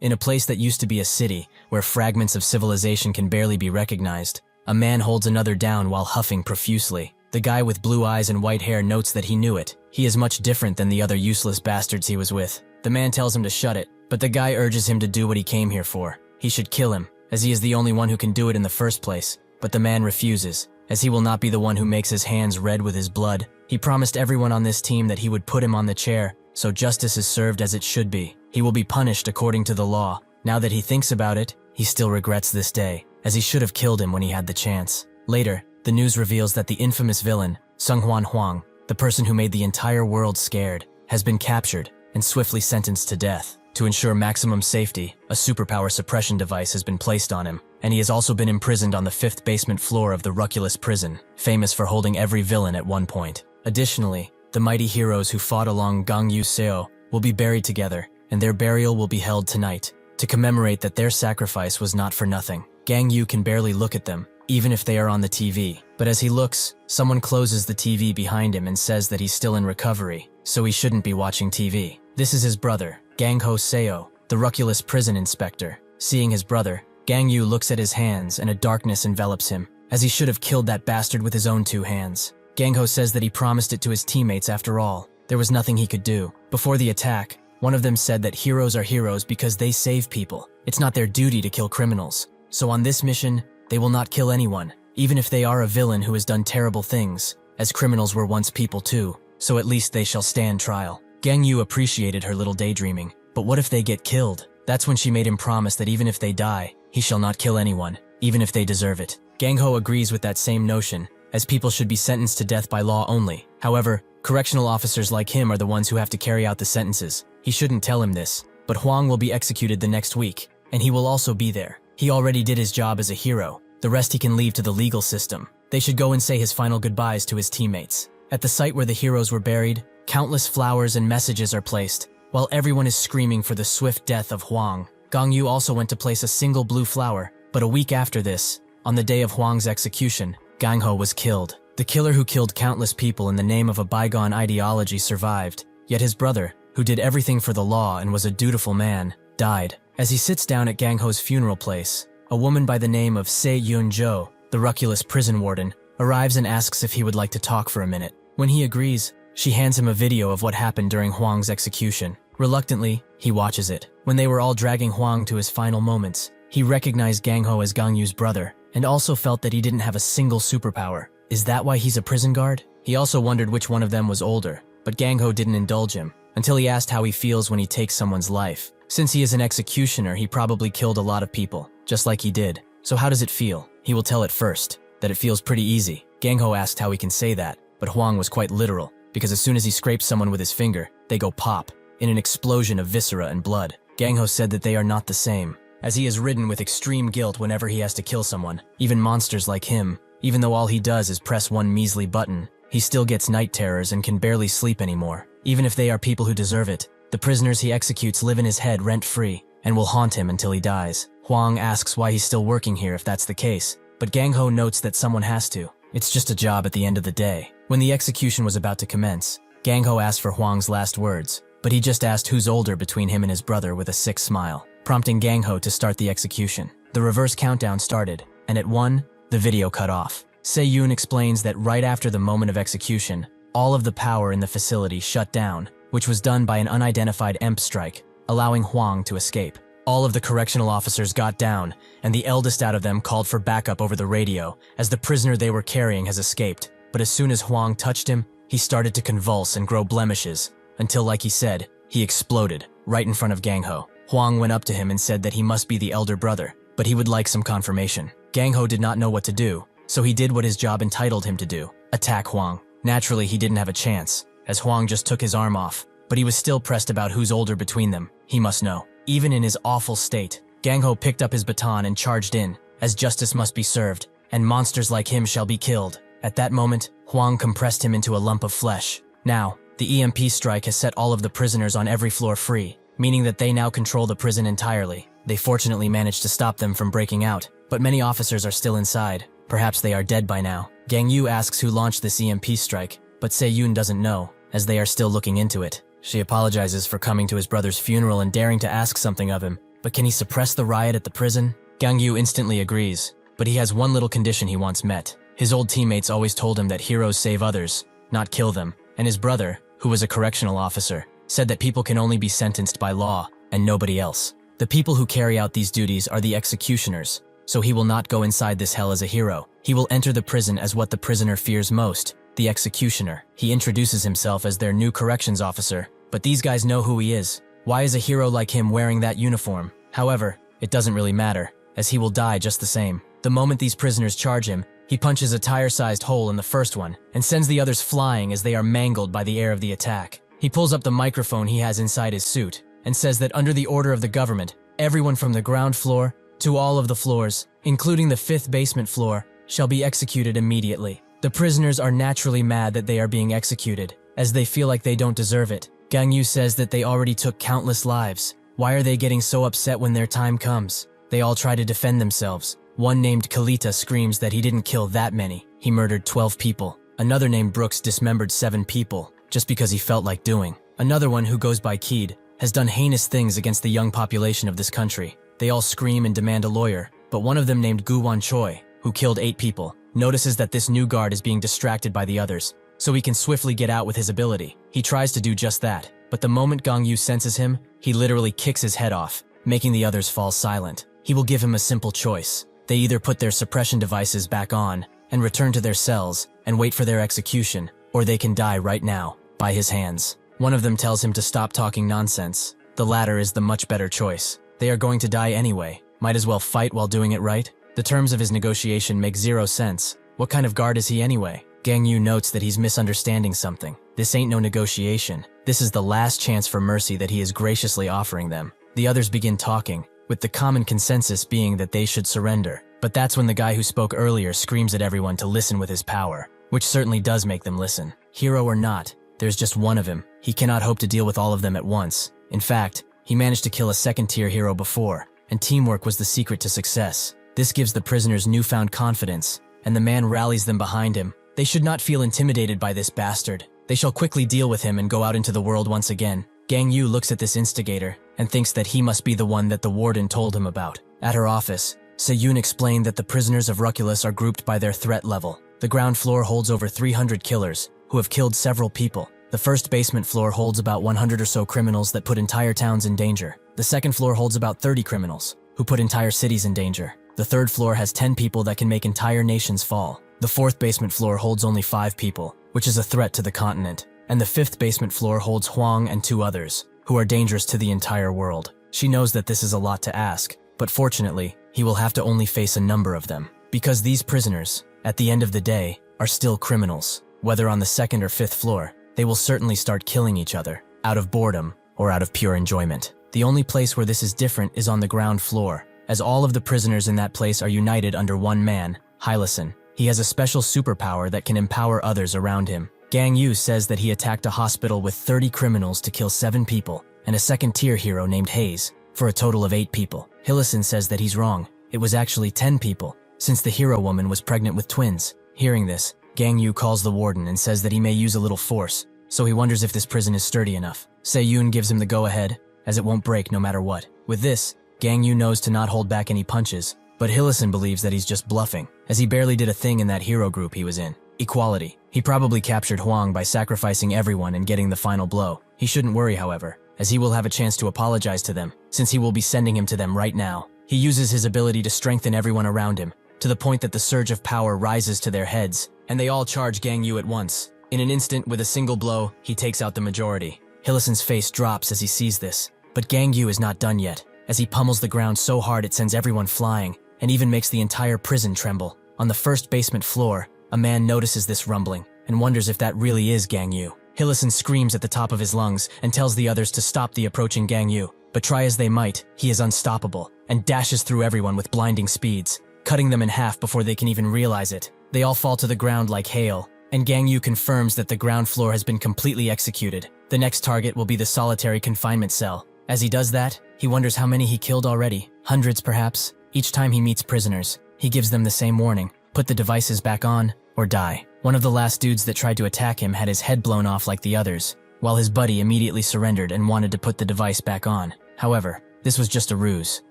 In a place that used to be a city, where fragments of civilization can barely be recognized, a man holds another down while huffing profusely. The guy with blue eyes and white hair notes that he knew it. He is much different than the other useless bastards he was with. The man tells him to shut it, but the guy urges him to do what he came here for. He should kill him, as he is the only one who can do it in the first place. But the man refuses, as he will not be the one who makes his hands red with his blood. He promised everyone on this team that he would put him on the chair, so justice is served as it should be. He will be punished according to the law. Now that he thinks about it, he still regrets this day, as he should have killed him when he had the chance. Later, the news reveals that the infamous villain, Sunghwan Huang, the person who made the entire world scared, has been captured and swiftly sentenced to death. To ensure maximum safety, a superpower suppression device has been placed on him, and he has also been imprisoned on the 5th basement floor of the Ruculus prison, famous for holding every villain at one point. Additionally, the mighty heroes who fought along Gangyu Seo will be buried together, and their burial will be held tonight, to commemorate that their sacrifice was not for nothing. Gang Yu can barely look at them, even if they are on the TV. But as he looks, someone closes the TV behind him and says that he's still in recovery, so he shouldn't be watching TV. This is his brother, Gangho Seo, the Ruculus prison inspector. Seeing his brother, Gang Yu looks at his hands and a darkness envelops him, as he should have killed that bastard with his own 2 hands. Gangho says that he promised it to his teammates after all. There was nothing he could do. Before the attack, one of them said that heroes are heroes because they save people. It's not their duty to kill criminals. So on this mission, they will not kill anyone, even if they are a villain who has done terrible things, as criminals were once people too, so at least they shall stand trial. Gang Yu appreciated her little daydreaming, but what if they get killed? That's when she made him promise that even if they die, he shall not kill anyone, even if they deserve it. Gangho agrees with that same notion, as people should be sentenced to death by law only. However, correctional officers like him are the ones who have to carry out the sentences. He shouldn't tell him this, but Huang will be executed the next week, and he will also be there. He already did his job as a hero. The rest he can leave to the legal system. They should go and say his final goodbyes to his teammates. At the site where the heroes were buried, countless flowers and messages are placed, while everyone is screaming for the swift death of Huang. Gang Yu also went to place a single blue flower, but a week after this, on the day of Huang's execution, Gang Ho was killed. The killer who killed countless people in the name of a bygone ideology survived, yet his brother, who did everything for the law and was a dutiful man, died. As he sits down at Gang Ho's funeral place, a woman by the name of Se Yun Jo, the Ruculus prison warden, arrives and asks if he would like to talk for a minute. When he agrees, she hands him a video of what happened during Huang's execution. Reluctantly, he watches it. When they were all dragging Huang to his final moments, he recognized Gang Ho as Gang Yu's brother, and also felt that he didn't have a single superpower. Is that why he's a prison guard? He also wondered which one of them was older, but Gang Ho didn't indulge him, until he asked how he feels when he takes someone's life. Since he is an executioner, he probably killed a lot of people, just like he did. So how does it feel? He will tell it first, that it feels pretty easy. Gang Ho asked how he can say that, but Huang was quite literal, because as soon as he scrapes someone with his finger, they go pop, in an explosion of viscera and blood. Gang Ho said that they are not the same, as he is ridden with extreme guilt whenever he has to kill someone. Even monsters like him, even though all he does is press one measly button, he still gets night terrors and can barely sleep anymore. Even if they are people who deserve it, the prisoners he executes live in his head rent-free, and will haunt him until he dies. Huang asks why he's still working here if that's the case, but Gang Ho notes that someone has to. It's just a job at the end of the day. When the execution was about to commence, Gang Ho asked for Huang's last words, but he just asked who's older between him and his brother with a sick smile, prompting Gang Ho to start the execution. The reverse countdown started, and at 1, the video cut off. Se Yun explains that right after the moment of execution, all of the power in the facility shut down, which was done by an unidentified EMP strike, allowing Huang to escape. All of the correctional officers got down, and the eldest out of them called for backup over the radio, as the prisoner they were carrying has escaped. But as soon as Huang touched him, he started to convulse and grow blemishes, until, like he said, he exploded, right in front of Gang Ho. Huang went up to him and said that he must be the elder brother, but he would like some confirmation. Gang Ho did not know what to do, so he did what his job entitled him to do, attack Huang. Naturally, he didn't have a chance, as Huang just took his arm off, but he was still pressed about who's older between them. He must know. Even in his awful state, Gang Ho picked up his baton and charged in, as justice must be served, and monsters like him shall be killed. At that moment, Huang compressed him into a lump of flesh. Now, the EMP strike has set all of the prisoners on every floor free, meaning that they now control the prison entirely. They fortunately managed to stop them from breaking out, but many officers are still inside. Perhaps they are dead by now. Gang Yu asks who launched this EMP strike, but Se Yun doesn't know, as they are still looking into it. She apologizes for coming to his brother's funeral and daring to ask something of him, But can he suppress the riot at the prison? Gang Yu instantly agrees, but he has one little condition he wants met. His old teammates always told him that heroes save others, not kill them, and his brother, who was a correctional officer, said that people can only be sentenced by law and nobody else. The people who carry out these duties are the executioners, so he will not go inside this hell as a hero. He will enter the prison as what the prisoner fears most, the executioner. He introduces himself as their new corrections officer, but these guys know who he is. Why is a hero like him wearing that uniform? However, it doesn't really matter, as he will die just the same. The moment these prisoners charge him, he punches a tire-sized hole in the first one and sends the others flying as they are mangled by the air of the attack. He pulls up the microphone he has inside his suit and says that under the order of the government, everyone from the ground floor to all of the floors, including the 5th basement floor, shall be executed immediately. The prisoners are naturally mad that they are being executed, as they feel like they don't deserve it. Gang Yu says that they already took countless lives. Why are they getting so upset when their time comes? They all try to defend themselves. One named Kalita screams that he didn't kill that many. He murdered 12 people. Another named Brooks dismembered 7 people, just because he felt like doing. Another one, who goes by Keed, has done heinous things against the young population of this country. They all scream and demand a lawyer, but one of them named Gu Wan Choi, who killed 8 people, notices that this new guard is being distracted by the others, so he can swiftly get out with his ability. He tries to do just that, but the moment Gang Yu senses him, he literally kicks his head off, making the others fall silent. He will give him a simple choice. They either put their suppression devices back on and return to their cells and wait for their execution, or they can die right now, by his hands. One of them tells him to stop talking nonsense. The latter is the much better choice. They are going to die anyway. Might as well fight while doing it right. The terms of his negotiation make 0 sense. What kind of guard is he anyway? Gang Yu notes that he's misunderstanding something. This ain't no negotiation. This is the last chance for mercy that he is graciously offering them. The others begin talking, with the common consensus being that they should surrender. But that's when the guy who spoke earlier screams at everyone to listen with his power, which certainly does make them listen. Hero or not, there's just one of him. He cannot hope to deal with all of them at once. In fact, he managed to kill a 2nd-tier hero before, and teamwork was the secret to success. This gives the prisoners newfound confidence, and the man rallies them behind him. They should not feel intimidated by this bastard. They shall quickly deal with him and go out into the world once again. Gang Yu looks at this instigator and thinks that he must be the one that the warden told him about. At her office, Se-yoon explained that the prisoners of Ruculus are grouped by their threat level. The ground floor holds over 300 killers, who have killed several people. The 1st basement floor holds about 100 or so criminals that put entire towns in danger. The 2nd floor holds about 30 criminals, who put entire cities in danger. The 3rd floor has 10 people that can make entire nations fall. The 4th basement floor holds only 5 people, which is a threat to the continent. And the 5th basement floor holds Huang and 2 others, who are dangerous to the entire world. She knows that this is a lot to ask, but fortunately, he will have to only face a number of them. Because these prisoners, at the end of the day, are still criminals. Whether on the 2nd or 5th floor, they will certainly start killing each other, out of boredom or out of pure enjoyment. The only place where this is different is on the ground floor, as all of the prisoners in that place are united under one man, Hyloson. He has a special superpower that can empower others around him. Gang Yu says that he attacked a hospital with 30 criminals to kill 7 people, and a 2nd-tier hero named Hayes, for a total of 8 people. Hyloson says that he's wrong. It was actually 10 people, since the hero woman was pregnant with twins. Hearing this, Gang Yu calls the warden and says that he may use a little force, so he wonders if this prison is sturdy enough. Se-yoon gives him the go-ahead, as it won't break no matter what. With this, Gang Yu knows to not hold back any punches, but Hyloson believes that he's just bluffing, as he barely did a thing in that hero group he was in. Equality. He probably captured Huang by sacrificing everyone and getting the final blow. He shouldn't worry, however, as he will have a chance to apologize to them, since he will be sending him to them right now. He uses his ability to strengthen everyone around him, to the point that the surge of power rises to their heads, and they all charge Gang Yu at once. In an instant, with a single blow, he takes out the majority. Hyloson's face drops as he sees this, but Gang Yu is not done yet, as he pummels the ground so hard it sends everyone flying, and even makes the entire prison tremble. On the 1st basement floor, a man notices this rumbling, and wonders if that really is Gang Yu. Hyloson screams at the top of his lungs and tells the others to stop the approaching Gang Yu, but try as they might, he is unstoppable, and dashes through everyone with blinding speeds, cutting them in half before they can even realize it. They all fall to the ground like hail, and Gang Yu confirms that the ground floor has been completely executed. The next target will be the solitary confinement cell. As he does that, he wonders how many he killed already. Hundreds, perhaps. Each time he meets prisoners, he gives them the same warning: put the devices back on, or die. One of the last dudes that tried to attack him had his head blown off like the others, while his buddy immediately surrendered and wanted to put the device back on. However, This was just a ruse,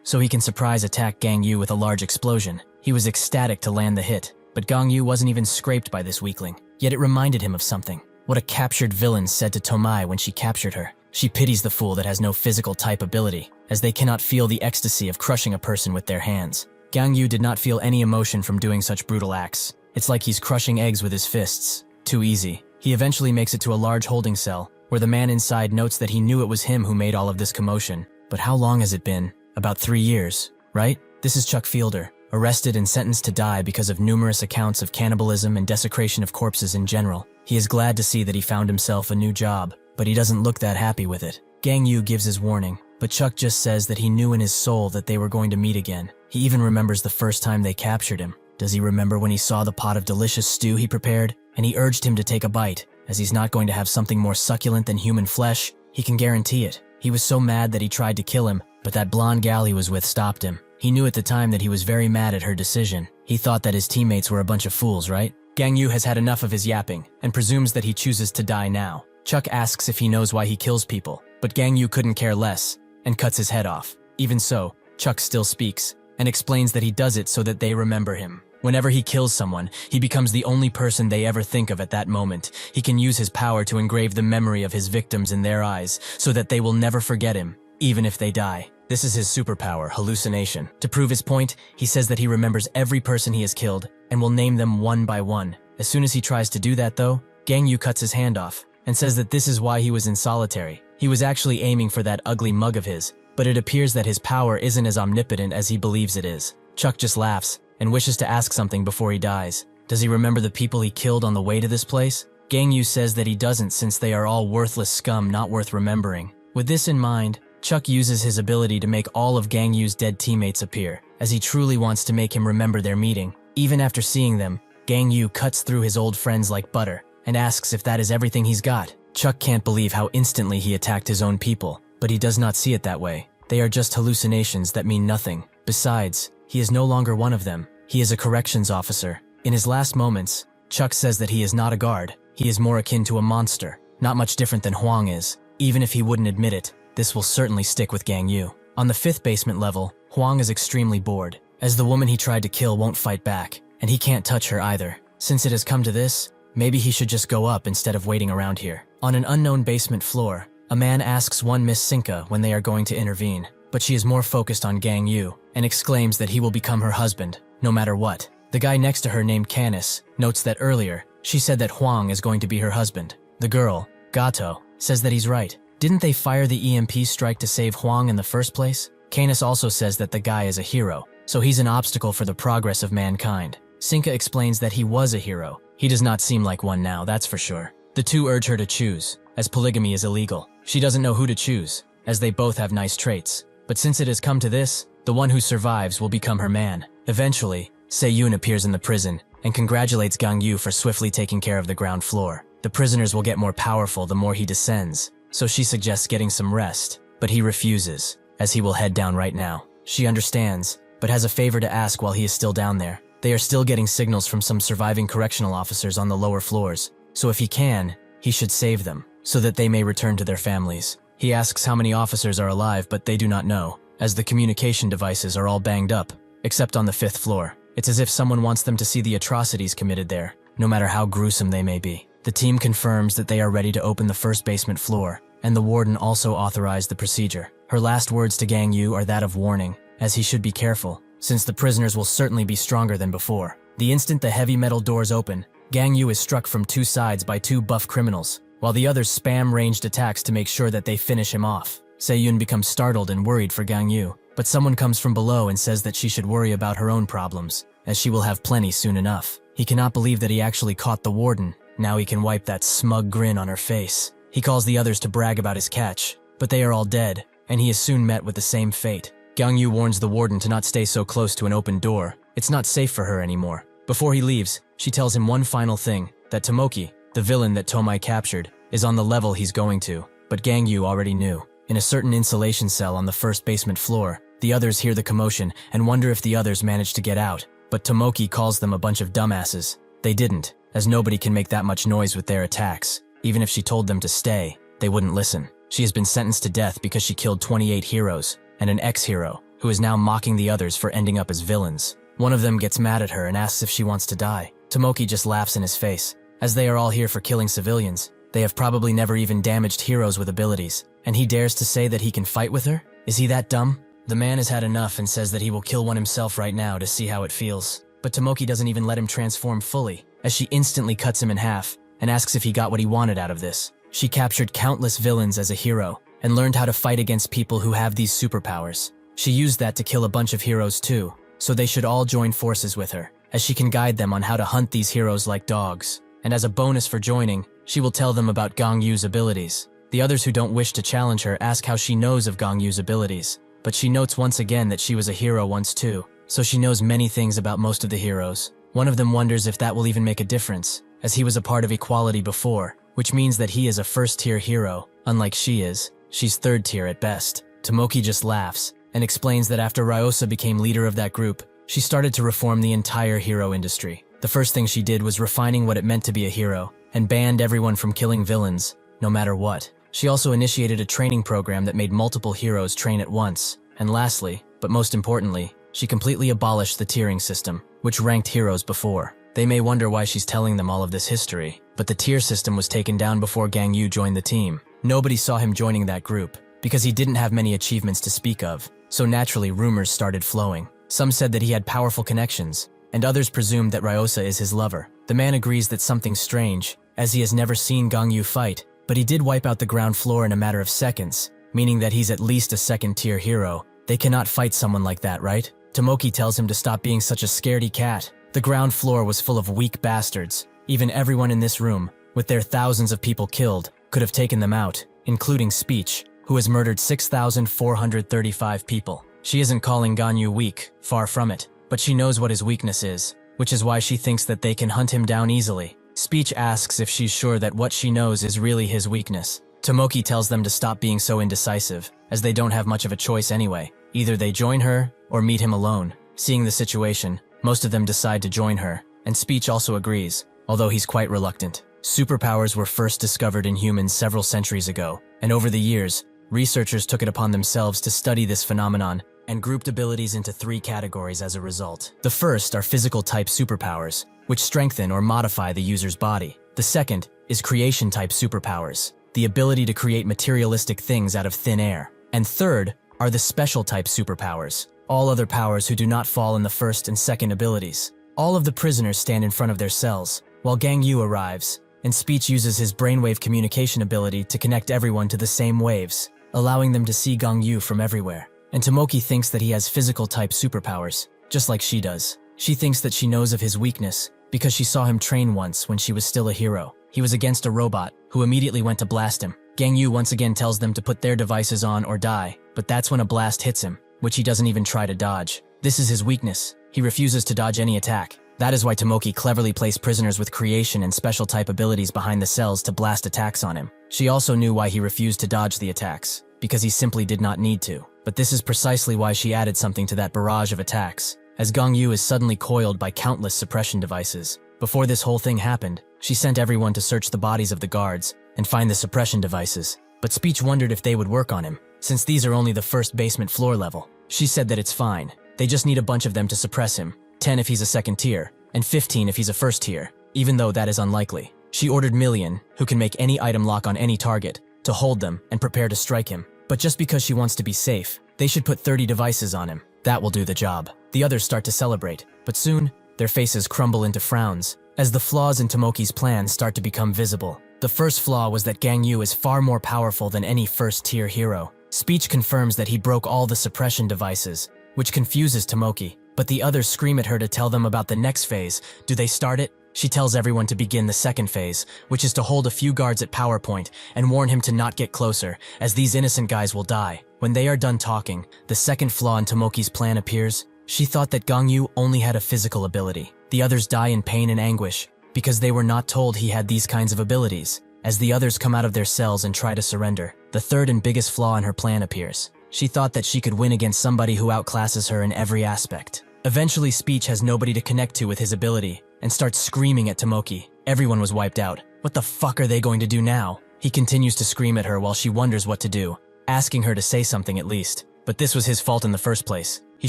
so he can surprise attack Gang Yu with a large explosion. He was ecstatic to land the hit, but Gang Yu wasn't even scraped by this weakling. Yet it reminded him of something. What a captured villain said to Tommoi when she captured her. She pities the fool that has no physical type ability, as they cannot feel the ecstasy of crushing a person with their hands. Gang Yu did not feel any emotion from doing such brutal acts. It's like he's crushing eggs with his fists. Too easy. He eventually makes it to a large holding cell, where the man inside notes that he knew it was him who made all of this commotion. But how long has it been? About 3 years, right? This is Chuck Fielder, arrested and sentenced to die because of numerous accounts of cannibalism and desecration of corpses in general. He is glad to see that he found himself a new job, but he doesn't look that happy with it. Gang Yu gives his warning, but Chuck just says that he knew in his soul that they were going to meet again. He even remembers the first time they captured him. Does he remember when he saw the pot of delicious stew he prepared? And he urged him to take a bite, as he's not going to have something more succulent than human flesh. He can guarantee it. He was so mad that he tried to kill him, but that blonde gal he was with stopped him. He knew at the time that he was very mad at her decision. He thought that his teammates were a bunch of fools, right? Gang Yu has had enough of his yapping, and presumes that he chooses to die now. Chuck asks if he knows why he kills people, but Gang Yu couldn't care less, and cuts his head off. Even so, Chuck still speaks, and explains that he does it so that they remember him. Whenever he kills someone, he becomes the only person they ever think of at that moment. He can use his power to engrave the memory of his victims in their eyes, so that they will never forget him, even if they die. This is his superpower, hallucination. To prove his point, he says that he remembers every person he has killed, and will name them one by one. As soon as he tries to do that though, Gang Yu cuts his hand off, and says that this is why he was in solitary. He was actually aiming for that ugly mug of his, but it appears that his power isn't as omnipotent as he believes it is. Chuck just laughs, and wishes to ask something before he dies. Does he remember the people he killed on the way to this place? Gang Yu says that he doesn't, since they are all worthless scum not worth remembering. With this in mind, Chuck uses his ability to make all of Gang Yu's dead teammates appear, as he truly wants to make him remember their meeting. Even after seeing them, Gang Yu cuts through his old friends like butter, and asks if that is everything he's got. Chuck can't believe how instantly he attacked his own people, but he does not see it that way. They are just hallucinations that mean nothing. Besides, he is no longer one of them. He is a corrections officer. In his last moments, Chuck says that he is not a guard. He is more akin to a monster, not much different than Huang is. Even if he wouldn't admit it, this will certainly stick with Gang Yu. On the 5th basement level, Huang is extremely bored, as the woman he tried to kill won't fight back, and he can't touch her either. Since it has come to this, maybe he should just go up instead of waiting around here. On an unknown basement floor, a man asks one Miss Sinka when they are going to intervene, but she is more focused on Gang Yu, and exclaims that he will become her husband, no matter what. The guy next to her named Canis notes that earlier, she said that Huang is going to be her husband. The girl, Gato, says that he's right. Didn't they fire the EMP strike to save Huang in the first place? Canis also says that the guy is a hero, so he's an obstacle for the progress of mankind. Sinka explains that he was a hero. He does not seem like one now, that's for sure. The two urge her to choose, as polygamy is illegal. She doesn't know who to choose, as they both have nice traits. But since it has come to this, the one who survives will become her man. Eventually, Se-Yoon appears in the prison and congratulates Gang Yu for swiftly taking care of the ground floor. The prisoners will get more powerful the more he descends, so she suggests getting some rest, but he refuses, as he will head down right now. She understands, but has a favor to ask while he is still down there. They are still getting signals from some surviving correctional officers on the lower floors, so if he can, he should save them, so that they may return to their families. He asks how many officers are alive, but they do not know, as the communication devices are all banged up, except on the 5th floor. It's as if someone wants them to see the atrocities committed there, no matter how gruesome they may be. The team confirms that they are ready to open the 1st basement floor, and the Warden also authorized the procedure. Her last words to Gang Yu are that of warning, as he should be careful, since the prisoners will certainly be stronger than before. The instant the heavy metal doors open, Gang Yu is struck from 2 sides by 2 buff criminals, while the others spam ranged attacks to make sure that they finish him off. Se-Yoon becomes startled and worried for Gang Yu, but someone comes from below and says that she should worry about her own problems, as she will have plenty soon enough. He cannot believe that he actually caught the Warden. Now he can wipe that smug grin on her face. He calls the others to brag about his catch, but they are all dead, and he is soon met with the same fate. Gang Yu warns the Warden to not stay so close to an open door. It's not safe for her anymore. Before he leaves, she tells him one final thing, that Tomoki, the villain that Tommoi captured, is on the level he's going to, but Gang Yu already knew. In a certain insulation cell on the 1st basement floor, the others hear the commotion and wonder if the others managed to get out, but Tomoki calls them a bunch of dumbasses. They didn't, as nobody can make that much noise with their attacks. Even if she told them to stay, they wouldn't listen. She has been sentenced to death because she killed 28 heroes, and an ex-hero, who is now mocking the others for ending up as villains. One of them gets mad at her and asks if she wants to die. Tomoki just laughs in his face. As they are all here for killing civilians, they have probably never even damaged heroes with abilities, and he dares to say that he can fight with her? Is he that dumb? The man has had enough and says that he will kill one himself right now to see how it feels. But Tomoki doesn't even let him transform fully, as she instantly cuts him in half and asks if he got what he wanted out of this. She captured countless villains as a hero and learned how to fight against people who have these superpowers. She used that to kill a bunch of heroes too, so they should all join forces with her, as she can guide them on how to hunt these heroes like dogs. And as a bonus for joining, she will tell them about Gong Yu's abilities. The others who don't wish to challenge her ask how she knows of Gong Yu's abilities, but she notes once again that she was a hero once too, so she knows many things about most of the heroes. One of them wonders if that will even make a difference, as he was a part of equality before, which means that he is a first-tier hero, unlike she is. She's third-tier at best. Tomoki just laughs and explains that after Ryosa became leader of that group, she started to reform the entire hero industry. The first thing she did was refining what it meant to be a hero, and banned everyone from killing villains, no matter what. She also initiated a training program that made multiple heroes train at once. And lastly, but most importantly, she completely abolished the tiering system, which ranked heroes before. They may wonder why she's telling them all of this history, but the tier system was taken down before Gang Yu joined the team. Nobody saw him joining that group, because he didn't have many achievements to speak of, so naturally rumors started flowing. Some said that he had powerful connections, and others presumed that Ryosa is his lover. The man agrees that something's strange, as he has never seen Gang Yu fight, but he did wipe out the ground floor in a matter of seconds, meaning that he's at least a second-tier hero. They cannot fight someone like that, right? Tomoki tells him to stop being such a scaredy cat. The ground floor was full of weak bastards. Even everyone in this room, with their thousands of people killed, could have taken them out, including Speech, who has murdered 6,435 people. She isn't calling Ganyu weak, far from it, but she knows what his weakness is, which is why she thinks that they can hunt him down easily. Speech asks if she's sure that what she knows is really his weakness. Tomoki tells them to stop being so indecisive, as they don't have much of a choice anyway. Either they join her, or meet him alone. Seeing the situation, most of them decide to join her, and Speech also agrees, although he's quite reluctant. Superpowers were first discovered in humans several centuries ago, and over the years, researchers took it upon themselves to study this phenomenon and grouped abilities into 3 categories as a result. The first are physical-type superpowers, which strengthen or modify the user's body. The second is creation-type superpowers, the ability to create materialistic things out of thin air. And third are the special-type superpowers, all other powers who do not fall in the first and second abilities. All of the prisoners stand in front of their cells, while Gang Yu arrives, and Speech uses his brainwave communication ability to connect everyone to the same waves, allowing them to see Gang Yu from everywhere. And Tomoki thinks that he has physical-type superpowers, just like she does. She thinks that she knows of his weakness because she saw him train once when she was still a hero. He was against a robot, who immediately went to blast him. Gang Yu once again tells them to put their devices on or die, but that's when a blast hits him, which he doesn't even try to dodge. This is his weakness. He refuses to dodge any attack. That is why Tomoki cleverly placed prisoners with creation and special-type abilities behind the cells to blast attacks on him. She also knew why he refused to dodge the attacks, because he simply did not need to. But this is precisely why she added something to that barrage of attacks, as Gang Yu is suddenly coiled by countless suppression devices. Before this whole thing happened, she sent everyone to search the bodies of the guards and find the suppression devices, but Speech wondered if they would work on him, since these are only the first basement floor level. She said that it's fine, they just need a bunch of them to suppress him, 10 if he's a second tier, and 15 if he's a first tier, even though that is unlikely. She ordered Million, who can make any item lock on any target, to hold them and prepare to strike him. But just because she wants to be safe, they should put 30 devices on him. That will do the job. The others start to celebrate, but soon, their faces crumble into frowns, as the flaws in Tomoki's plan start to become visible. The first flaw was that Gang Yu is far more powerful than any first-tier hero. Speech confirms that he broke all the suppression devices, which confuses Tomoki, but the others scream at her to tell them about the next phase. Do they start it? She tells everyone to begin the second phase, which is to hold a few guards at power point and warn him to not get closer, as these innocent guys will die. When they are done talking, the second flaw in Tomoki's plan appears. She thought that Gang Yu only had a physical ability. The others die in pain and anguish, because they were not told he had these kinds of abilities. As the others come out of their cells and try to surrender, the third and biggest flaw in her plan appears. She thought that she could win against somebody who outclasses her in every aspect. Eventually, Speech has nobody to connect to with his ability, and starts screaming at Tomoki. Everyone was wiped out. What the fuck are they going to do now? He continues to scream at her while she wonders what to do, asking her to say something at least. But this was his fault in the first place. He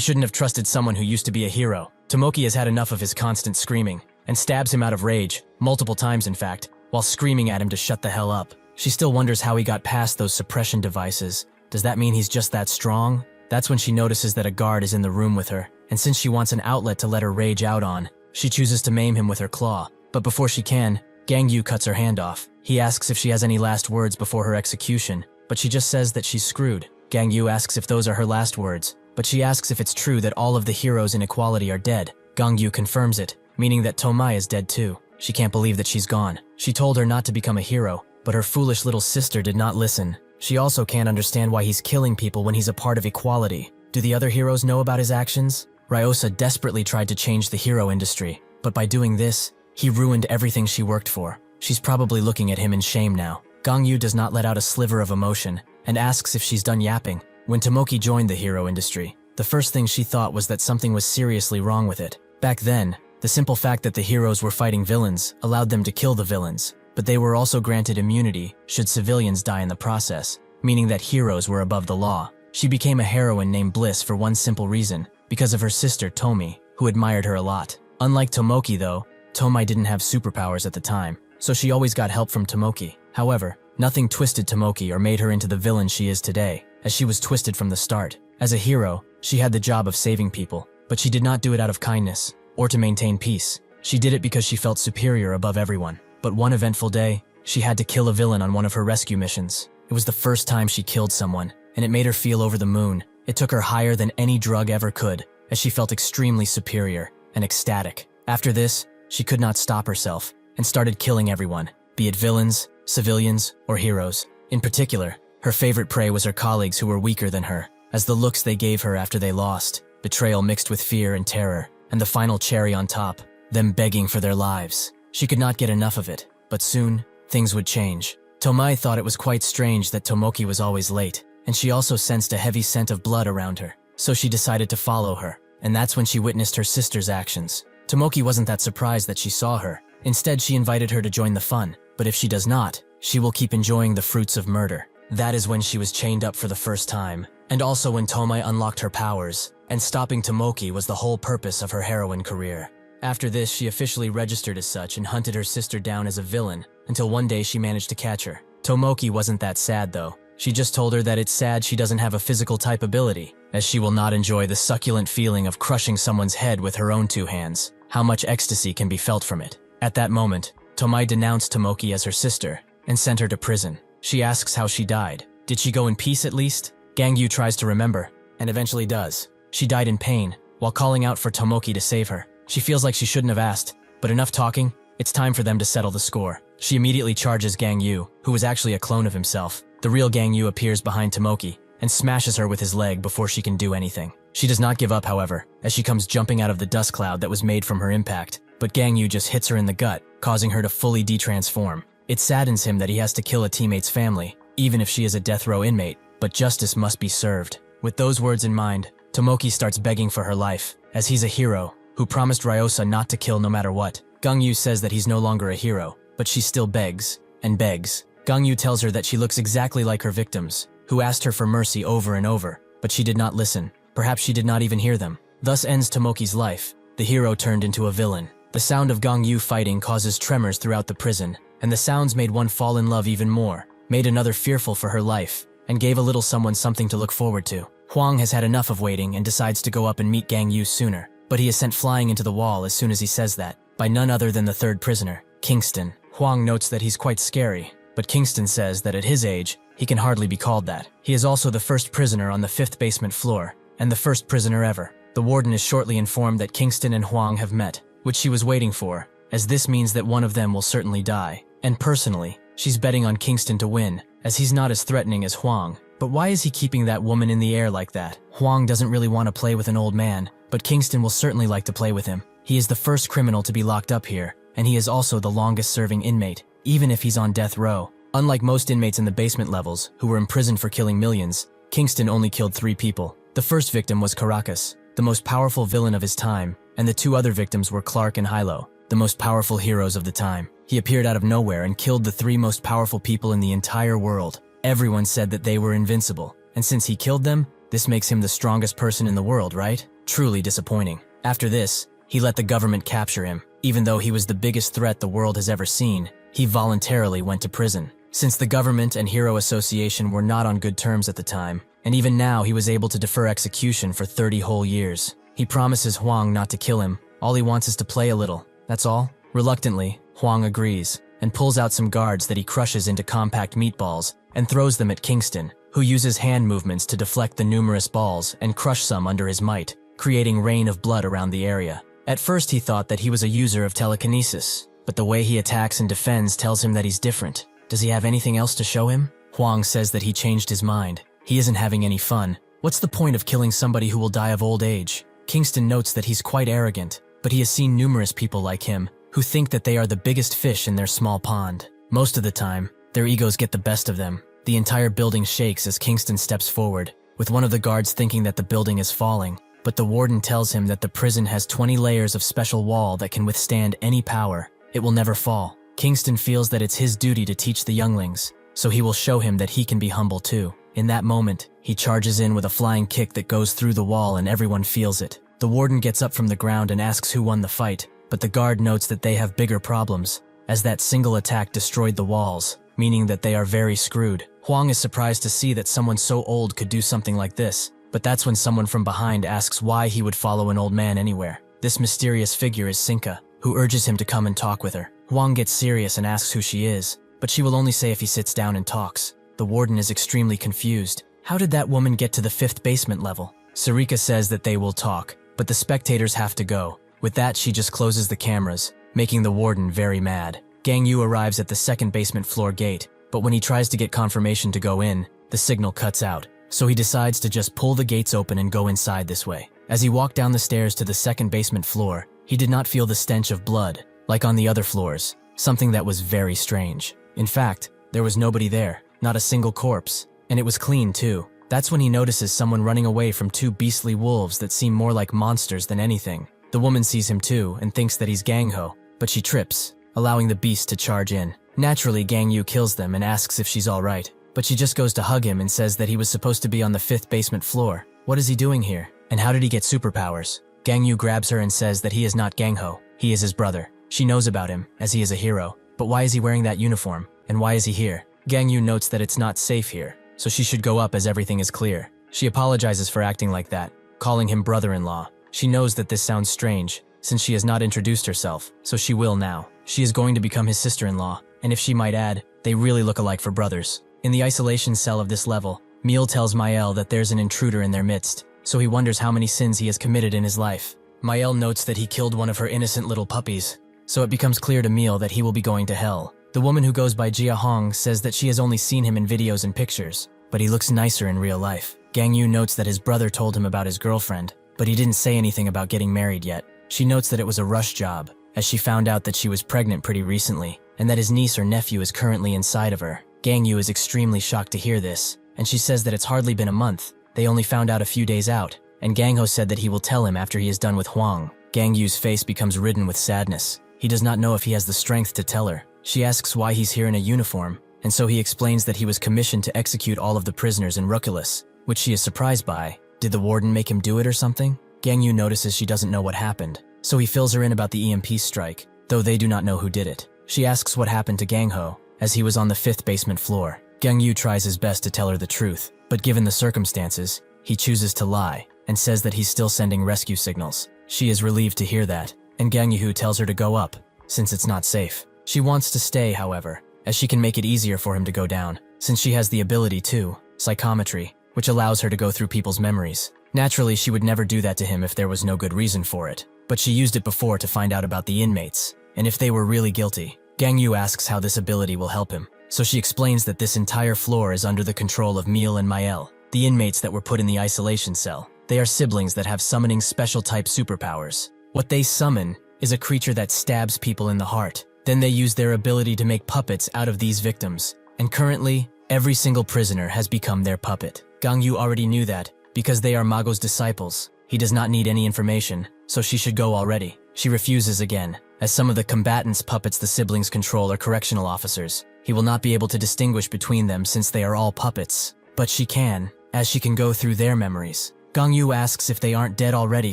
shouldn't have trusted someone who used to be a hero. Tomoki has had enough of his constant screaming, and stabs him out of rage, multiple times in fact, while screaming at him to shut the hell up. She still wonders how he got past those suppression devices. Does that mean he's just that strong? That's when she notices that a guard is in the room with her, and since she wants an outlet to let her rage out on, she chooses to maim him with her claw. But before she can, Gangyu cuts her hand off. He asks if she has any last words before her execution, but she just says that she's screwed. Gangyu asks if those are her last words, but she asks if it's true that all of the heroes in equality are dead. Gangyu confirms it, meaning that Tommoi is dead too. She can't believe that she's gone. She told her not to become a hero, but her foolish little sister did not listen. She also can't understand why he's killing people when he's a part of equality. Do the other heroes know about his actions? Ryosa desperately tried to change the hero industry, but by doing this, he ruined everything she worked for. She's probably looking at him in shame now. Gangyu does not let out a sliver of emotion, and asks if she's done yapping. When Tomoki joined the hero industry, the first thing she thought was that something was seriously wrong with it. Back then, the simple fact that the heroes were fighting villains allowed them to kill the villains, but they were also granted immunity should civilians die in the process, meaning that heroes were above the law. She became a heroine named Bliss for one simple reason, because of her sister Tomi, who admired her a lot. Unlike Tomoki though, Tommoi didn't have superpowers at the time, so she always got help from Tomoki. However, nothing twisted Tomoki or made her into the villain she is today, as she was twisted from the start. As a hero, she had the job of saving people, but she did not do it out of kindness, or to maintain peace. She did it because she felt superior above everyone. But one eventful day, she had to kill a villain on one of her rescue missions. It was the first time she killed someone, and it made her feel over the moon. It took her higher than any drug ever could, as she felt extremely superior and ecstatic. After this, she could not stop herself, and started killing everyone, be it villains, civilians, or heroes. In particular, her favorite prey was her colleagues who were weaker than her, as the looks they gave her after they lost, betrayal mixed with fear and terror, and the final cherry on top, them begging for their lives. She could not get enough of it, but soon, things would change. Tommoi thought it was quite strange that Tomoki was always late, and she also sensed a heavy scent of blood around her, so she decided to follow her, and that's when she witnessed her sister's actions. Tomoki wasn't that surprised that she saw her. Instead, she invited her to join the fun, but if she does not, she will keep enjoying the fruits of murder. That is when she was chained up for the first time, and also when Tommoi unlocked her powers, and stopping Tomoki was the whole purpose of her heroine career. After this, she officially registered as such and hunted her sister down as a villain, until one day she managed to catch her. Tomoki wasn't that sad though. She just told her that it's sad she doesn't have a physical type ability, as she will not enjoy the succulent feeling of crushing someone's head with her own two hands. How much ecstasy can be felt from it. At that moment, Tommoi denounced Tomoki as her sister, and sent her to prison. She asks how she died. Did she go in peace at least? Gangyu tries to remember, and eventually does. She died in pain, while calling out for Tomoki to save her. She feels like she shouldn't have asked, but enough talking, it's time for them to settle the score. She immediately charges Gangyu, who was actually a clone of himself. The real Gangyu appears behind Tomoki, and smashes her with his leg before she can do anything. She does not give up, however, as she comes jumping out of the dust cloud that was made from her impact, but Gangyu just hits her in the gut, causing her to fully detransform. It saddens him that he has to kill a teammate's family, even if she is a death row inmate, but justice must be served. With those words in mind, Tomoki starts begging for her life, as he's a hero, who promised Ryosa not to kill no matter what. Gangyu says that he's no longer a hero, but she still begs, and begs. Gangyu tells her that she looks exactly like her victims, who asked her for mercy over and over, but she did not listen. Perhaps she did not even hear them. Thus ends Tomoki's life, the hero turned into a villain. The sound of Gangyu fighting causes tremors throughout the prison, and the sounds made one fall in love even more, made another fearful for her life, and gave a little someone something to look forward to. Huang has had enough of waiting and decides to go up and meet Gangyu sooner, but he is sent flying into the wall as soon as he says that, by none other than the third prisoner, Kingston. Huang notes that he's quite scary, but Kingston says that at his age, he can hardly be called that. He is also the first prisoner on the 5th basement floor, and the first prisoner ever. The warden is shortly informed that Kingston and Huang have met, which she was waiting for, as this means that one of them will certainly die. And personally, she's betting on Kingston to win, as he's not as threatening as Huang. But why is he keeping that woman in the air like that? Huang doesn't really want to play with an old man, but Kingston will certainly like to play with him. He is the first criminal to be locked up here, and he is also the longest-serving inmate, even if he's on death row. Unlike most inmates in the basement levels, who were imprisoned for killing millions, Kingston only killed 3 people. The first victim was Caracas, the most powerful villain of his time, and the 2 other victims were Clark and Yahello, the most powerful heroes of the time. He appeared out of nowhere and killed the 3 most powerful people in the entire world. Everyone said that they were invincible, and since he killed them, This makes him the strongest person in the world, right? Truly disappointing. After this, he let the government capture him. Even though he was the biggest threat the world has ever seen, he voluntarily went to prison. Since the government and Hero Association were not on good terms at the time, and even now he was able to defer execution for 30 whole years. He promises Huang not to kill him. All he wants is to play a little. That's all. Reluctantly, Huang agrees and pulls out some guards that he crushes into compact meatballs and throws them at Kingston, who uses hand movements to deflect the numerous balls and crush some under his might, creating rain of blood around the area. At first he thought that he was a user of telekinesis, but the way he attacks and defends tells him that he's different. Does he have anything else to show him? Huang says that he changed his mind. He isn't having any fun. What's the point of killing somebody who will die of old age? Kingston notes that he's quite arrogant, but he has seen numerous people like him who think that they are the biggest fish in their small pond. Most of the time, their egos get the best of them. The entire building shakes as Kingston steps forward, with one of the guards thinking that the building is falling. But the warden tells him that the prison has 20 layers of special wall that can withstand any power. It will never fall. Kingston feels that it's his duty to teach the younglings, so he will show him that he can be humble too. In that moment, he charges in with a flying kick that goes through the wall and everyone feels it. The warden gets up from the ground and asks who won the fight, but the guard notes that they have bigger problems, as that single attack destroyed the walls, meaning that they are very screwed. Huang is surprised to see that someone so old could do something like this. But that's when someone from behind asks why he would follow an old man anywhere. This mysterious figure is Sinka, who urges him to come and talk with her. Huang gets serious and asks who she is, but she will only say if he sits down and talks. The warden is extremely confused. How did that woman get to the 5th basement level? Sarika says that they will talk, but the spectators have to go. With that, she just closes the cameras, making the warden very mad. Gang Yu arrives at the 2nd basement floor gate, but when he tries to get confirmation to go in, the signal cuts out. So he decides to just pull the gates open and go inside this way. As he walked down the stairs to the 2nd basement floor, he did not feel the stench of blood, like on the other floors, something that was very strange. In fact, there was nobody there, not a single corpse, and it was clean too. That's when he notices someone running away from 2 beastly wolves that seem more like monsters than anything. The woman sees him too and thinks that he's Gangho, but she trips, allowing the beast to charge in. Naturally, Gang Yu kills them and asks if she's alright. But she just goes to hug him and says that he was supposed to be on the 5th basement floor. What is he doing here? And how did he get superpowers? Gang Yu grabs her and says that he is not Gangho, he is his brother. She knows about him, as he is a hero. But why is he wearing that uniform? And why is he here? Gang Yu notes that it's not safe here, so she should go up as everything is clear. She apologizes for acting like that, calling him brother-in-law. She knows that this sounds strange, since she has not introduced herself, so she will now. She is going to become his sister-in-law, and if she might add, they really look alike for brothers. In the isolation cell of this level, Miel tells Mael that there's an intruder in their midst, so he wonders how many sins he has committed in his life. Mael notes that he killed one of her innocent little puppies, so it becomes clear to Miel that he will be going to hell. The woman who goes by Jia Hong says that she has only seen him in videos and pictures, but he looks nicer in real life. Gang Yu notes that his brother told him about his girlfriend, but he didn't say anything about getting married yet. She notes that it was a rush job, as she found out that she was pregnant pretty recently, and that his niece or nephew is currently inside of her. Gang Yu is extremely shocked to hear this, and she says that it's hardly been a month. They only found out a few days out, and Gang Ho said that he will tell him after he is done with Huang. Gang Yu's face becomes ridden with sadness. He does not know if he has the strength to tell her. She asks why he's here in a uniform, and so he explains that he was commissioned to execute all of the prisoners in Ruculus, which she is surprised by. Did the warden make him do it or something? Gang Yu notices she doesn't know what happened, so he fills her in about the EMP strike, though they do not know who did it. She asks what happened to Gang Ho, as he was on the 5th basement floor. Gang Yu tries his best to tell her the truth, but given the circumstances, he chooses to lie and says that he's still sending rescue signals. She is relieved to hear that, and Gang Yu tells her to go up, since it's not safe. She wants to stay, however, as she can make it easier for him to go down, since she has the ability to, psychometry, which allows her to go through people's memories. Naturally, she would never do that to him if there was no good reason for it, but she used it before to find out about the inmates, and if they were really guilty. Gang Yu asks how this ability will help him, so she explains that this entire floor is under the control of Miel and Mael, the inmates that were put in the isolation cell. They are siblings that have summoning special type superpowers. What they summon is a creature that stabs people in the heart. Then they use their ability to make puppets out of these victims, and currently, every single prisoner has become their puppet. Gang Yu already knew that, because they are Mago's disciples. He does not need any information, so she should go already. She refuses again, as some of the combatants' puppets the siblings control are correctional officers. He will not be able to distinguish between them since they are all puppets. But she can, as she can go through their memories. Gangyu asks if they aren't dead already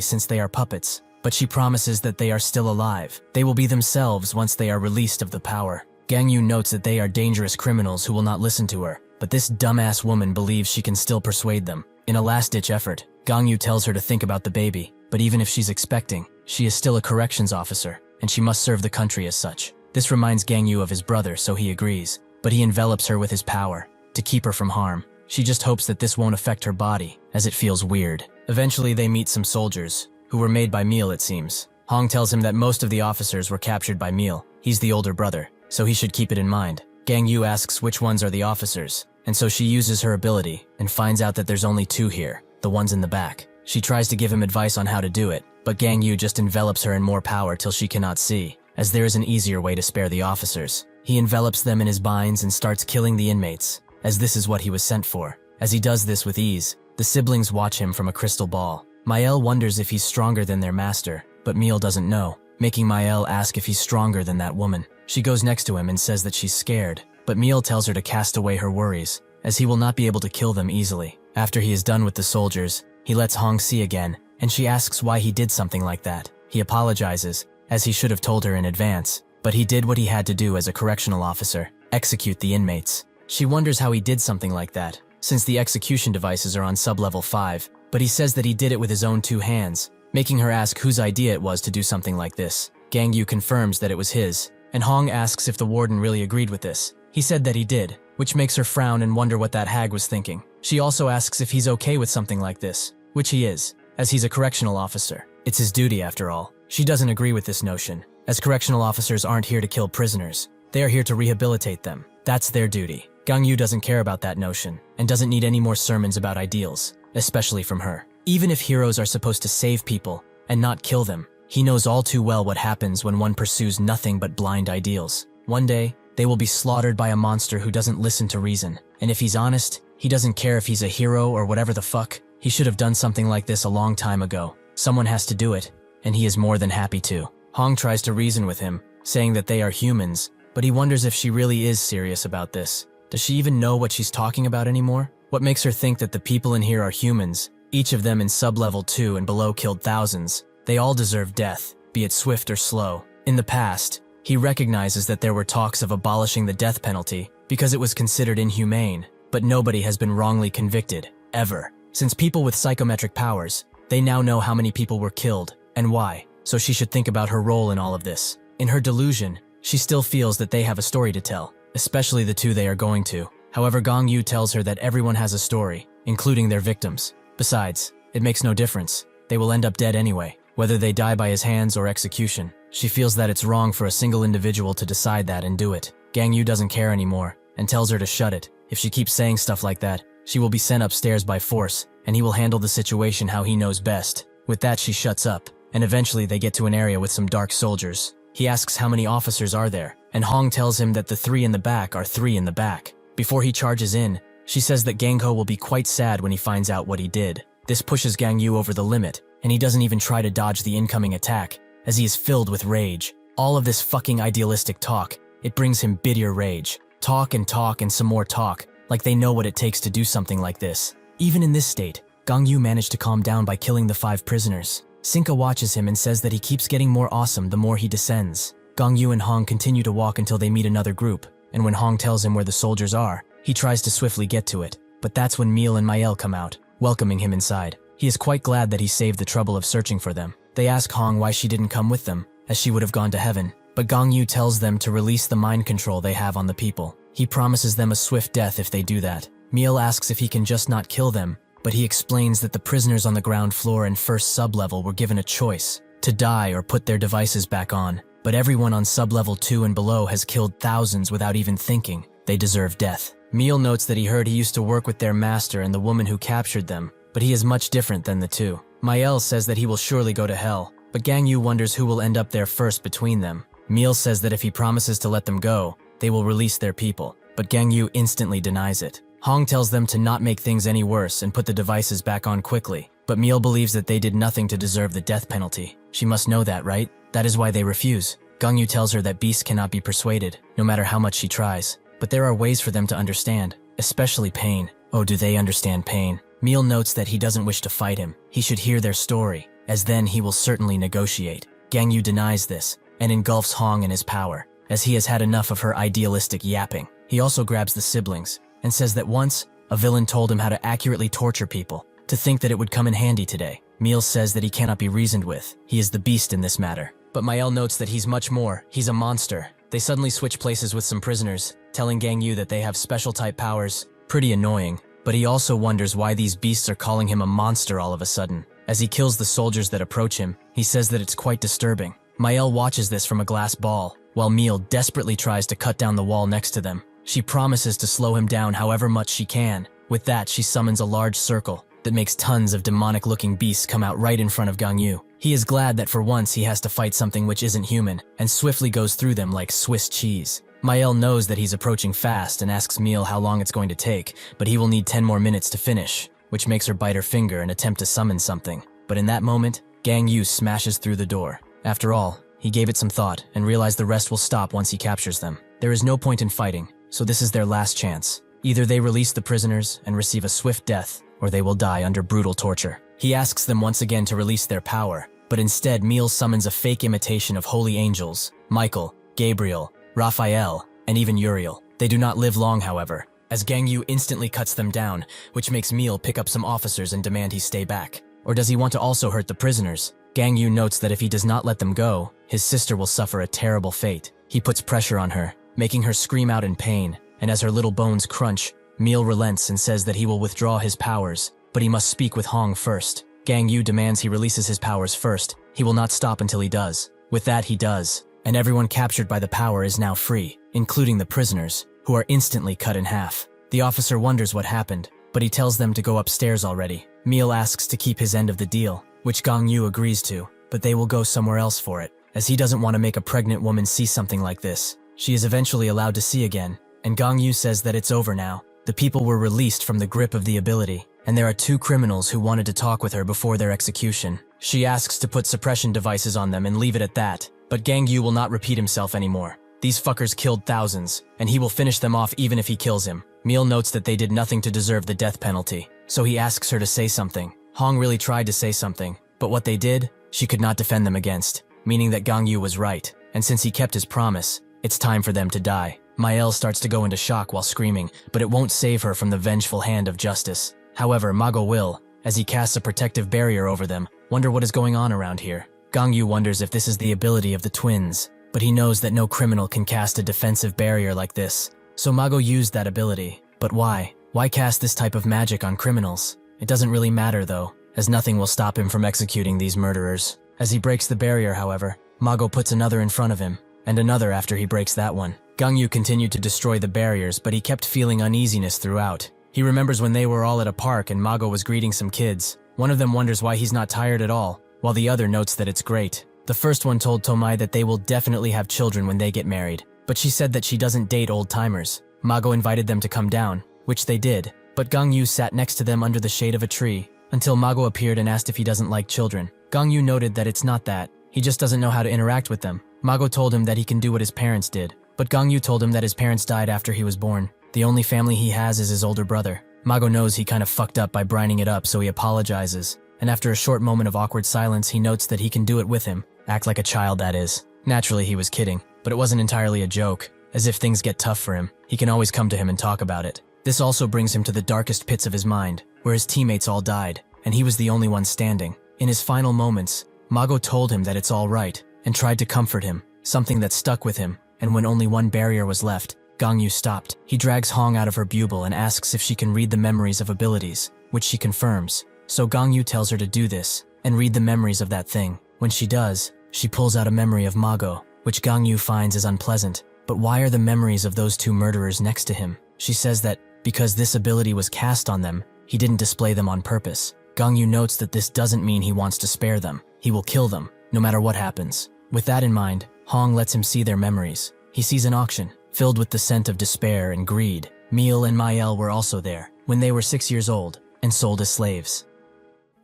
since they are puppets, but she promises that they are still alive. They will be themselves once they are released of the power. Gangyu notes that they are dangerous criminals who will not listen to her, but this dumbass woman believes she can still persuade them. In a last-ditch effort, Gangyu tells her to think about the baby, but even if she's expecting, she is still a corrections officer, and she must serve the country as such. This reminds Gangyu of his brother, so he agrees, but he envelops her with his power to keep her from harm. She just hopes that this won't affect her body, as it feels weird. Eventually they meet some soldiers, who were made by Meal it seems. Hong tells him that most of the officers were captured by Meal. He's the older brother, so he should keep it in mind. Gangyu asks which ones are the officers, and so she uses her ability and finds out that there's only 2 here, the ones in the back. She tries to give him advice on how to do it, but Gangyu just envelops her in more power till she cannot see, as there is an easier way to spare the officers. He envelops them in his binds and starts killing the inmates, as this is what he was sent for. As he does this with ease, the siblings watch him from a crystal ball. Mael wonders if he's stronger than their master, but Meal doesn't know, making Mael ask if he's stronger than that woman. She goes next to him and says that she's scared, but Meal tells her to cast away her worries, as he will not be able to kill them easily. After he is done with the soldiers, he lets Hong see again, and she asks why he did something like that. He apologizes, as he should have told her in advance, but he did what he had to do as a correctional officer, execute the inmates. She wonders how he did something like that, since the execution devices are on sub-level 5, but he says that he did it with his own 2 hands, making her ask whose idea it was to do something like this. Gangyu confirms that it was his, and Hong asks if the warden really agreed with this. He said that he did, which makes her frown and wonder what that hag was thinking. She also asks if he's okay with something like this, which he is, as he's a correctional officer. It's his duty after all. She doesn't agree with this notion, as correctional officers aren't here to kill prisoners. They are here to rehabilitate them. That's their duty. Gangyu doesn't care about that notion, and doesn't need any more sermons about ideals, especially from her. Even if heroes are supposed to save people and not kill them, he knows all too well what happens when one pursues nothing but blind ideals. One day, they will be slaughtered by a monster who doesn't listen to reason, and if he's honest, he doesn't care if he's a hero or whatever the fuck. He should have done something like this a long time ago. Someone has to do it, and he is more than happy to. Hong tries to reason with him, saying that they are humans, but he wonders if she really is serious about this. Does she even know what she's talking about anymore? What makes her think that the people in here are humans? Each of them in sub-level 2 and below killed thousands. They all deserve death, be it swift or slow. In the past, he recognizes that there were talks of abolishing the death penalty because it was considered inhumane, but nobody has been wrongly convicted, ever. Since people with psychometric powers, they now know how many people were killed and why, so she should think about her role in all of this. In her delusion, she still feels that they have a story to tell, especially the 2 they are going to. However, Gangyu tells her that everyone has a story, including their victims. Besides, it makes no difference. They will end up dead anyway, whether they die by his hands or execution. She feels that it's wrong for a single individual to decide that and do it. Gangyu doesn't care anymore, and tells her to shut it. If she keeps saying stuff like that, she will be sent upstairs by force, and he will handle the situation how he knows best. With that, she shuts up, and eventually they get to an area with some dark soldiers. He asks how many officers are there, and Hong tells him that the 3 in the back are 3 in the back. Before he charges in, she says that Gangho will be quite sad when he finds out what he did. This pushes Gangyu over the limit, and he doesn't even try to dodge the incoming attack, as he is filled with rage. All of this fucking idealistic talk, it brings him bitter rage. Talk and some more talk, like they know what it takes to do something like this. Even in this state, Gangyu managed to calm down by killing the 5 prisoners. Sinka watches him and says that he keeps getting more awesome the more he descends. Gangyu and Hong continue to walk until they meet another group, and when Hong tells him where the soldiers are, he tries to swiftly get to it. But that's when Meal and Mael come out, welcoming him inside. He is quite glad that he saved the trouble of searching for them. They ask Hong why she didn't come with them, as she would have gone to heaven. But Gangyu tells them to release the mind control they have on the people. He promises them a swift death if they do that. Meal asks if he can just not kill them, but he explains that the prisoners on the ground floor and first sub-level were given a choice, to die or put their devices back on. But everyone on sub-level 2 and below has killed thousands without even thinking. They deserve death. Meal notes that he heard he used to work with their master and the woman who captured them, but he is much different than the 2. Mael says that he will surely go to hell, but Gangyu wonders who will end up there first between them. Meal says that if he promises to let them go, they will release their people, but Gangyu instantly denies it. Hong tells them to not make things any worse and put the devices back on quickly, but Meal believes that they did nothing to deserve the death penalty. She must know that, right? That is why they refuse. Gangyu tells her that beasts cannot be persuaded, no matter how much she tries. But there are ways for them to understand, especially pain. Oh, do they understand pain? Meal notes that he doesn't wish to fight him. He should hear their story, as then he will certainly negotiate. Gang Yu denies this, and engulfs Hong in his power, as he has had enough of her idealistic yapping. He also grabs the siblings, and says that once, a villain told him how to accurately torture people, to think that it would come in handy today. Meal says that he cannot be reasoned with. He is the beast in this matter. But Mael notes that he's much more. He's a monster. They suddenly switch places with some prisoners, telling Gang Yu that they have special type powers. Pretty annoying. But he also wonders why these beasts are calling him a monster all of a sudden. As he kills the soldiers that approach him, he says that it's quite disturbing. Mael watches this from a glass ball, while Meal desperately tries to cut down the wall next to them. She promises to slow him down however much she can. With that, she summons a large circle that makes tons of demonic-looking beasts come out right in front of Gang Yu. He is glad that for once he has to fight something which isn't human, and swiftly goes through them like Swiss cheese. Mael knows that he's approaching fast and asks Meal how long it's going to take, but he will need 10 more minutes to finish, which makes her bite her finger and attempt to summon something. But in that moment, Gang Yu smashes through the door. After all, he gave it some thought and realized the rest will stop once he captures them. There is no point in fighting, so this is their last chance. Either they release the prisoners and receive a swift death, or they will die under brutal torture. He asks them once again to release their power, but instead Meal summons a fake imitation of holy angels, Michael, Gabriel, Raphael, and even Uriel. They do not live long, however, as Gang Yu instantly cuts them down, which makes Meal pick up some officers and demand he stay back. Or does he want to also hurt the prisoners? Gang Yu notes that if he does not let them go, his sister will suffer a terrible fate. He puts pressure on her, making her scream out in pain, and as her little bones crunch, Meal relents and says that he will withdraw his powers, but he must speak with Hong first. Gang Yu demands he releases his powers first. He will not stop until he does. With that, he does, and everyone captured by the power is now free, including the prisoners, who are instantly cut in half. The officer wonders what happened, but he tells them to go upstairs already. Meal asks to keep his end of the deal, which Gang Yu agrees to, but they will go somewhere else for it, as he doesn't want to make a pregnant woman see something like this. She is eventually allowed to see again, and Gang Yu says that it's over now. The people were released from the grip of the ability, and there are 2 criminals who wanted to talk with her before their execution. She asks to put suppression devices on them and leave it at that, but Gang Yu will not repeat himself anymore. These fuckers killed thousands, and he will finish them off even if he kills him. Meal notes that they did nothing to deserve the death penalty, so he asks her to say something. Hong really tried to say something, but what they did, she could not defend them against, meaning that Gang Yu was right, and since he kept his promise, it's time for them to die. Mael starts to go into shock while screaming, but it won't save her from the vengeful hand of justice. However, Mago will, as he casts a protective barrier over them, wonder what is going on around here. Gang Yu wonders if this is the ability of the twins, but he knows that no criminal can cast a defensive barrier like this. So Mago used that ability. But why? Why cast this type of magic on criminals? It doesn't really matter though, as nothing will stop him from executing these murderers. As he breaks the barrier, however, Mago puts another in front of him, and another after he breaks that one. Gang Yu continued to destroy the barriers, but he kept feeling uneasiness throughout. He remembers when they were all at a park and Mago was greeting some kids. One of them wonders why he's not tired at all, while the other notes that it's great. The first one told Tommoi that they will definitely have children when they get married, but she said that she doesn't date old-timers. Mago invited them to come down, which they did, but Gang Yu sat next to them under the shade of a tree, until Mago appeared and asked if he doesn't like children. Gang Yu noted that it's not that, he just doesn't know how to interact with them. Mago told him that he can do what his parents did, but Gang Yu told him that his parents died after he was born. The only family he has is his older brother. Mago knows he kind of fucked up by brining it up, so he apologizes, and after a short moment of awkward silence, he notes that he can do it with him. Act like a child, that is. Naturally, he was kidding, but it wasn't entirely a joke. As if things get tough for him, he can always come to him and talk about it. This also brings him to the darkest pits of his mind, where his teammates all died, and he was the only one standing. In his final moments, Mago told him that it's all right, and tried to comfort him, something that stuck with him, and when only one barrier was left, Gang Yu stopped. He drags Hong out of her bugle and asks if she can read the memories of abilities, which she confirms. So Gang Yu tells her to do this, and read the memories of that thing. When she does, she pulls out a memory of Mago, which Gang Yu finds is unpleasant. But why are the memories of those 2 murderers next to him? She says that, because this ability was cast on them, he didn't display them on purpose. Gang Yu notes that this doesn't mean he wants to spare them. He will kill them, no matter what happens. With that in mind, Hong lets him see their memories. He sees an auction, filled with the scent of despair and greed. Meal and Mael were also there, when they were 6 years old, and sold as slaves.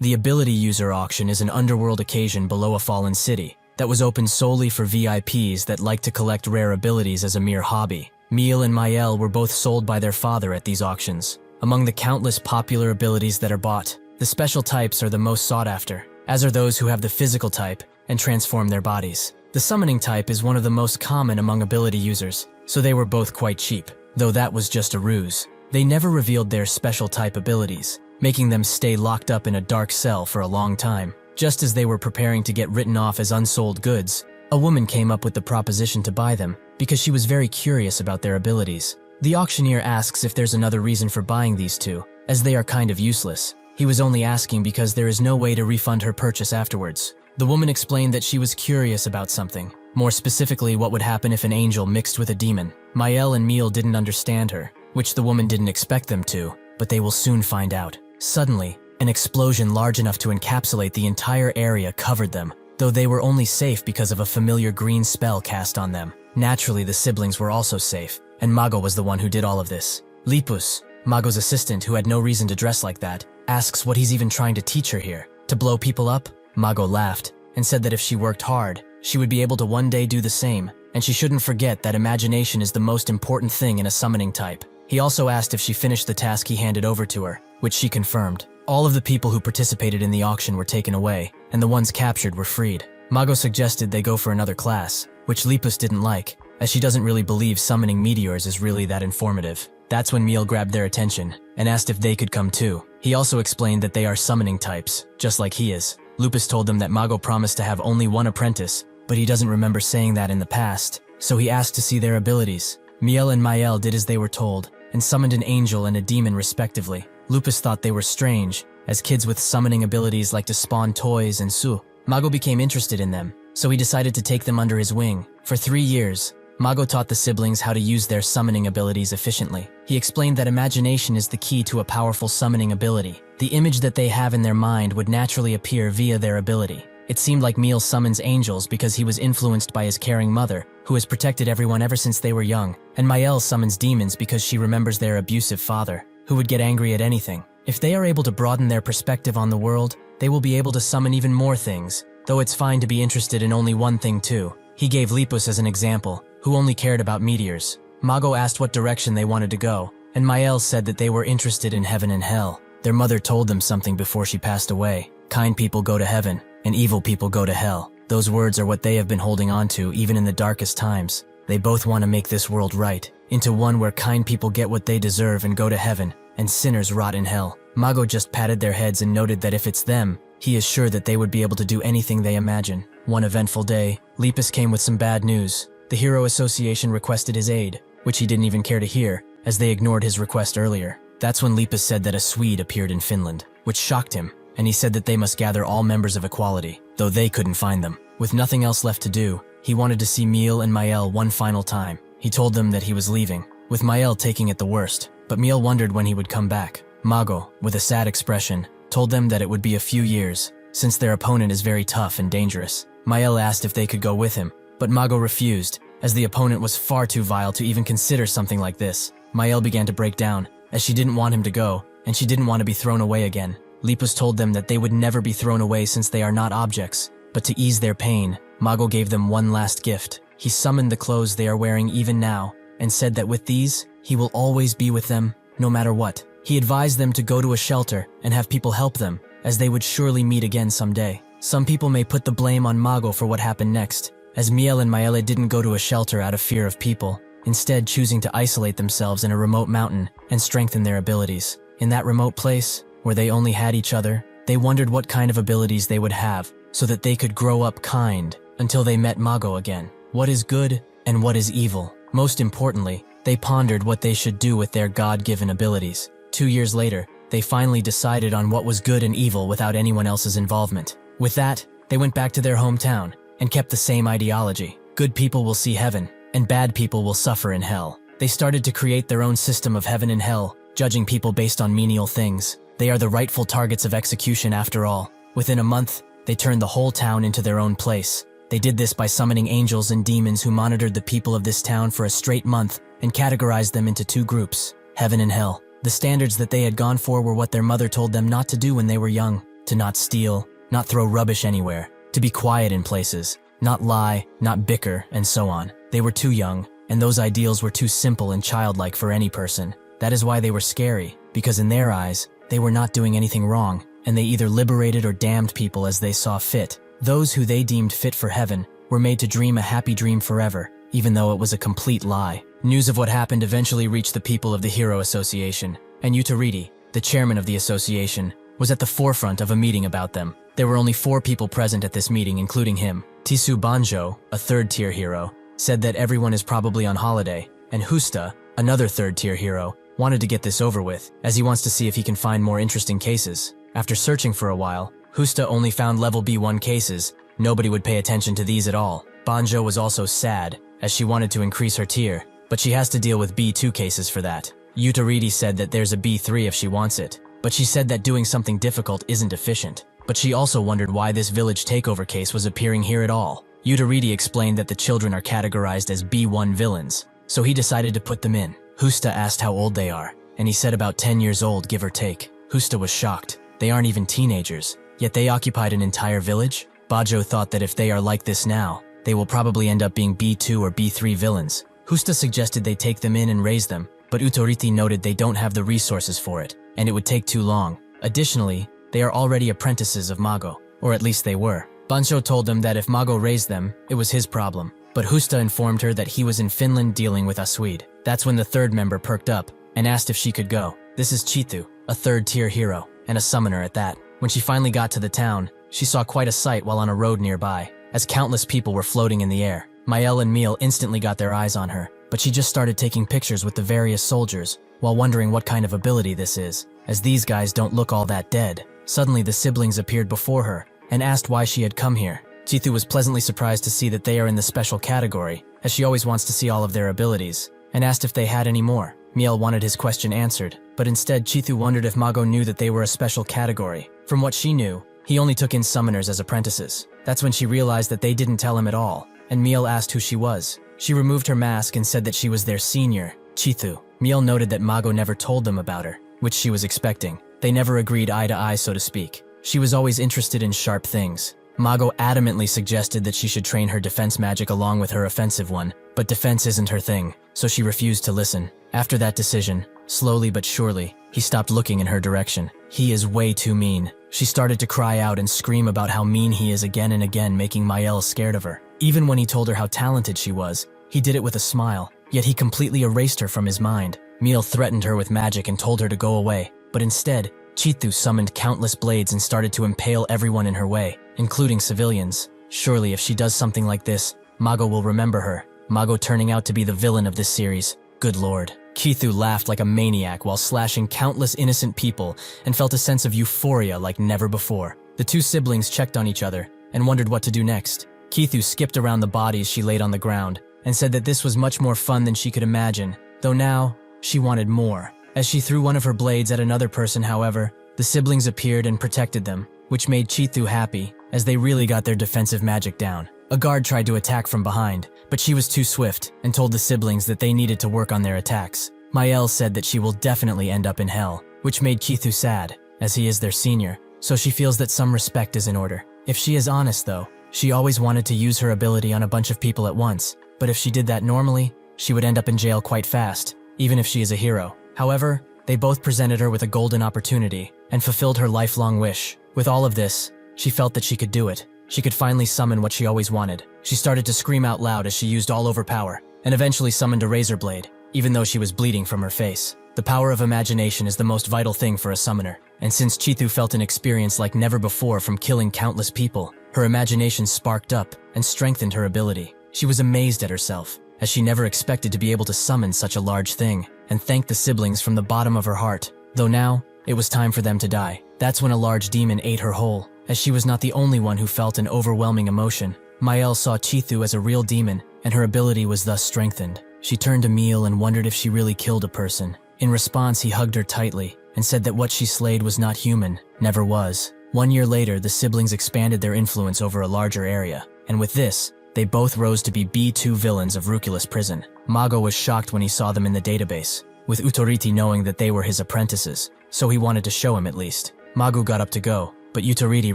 The ability user auction is an underworld occasion below a fallen city that was open solely for VIPs that like to collect rare abilities as a mere hobby. Meal and Mael were both sold by their father at these auctions. Among the countless popular abilities that are bought, the special types are the most sought after, as are those who have the physical type and transform their bodies. The summoning type is one of the most common among ability users, so they were both quite cheap, though that was just a ruse. They never revealed their special type abilities, making them stay locked up in a dark cell for a long time. Just as they were preparing to get written off as unsold goods, a woman came up with the proposition to buy them because she was very curious about their abilities. The auctioneer asks if there's another reason for buying these two, as they are kind of useless. He was only asking because there is no way to refund her purchase afterwards. The woman explained that she was curious about something, more specifically what would happen if an angel mixed with a demon. Mael and Meal didn't understand her, which the woman didn't expect them to, but they will soon find out. Suddenly, an explosion large enough to encapsulate the entire area covered them, though they were only safe because of a familiar green spell cast on them. Naturally, the siblings were also safe, and Mago was the one who did all of this. Lipus, Mago's assistant who had no reason to dress like that, asks what he's even trying to teach her here. To blow people up? Mago laughed and said that if she worked hard, she would be able to one day do the same, and she shouldn't forget that imagination is the most important thing in a summoning type. He also asked if she finished the task he handed over to her, which she confirmed. All of the people who participated in the auction were taken away, and the ones captured were freed. Mago suggested they go for another class, which Lipus didn't like, as she doesn't really believe summoning meteors is really that informative. That's when Meal grabbed their attention and asked if they could come too. He also explained that they are summoning types, just like he is. Lupus told them that Mago promised to have only one apprentice, but he doesn't remember saying that in the past, so he asked to see their abilities. Miel and Mael did as they were told, and summoned an angel and a demon respectively. Lupus thought they were strange, as kids with summoning abilities like to spawn toys and su. Mago became interested in them, so he decided to take them under his wing. For 3 years, Mago taught the siblings how to use their summoning abilities efficiently. He explained that imagination is the key to a powerful summoning ability. The image that they have in their mind would naturally appear via their ability. It seemed like Meal summons angels because he was influenced by his caring mother, who has protected everyone ever since they were young, and Mael summons demons because she remembers their abusive father, who would get angry at anything. If they are able to broaden their perspective on the world, they will be able to summon even more things, though it's fine to be interested in only one thing too. He gave Lipus as an example, who only cared about meteors. Mago asked what direction they wanted to go, and Mael said that they were interested in heaven and hell. Their mother told them something before she passed away. Kind people go to heaven, and evil people go to hell. Those words are what they have been holding on to even in the darkest times. They both want to make this world right, into one where kind people get what they deserve and go to heaven, and sinners rot in hell. Mago just patted their heads and noted that if it's them, he is sure that they would be able to do anything they imagine. One eventful day, Lipus came with some bad news. The Hero Association requested his aid, which he didn't even care to hear, as they ignored his request earlier. That's when Lipus said that a Swede appeared in Finland, which shocked him, and he said that they must gather all members of Equality, though they couldn't find them. With nothing else left to do, he wanted to see Miel and Mael one final time. He told them that he was leaving, with Mael taking it the worst, but Miel wondered when he would come back. Mago, with a sad expression, told them that it would be a few years, since their opponent is very tough and dangerous. Mael asked if they could go with him, but Mago refused, as the opponent was far too vile to even consider something like this. Mael began to break down, as she didn't want him to go, and she didn't want to be thrown away again. Lipus told them that they would never be thrown away since they are not objects, but to ease their pain, Mago gave them one last gift. He summoned the clothes they are wearing even now, and said that with these, he will always be with them, no matter what. He advised them to go to a shelter and have people help them, as they would surely meet again someday. Some people may put the blame on Mago for what happened next, as Miel and Maele didn't go to a shelter out of fear of people, instead choosing to isolate themselves in a remote mountain and strengthen their abilities. In that remote place, where they only had each other, they wondered what kind of abilities they would have so that they could grow up kind until they met Mago again. What is good and what is evil? Most importantly, they pondered what they should do with their God-given abilities. 2 years later, they finally decided on what was good and evil without anyone else's involvement. With that, they went back to their hometown and kept the same ideology. Good people will see heaven, and bad people will suffer in hell. They started to create their own system of heaven and hell, judging people based on menial things. They are the rightful targets of execution after all. Within a month, they turned the whole town into their own place. They did this by summoning angels and demons who monitored the people of this town for a straight month and categorized them into 2 groups, heaven and hell. The standards that they had gone for were what their mother told them not to do when they were young: to not steal, not throw rubbish anywhere, to be quiet in places, not lie, not bicker, and so on. They were too young, and those ideals were too simple and childlike for any person. That is why they were scary. because in their eyes, they were not doing anything wrong, and they either liberated or damned people as they saw fit. Those who they deemed fit for heaven were made to dream a happy dream forever, even though it was a complete lie. News of what happened eventually reached the people of the Hero Association, and Utoriti, the chairman of the association, was at the forefront of a meeting about them. There were only 4 people present at this meeting, including him. Tisu Banjo, a third-tier hero, said that everyone is probably on holiday, and Husta, another third-tier hero, wanted to get this over with, as he wants to see if he can find more interesting cases. After searching for a while, Husta only found level B1 cases. Nobody would pay attention to these at all. Banjo was also sad, as she wanted to increase her tier, but she has to deal with B2 cases for that. Utoriti said that there's a B3 if she wants it, but she said that doing something difficult isn't efficient. But she also wondered why this village takeover case was appearing here at all. Utoriti explained that the children are categorized as B1 villains, so he decided to put them in. Husta asked how old they are, and he said about 10 years old, give or take. Husta was shocked. They aren't even teenagers, yet they occupied an entire village? Bajo thought that if they are like this now, they will probably end up being B2 or B3 villains. Husta suggested they take them in and raise them, but Utoriti noted they don't have the resources for it, and it would take too long. Additionally, they are already apprentices of Mago, or at least they were. Banjo told them that if Mago raised them, it was his problem, but Husta informed her that he was in Finland dealing with Asuid. That's when the third member perked up and asked if she could go. This is Chitu, a third-tier hero, and a summoner at that. When she finally got to the town, she saw quite a sight while on a road nearby, as countless people were floating in the air. Mael and Meal instantly got their eyes on her, but she just started taking pictures with the various soldiers, while wondering what kind of ability this is, as these guys don't look all that dead. Suddenly the siblings appeared before her, and asked why she had come here. Chitu was pleasantly surprised to see that they are in the special category, as she always wants to see all of their abilities, and asked if they had any more. Miel wanted his question answered, but instead Chitu wondered if Mago knew that they were a special category. From what she knew, he only took in summoners as apprentices. That's when she realized that they didn't tell him at all, and Miel asked who she was. She removed her mask and said that she was their senior, Chitu. Miel noted that Mago never told them about her, which she was expecting. They never agreed eye to eye, so to speak. She was always interested in sharp things. Mago adamantly suggested that she should train her defense magic along with her offensive one, but defense isn't her thing, so she refused to listen. After that decision, slowly but surely, he stopped looking in her direction. He is way too mean. She started to cry out and scream about how mean he is again and again, making Mael scared of her. Even when he told her how talented she was, he did it with a smile, yet he completely erased her from his mind. Miel threatened her with magic and told her to go away, but instead, Chitu summoned countless blades and started to impale everyone in her way, including civilians. Surely if she does something like this, Mago will remember her. Mago turning out to be the villain of this series. Good lord. Chitu laughed like a maniac while slashing countless innocent people and felt a sense of euphoria like never before. The two siblings checked on each other and wondered what to do next. Chitu skipped around the bodies she laid on the ground and said that this was much more fun than she could imagine, though now she wanted more. As she threw one of her blades at another person, however, the siblings appeared and protected them, which made Chitu happy, as they really got their defensive magic down. A guard tried to attack from behind, but she was too swift and told the siblings that they needed to work on their attacks. Mael said that she will definitely end up in hell, which made Chitu sad, as he is their senior, so she feels that some respect is in order. If she is honest though, she always wanted to use her ability on a bunch of people at once, but if she did that normally, she would end up in jail quite fast, even if she is a hero. However, they both presented her with a golden opportunity and fulfilled her lifelong wish. With all of this, she felt that she could do it. She could finally summon what she always wanted. She started to scream out loud as she used all over power, and eventually summoned a razor blade, even though she was bleeding from her face. The power of imagination is the most vital thing for a summoner, and since Chitu felt an experience like never before from killing countless people, her imagination sparked up and strengthened her ability. She was amazed at herself, as she never expected to be able to summon such a large thing, and thanked the siblings from the bottom of her heart. Though now, it was time for them to die. That's when a large demon ate her whole, as she was not the only one who felt an overwhelming emotion. Mael saw Chitu as a real demon, and her ability was thus strengthened. She turned to Meal and wondered if she really killed a person. In response, he hugged her tightly, and said that what she slayed was not human, never was. 1 year later, the siblings expanded their influence over a larger area, and with this, they both rose to be B2 villains of Ruculus prison. Mago was shocked when he saw them in the database, with Utoriti knowing that they were his apprentices, so he wanted to show him at least. Magu got up to go, but Utoriti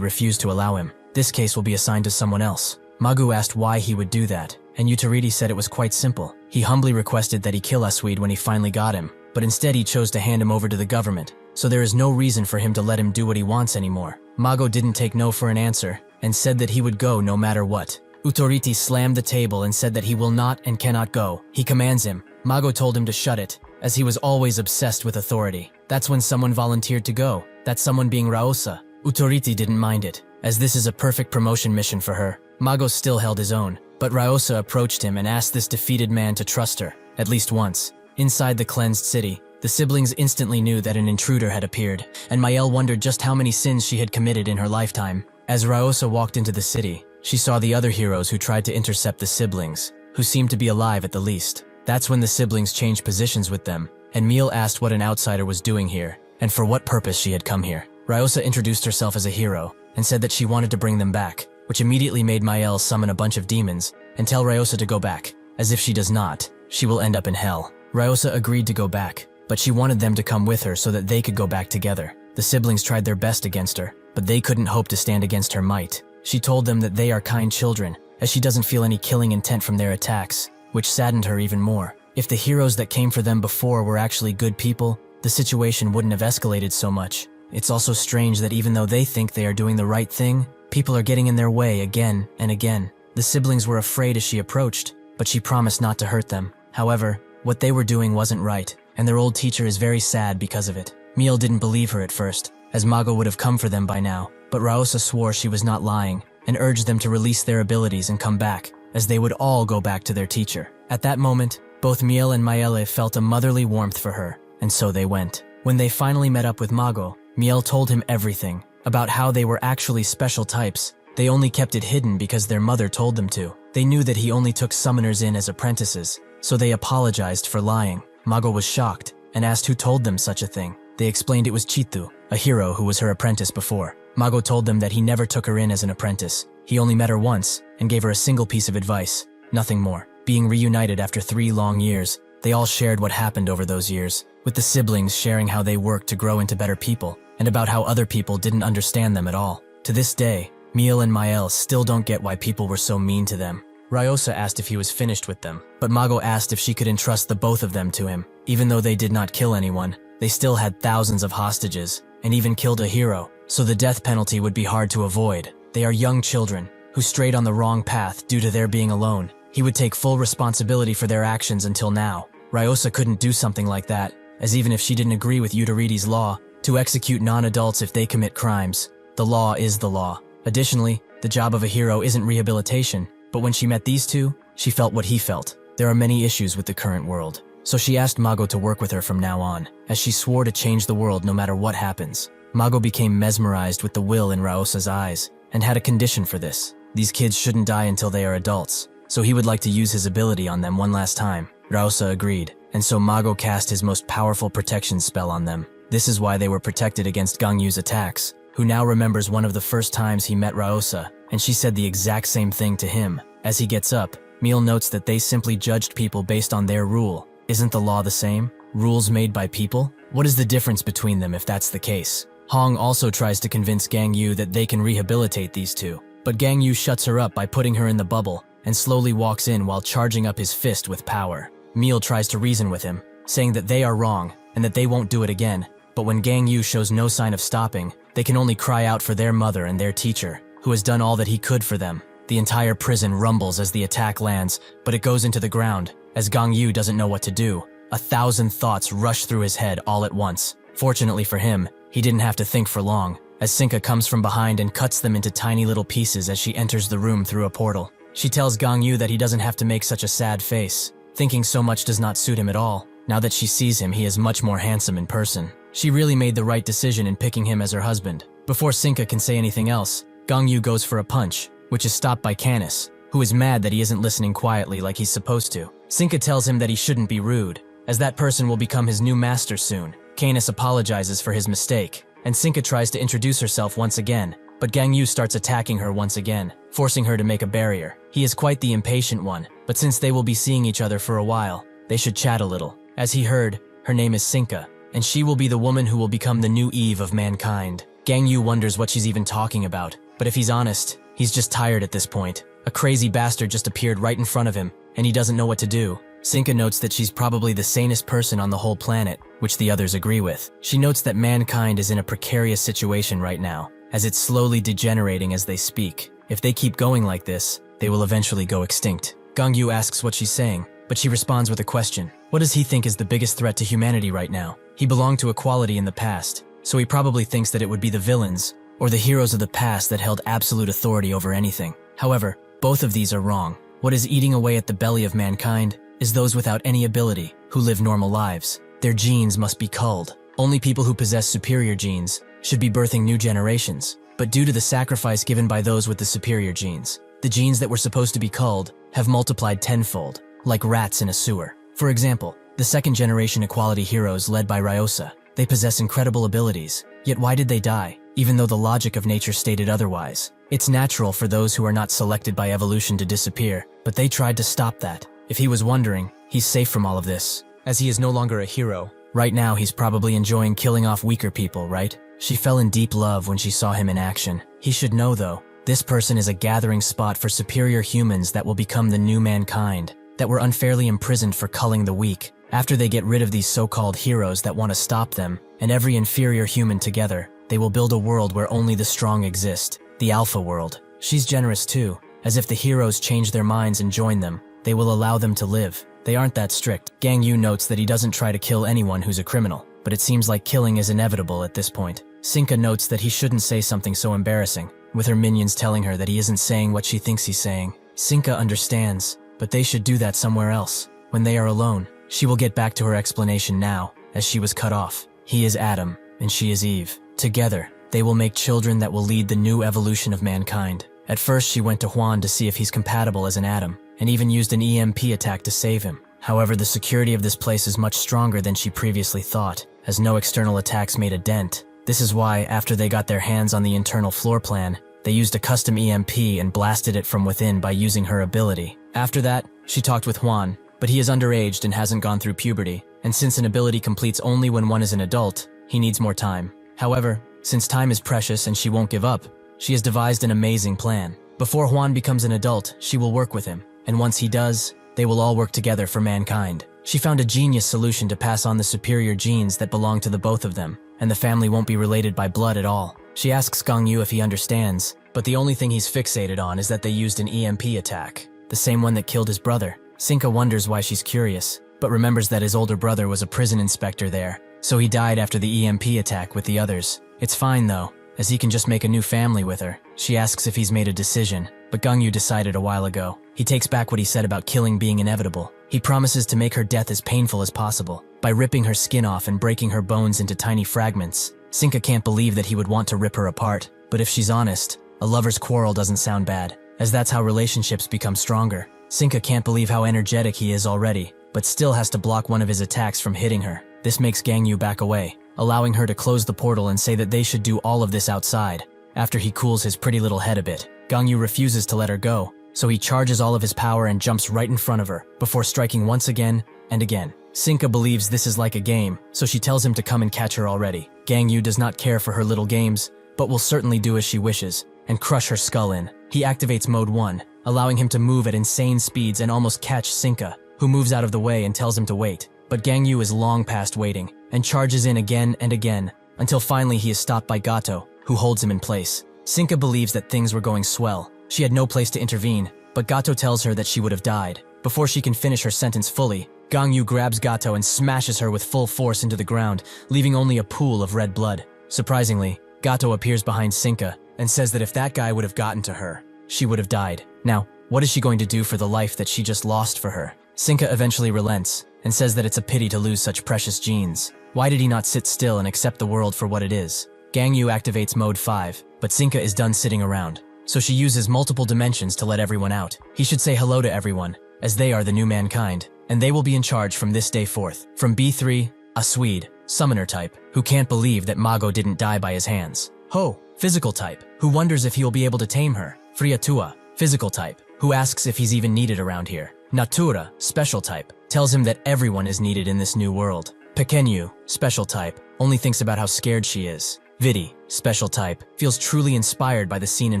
refused to allow him. This case will be assigned to someone else. Magu asked why he would do that, and Utoriti said it was quite simple. He humbly requested that he kill Asuid when he finally got him, but instead he chose to hand him over to the government, so there is no reason for him to let him do what he wants anymore. Mago didn't take no for an answer, and said that he would go no matter what. Utoriti slammed the table and said that he will not and cannot go. He commands him. Mago told him to shut it, as he was always obsessed with authority. That's when someone volunteered to go, that someone being Ryosa. Utoriti didn't mind it, as this is a perfect promotion mission for her. Mago still held his own, but Ryosa approached him and asked this defeated man to trust her, at least once. Inside the cleansed city, the siblings instantly knew that an intruder had appeared, and Mael wondered just how many sins she had committed in her lifetime. As Ryosa walked into the city, she saw the other heroes who tried to intercept the siblings, who seemed to be alive at the least. That's when the siblings changed positions with them, and Miel asked what an outsider was doing here, and for what purpose she had come here. Ryosa introduced herself as a hero, and said that she wanted to bring them back, which immediately made Mael summon a bunch of demons, and tell Ryosa to go back, as if she does not, she will end up in hell. Ryosa agreed to go back, but she wanted them to come with her so that they could go back together. The siblings tried their best against her, but they couldn't hope to stand against her might. She told them that they are kind children, as she doesn't feel any killing intent from their attacks, which saddened her even more. If the heroes that came for them before were actually good people, the situation wouldn't have escalated so much. It's also strange that even though they think they are doing the right thing, people are getting in their way again and again. The siblings were afraid as she approached, but she promised not to hurt them. However, what they were doing wasn't right, and their old teacher is very sad because of it. Miel didn't believe her at first, as Mago would have come for them by now, but Ryosa swore she was not lying, and urged them to release their abilities and come back, as they would all go back to their teacher. At that moment, both Miel and Maele felt a motherly warmth for her, and so they went. When they finally met up with Mago, Miel told him everything, about how they were actually special types. They only kept it hidden because their mother told them to. They knew that he only took summoners in as apprentices, so they apologized for lying. Mago was shocked, and asked who told them such a thing. They explained it was Chitu, a hero who was her apprentice before. Mago told them that he never took her in as an apprentice. He only met her once, and gave her a single piece of advice, nothing more. Being reunited after 3 long years, they all shared what happened over those years, with the siblings sharing how they worked to grow into better people, and about how other people didn't understand them at all. To this day, Miel and Mael still don't get why people were so mean to them. Ryosa asked if he was finished with them, but Mago asked if she could entrust the both of them to him. Even though they did not kill anyone, they still had thousands of hostages, and even killed a hero, so the death penalty would be hard to avoid. They are young children, who strayed on the wrong path due to their being alone. He would take full responsibility for their actions until now. Ryosa couldn't do something like that, as even if she didn't agree with Utoriti's law, to execute non-adults if they commit crimes. The law is the law. Additionally, the job of a hero isn't rehabilitation, but when she met these two, she felt what he felt. There are many issues with the current world, so she asked Mago to work with her from now on, as she swore to change the world no matter what happens. Mago became mesmerized with the will in Ryosa's eyes, and had a condition for this. These kids shouldn't die until they are adults, so he would like to use his ability on them one last time. Ryosa agreed, and so Mago cast his most powerful protection spell on them. This is why they were protected against Gangyu's attacks, who now remembers one of the first times he met Ryosa, and she said the exact same thing to him. As he gets up, Miel notes that they simply judged people based on their rule. Isn't the law the same? Rules made by people? What is the difference between them if that's the case? Hong also tries to convince Gangyu that they can rehabilitate these two, but Gangyu shuts her up by putting her in the bubble, and slowly walks in while charging up his fist with power. Miel tries to reason with him, saying that they are wrong, and that they won't do it again. But when Gangyu shows no sign of stopping, they can only cry out for their mother and their teacher, who has done all that he could for them. The entire prison rumbles as the attack lands, but it goes into the ground, as Gangyu doesn't know what to do. 1,000 thoughts rush through his head all at once. Fortunately for him, he didn't have to think for long, as Sinka comes from behind and cuts them into tiny little pieces as she enters the room through a portal. She tells Gangyu that he doesn't have to make such a sad face. Thinking so much does not suit him at all. Now that she sees him, he is much more handsome in person. She really made the right decision in picking him as her husband. Before Sinka can say anything else, Gangyu goes for a punch, which is stopped by Canis, who is mad that he isn't listening quietly like he's supposed to. Sinka tells him that he shouldn't be rude, as that person will become his new master soon. Canis apologizes for his mistake, and Sinka tries to introduce herself once again, but Gangyu starts attacking her once again, forcing her to make a barrier. He is quite the impatient one, but since they will be seeing each other for a while, they should chat a little. As he heard, her name is Sinka, and she will be the woman who will become the new Eve of mankind. Gangyu wonders what she's even talking about, but if he's honest, he's just tired at this point. A crazy bastard just appeared right in front of him, and he doesn't know what to do. Sinka notes that she's probably the sanest person on the whole planet, which the others agree with. She notes that mankind is in a precarious situation right now, as it's slowly degenerating as they speak. If they keep going like this, they will eventually go extinct. Gangyu asks what she's saying, but she responds with a question. What does he think is the biggest threat to humanity right now? He belonged to equality in the past, so he probably thinks that it would be the villains or the heroes of the past that held absolute authority over anything. However, both of these are wrong. What is eating away at the belly of mankind is those without any ability, who live normal lives. Their genes must be culled. Only people who possess superior genes should be birthing new generations. But due to the sacrifice given by those with the superior genes, the genes that were supposed to be culled have multiplied tenfold, like rats in a sewer. For example, the second-generation equality heroes led by Ryosa, they possess incredible abilities, yet why did they die, even though the logic of nature stated otherwise? It's natural for those who are not selected by evolution to disappear, but they tried to stop that. If he was wondering, he's safe from all of this, as he is no longer a hero. Right now he's probably enjoying killing off weaker people, right? She fell in deep love when she saw him in action. He should know though, this person is a gathering spot for superior humans that will become the new mankind, that were unfairly imprisoned for culling the weak. After they get rid of these so-called heroes that want to stop them, and every inferior human together, they will build a world where only the strong exist, the alpha world. She's generous too, as if the heroes change their minds and join them, they will allow them to live. They aren't that strict. Gangyu notes that he doesn't try to kill anyone who's a criminal, but it seems like killing is inevitable at this point. Sinka notes that he shouldn't say something so embarrassing, with her minions telling her that he isn't saying what she thinks he's saying. Sinka understands, but they should do that somewhere else, when they are alone. She will get back to her explanation now, as she was cut off. He is Adam, and she is Eve. Together, they will make children that will lead the new evolution of mankind. At first she went to Juan to see if he's compatible as an Adam, and even used an EMP attack to save him. However, the security of this place is much stronger than she previously thought, as no external attacks made a dent. This is why, after they got their hands on the internal floor plan, they used a custom EMP and blasted it from within by using her ability. After that, she talked with Juan, but he is underaged and hasn't gone through puberty, and since an ability completes only when one is an adult, he needs more time. However, since time is precious and she won't give up, she has devised an amazing plan. Before Juan becomes an adult, she will work with him, and once he does, they will all work together for mankind. She found a genius solution to pass on the superior genes that belong to the both of them, and the family won't be related by blood at all. She asks Gangyu if he understands, but the only thing he's fixated on is that they used an EMP attack, the same one that killed his brother. Sinka wonders why she's curious, but remembers that his older brother was a prison inspector there, so he died after the EMP attack with the others. It's fine though, as he can just make a new family with her. She asks if he's made a decision, but Gangyu decided a while ago. He takes back what he said about killing being inevitable. He promises to make her death as painful as possible, by ripping her skin off and breaking her bones into tiny fragments. Sinka can't believe that he would want to rip her apart, but if she's honest, a lover's quarrel doesn't sound bad, as that's how relationships become stronger. Sinka can't believe how energetic he is already, but still has to block one of his attacks from hitting her. This makes Gangyu back away, allowing her to close the portal and say that they should do all of this outside. After he cools his pretty little head a bit, Gangyu refuses to let her go, so he charges all of his power and jumps right in front of her, before striking once again and again. Sinka believes this is like a game, so she tells him to come and catch her already. Gangyu does not care for her little games, but will certainly do as she wishes, and crush her skull in. He activates Mode 1, allowing him to move at insane speeds and almost catch Sinka, who moves out of the way and tells him to wait. But Gangyu is long past waiting, and charges in again and again, until finally he is stopped by Gato, who holds him in place. Sinka believes that things were going swell. She had no place to intervene, but Gato tells her that she would have died. Before she can finish her sentence fully, Gangyu grabs Gato and smashes her with full force into the ground, leaving only a pool of red blood. Surprisingly, Gato appears behind Sinka and says that if that guy would have gotten to her, she would have died. Now, what is she going to do for the life that she just lost for her? Sinka eventually relents and says that it's a pity to lose such precious genes. Why did he not sit still and accept the world for what it is? Gangyu activates Mode 5, but Sinka is done sitting around, so she uses multiple dimensions to let everyone out. He should say hello to everyone, as they are the new mankind, and they will be in charge from this day forth. From B3, a Swede, summoner type, who can't believe that Mago didn't die by his hands. Ho, physical type, who wonders if he will be able to tame her. Friatua, physical type, who asks if he's even needed around here. Natura, special type, tells him that everyone is needed in this new world. Pequeño, special type, only thinks about how scared she is. Vidi, special type, feels truly inspired by the scene in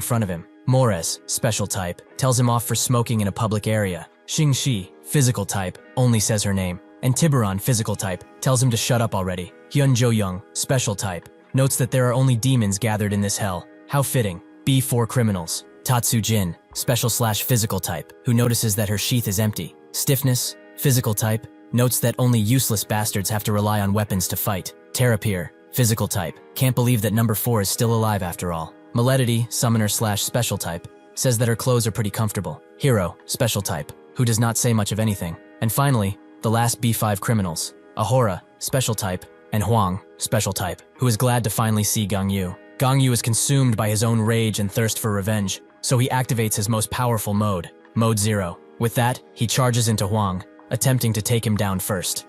front of him. Mores, special type, tells him off for smoking in a public area. Xingxi, physical type, only says her name, and Tiburon, physical type, tells him to shut up already. Hyun Jo-young, special type, notes that there are only demons gathered in this hell. How fitting. B4 criminals. Tatsu Jin, special/physical type, who notices that her sheath is empty. Stiffness, physical type, notes that only useless bastards have to rely on weapons to fight. Terrapir, physical type, can't believe that number 4 is still alive after all. Maledity, summoner/special type, says that her clothes are pretty comfortable. Hero, special type, who does not say much of anything. And finally, the last B5 criminals. Ahura, special type, and Huang, special type, who is glad to finally see Gang Yu. Gang Yu is consumed by his own rage and thirst for revenge, so he activates his most powerful mode, Mode 0. With that, he charges into Huang, attempting to take him down first.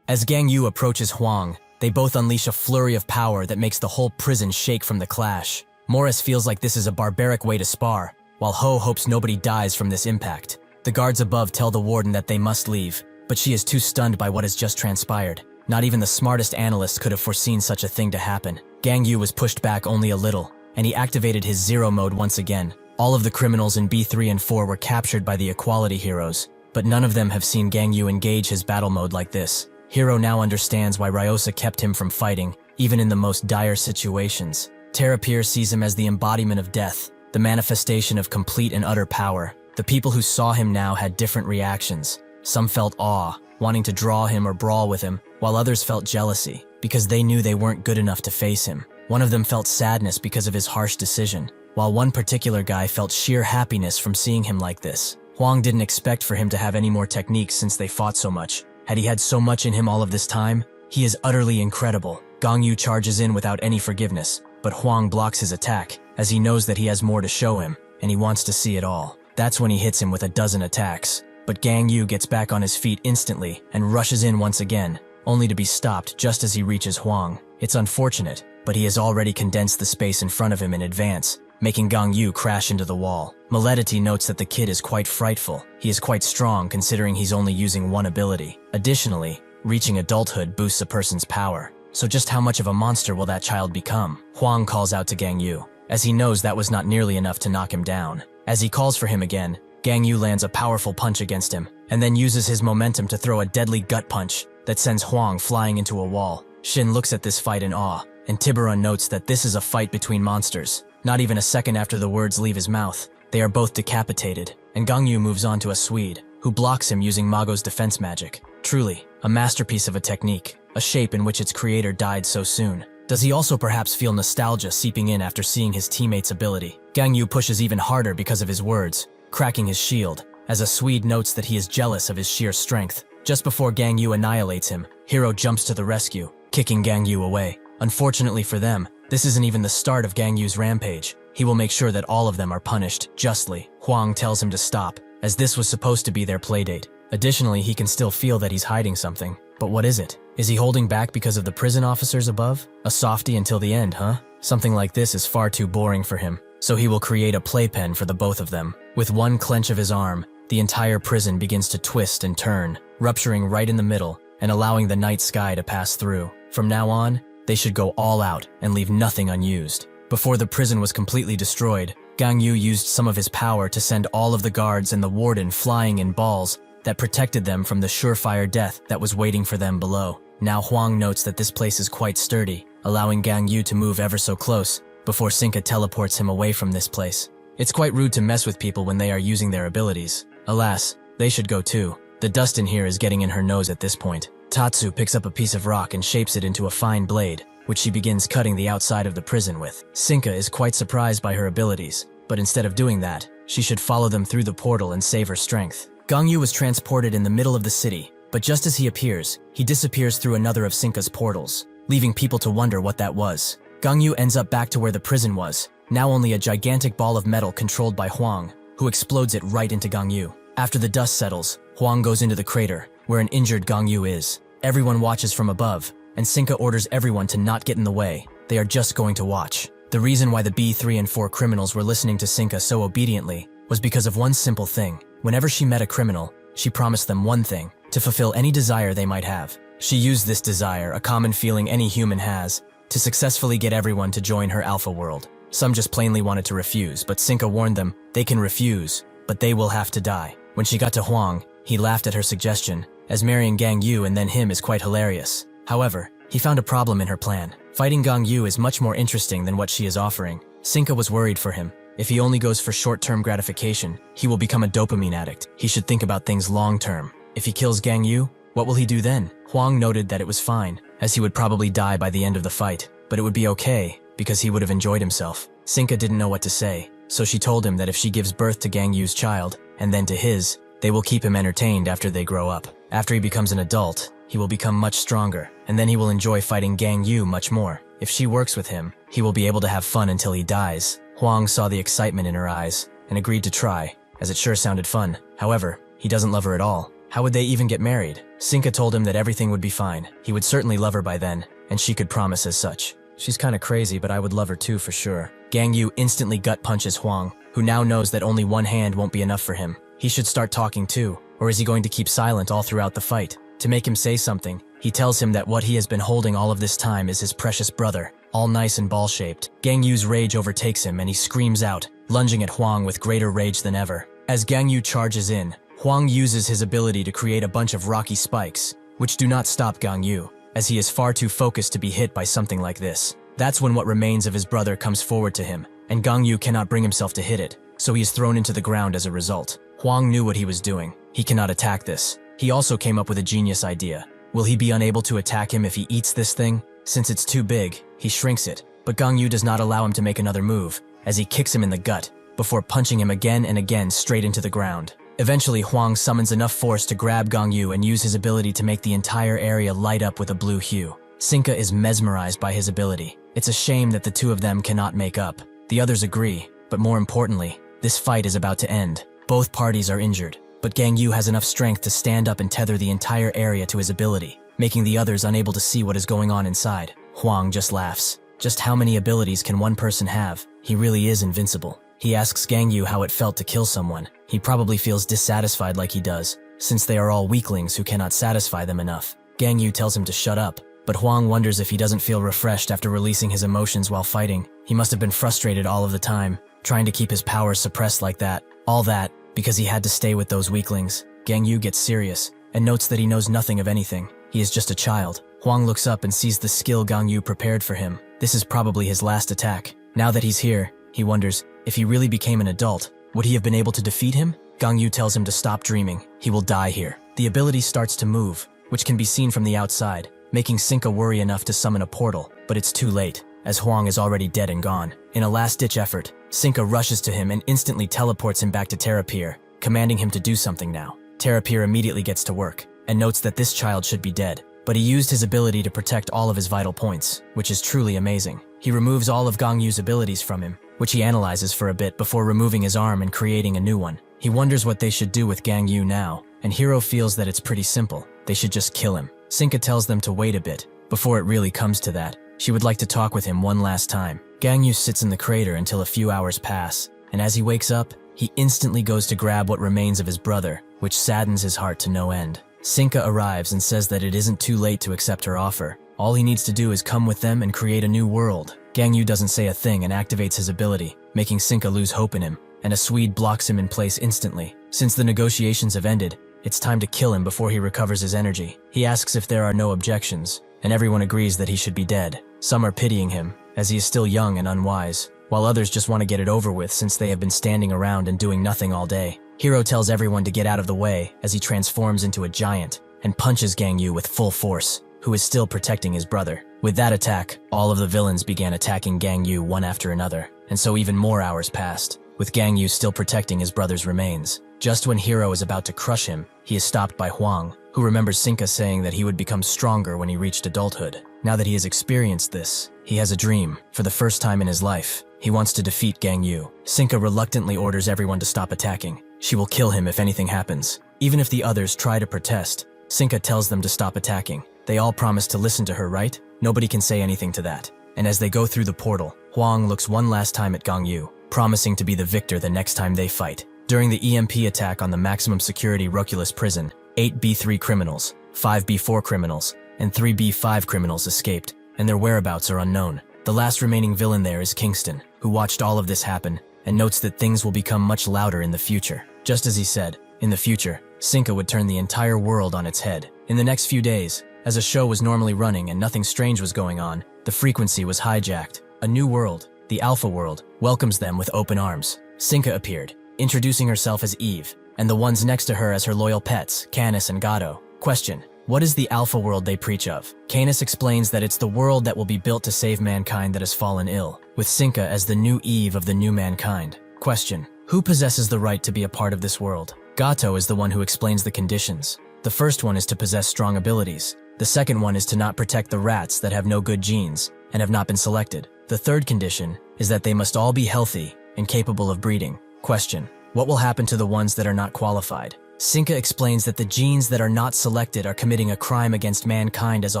As Gang Yu approaches Huang, they both unleash a flurry of power that makes the whole prison shake from the clash. Morris feels like this is a barbaric way to spar, while Ho hopes nobody dies from this impact. The guards above tell the warden that they must leave, but she is too stunned by what has just transpired. Not even the smartest analyst could have foreseen such a thing to happen. Gang Yu was pushed back only a little, and he activated his zero mode once again. All of the criminals in B3 and 4 were captured by the Equality heroes, but none of them have seen Gang Yu engage his battle mode like this. Hero now understands why Ryosa kept him from fighting, even in the most dire situations. Terrapir sees him as the embodiment of death, the manifestation of complete and utter power. The people who saw him now had different reactions. Some felt awe, wanting to draw him or brawl with him, while others felt jealousy, because they knew they weren't good enough to face him. One of them felt sadness because of his harsh decision, while one particular guy felt sheer happiness from seeing him like this. Huang didn't expect for him to have any more techniques since they fought so much. Had he had so much in him all of this time? He is utterly incredible. Gang Yu charges in without any forgiveness, but Huang blocks his attack, as he knows that he has more to show him, and he wants to see it all. That's when he hits him with a dozen attacks. But Gang Yu gets back on his feet instantly and rushes in once again, only to be stopped just as he reaches Huang. It's unfortunate, but he has already condensed the space in front of him in advance, making Gang Yu crash into the wall. Maledity notes that the kid is quite frightful. He is quite strong considering he's only using one ability. Additionally, reaching adulthood boosts a person's power. So just how much of a monster will that child become? Huang calls out to Gang Yu, as he knows that was not nearly enough to knock him down. As he calls for him again, Gang Yu lands a powerful punch against him, and then uses his momentum to throw a deadly gut punch that sends Huang flying into a wall. Shin looks at this fight in awe, and Tiburon notes that this is a fight between monsters. Not even a second after the words leave his mouth, they are both decapitated, and Gang Yu moves on to a Swede, who blocks him using Mago's defense magic. Truly, a masterpiece of a technique, a shape in which its creator died so soon. Does he also perhaps feel nostalgia seeping in after seeing his teammate's ability? Gang Yu pushes even harder because of his words, cracking his shield, as a Swede notes that he is jealous of his sheer strength. Just before Gang Yu annihilates him, Hero jumps to the rescue, kicking Gang Yu away. Unfortunately for them, this isn't even the start of Gang Yu's rampage. He will make sure that all of them are punished justly. Huang tells him to stop, as this was supposed to be their playdate. Additionally, he can still feel that he's hiding something. But what is it? Is he holding back because of the prison officers above? A softie until the end, huh? Something like this is far too boring for him, so he will create a playpen for the both of them. With one clench of his arm, the entire prison begins to twist and turn, rupturing right in the middle and allowing the night sky to pass through. From now on, they should go all out and leave nothing unused. Before the prison was completely destroyed, Gang Yu used some of his power to send all of the guards and the warden flying in balls that protected them from the surefire death that was waiting for them below. Now Huang notes that this place is quite sturdy, allowing Gang Yu to move ever so close before Sinka teleports him away from this place. It's quite rude to mess with people when they are using their abilities. Alas, they should go too. The dust in here is getting in her nose at this point. Tatsu picks up a piece of rock and shapes it into a fine blade, which she begins cutting the outside of the prison with. Sinka is quite surprised by her abilities, but instead of doing that, she should follow them through the portal and save her strength. Gang Yu was transported in the middle of the city, but just as he appears, he disappears through another of Sinka's portals, leaving people to wonder what that was. Gang Yu ends up back to where the prison was, now only a gigantic ball of metal controlled by Huang, who explodes it right into Gang Yu. After the dust settles, Huang goes into the crater, where an injured Gang Yu is. Everyone watches from above, and Sinka orders everyone to not get in the way. They are just going to watch. The reason why the B3 and 4 criminals were listening to Sinka so obediently was because of one simple thing. Whenever she met a criminal, she promised them one thing, to fulfill any desire they might have. She used this desire, a common feeling any human has, to successfully get everyone to join her alpha world. Some just plainly wanted to refuse, but Sinka warned them they can refuse, but they will have to die. When she got to Huang, he laughed at her suggestion, as marrying Gang Yu and then him is quite hilarious. However, he found a problem in her plan. Fighting Gang Yu is much more interesting than what she is offering. Sinka was worried for him. If he only goes for short-term gratification, he will become a dopamine addict. He should think about things long-term. If he kills Gang Yu, what will he do then? Huang noted that it was fine, as he would probably die by the end of the fight, but it would be okay, because he would have enjoyed himself. Sinka didn't know what to say, so she told him that if she gives birth to Gang Yu's child, and then to his, they will keep him entertained after they grow up. After he becomes an adult, he will become much stronger, and then he will enjoy fighting Gang Yu much more. If she works with him, he will be able to have fun until he dies. Huang saw the excitement in her eyes, and agreed to try, as it sure sounded fun. However, he doesn't love her at all. How would they even get married? Sinka told him that everything would be fine. He would certainly love her by then, and she could promise as such. She's kinda crazy, but I would love her too for sure. Gang Yu instantly gut punches Huang, who now knows that only one hand won't be enough for him. He should start talking too, or is he going to keep silent all throughout the fight? To make him say something, he tells him that what he has been holding all of this time is his precious brother, all nice and ball-shaped. Gang Yu's rage overtakes him and he screams out, lunging at Huang with greater rage than ever. As Gang Yu charges in, Huang uses his ability to create a bunch of rocky spikes, which do not stop Gang Yu, as he is far too focused to be hit by something like this. That's when what remains of his brother comes forward to him, and Gang Yu cannot bring himself to hit it, so he is thrown into the ground as a result. Huang knew what he was doing. He cannot attack this. He also came up with a genius idea. Will he be unable to attack him if he eats this thing? Since it's too big, he shrinks it, but Gang Yu does not allow him to make another move, as he kicks him in the gut, before punching him again and again straight into the ground. Eventually, Huang summons enough force to grab Gang Yu and use his ability to make the entire area light up with a blue hue. Sinka is mesmerized by his ability. It's a shame that the two of them cannot make up. The others agree, but more importantly, this fight is about to end. Both parties are injured, but Gang Yu has enough strength to stand up and tether the entire area to his ability, making the others unable to see what is going on inside. Huang just laughs. Just how many abilities can one person have? He really is invincible. He asks Gang Yu how it felt to kill someone. He probably feels dissatisfied like he does, since they are all weaklings who cannot satisfy them enough. Gang Yu tells him to shut up, but Huang wonders if he doesn't feel refreshed after releasing his emotions while fighting. He must have been frustrated all of the time, trying to keep his powers suppressed like that. All that, because he had to stay with those weaklings. Gang Yu gets serious, and notes that he knows nothing of anything. He is just a child. Huang looks up and sees the skill Gang Yu prepared for him. This is probably his last attack. Now that he's here, he wonders, if he really became an adult, would he have been able to defeat him? Gang Yu tells him to stop dreaming. He will die here. The ability starts to move, which can be seen from the outside, making Sinka worry enough to summon a portal, but it's too late, as Huang is already dead and gone. In a last-ditch effort, Sinka rushes to him and instantly teleports him back to Terrapir, commanding him to do something now. Terrapir immediately gets to work, and notes that this child should be dead, but he used his ability to protect all of his vital points, which is truly amazing. He removes all of Gang Yu's abilities from him, which he analyzes for a bit before removing his arm and creating a new one. He wonders what they should do with Gang Yu now, and Hiro feels that it's pretty simple. They should just kill him. Sinka tells them to wait a bit, before it really comes to that. She would like to talk with him one last time. Gang Yu sits in the crater until a few hours pass, and as he wakes up, he instantly goes to grab what remains of his brother, which saddens his heart to no end. Sinka arrives and says that it isn't too late to accept her offer. All he needs to do is come with them and create a new world. Gang Yu doesn't say a thing and activates his ability, making Sinka lose hope in him, and a Swede blocks him in place instantly. Since the negotiations have ended, it's time to kill him before he recovers his energy. He asks if there are no objections, and everyone agrees that he should be dead. Some are pitying him, as he is still young and unwise, while others just want to get it over with since they have been standing around and doing nothing all day. Hiro tells everyone to get out of the way as he transforms into a giant and punches Gang Yu with full force, who is still protecting his brother. With that attack, all of the villains began attacking Gang Yu one after another, and so even more hours passed, with Gang Yu still protecting his brother's remains. Just when Hiro is about to crush him, he is stopped by Huang, who remembers Sinka saying that he would become stronger when he reached adulthood. Now that he has experienced this, he has a dream. For the first time in his life, he wants to defeat Gang Yu. Sinka reluctantly orders everyone to stop attacking. She will kill him if anything happens. Even if the others try to protest, Sinka tells them to stop attacking. They all promise to listen to her, right? Nobody can say anything to that. And as they go through the portal, Huang looks one last time at Gang Yu, promising to be the victor the next time they fight. During the EMP attack on the maximum security Roculus prison, 8 B3 criminals, 5 B4 criminals, and 3 B5 criminals escaped, and their whereabouts are unknown. The last remaining villain there is Kingston, who watched all of this happen, and notes that things will become much louder in the future. Just as he said, In the future, Sinka would turn the entire world on its head. In the next few days, as a show was normally running and nothing strange was going on, the frequency was hijacked. A new world, the Alpha World, welcomes them with open arms. Sinka appeared, introducing herself as Eve, and the ones next to her as her loyal pets, Canis and Gato. Question: what is the Alpha World they preach of? Canis explains that it's the world that will be built to save mankind that has fallen ill, with Sinka as the new Eve of the new mankind. Question: who possesses the right to be a part of this world? Gato is the one who explains the conditions. The first one is to possess strong abilities. The second one is to not protect the rats that have no good genes and have not been selected. The third condition is that they must all be healthy and capable of breeding. Question: what will happen to the ones that are not qualified? Sinka explains that the genes that are not selected are committing a crime against mankind as a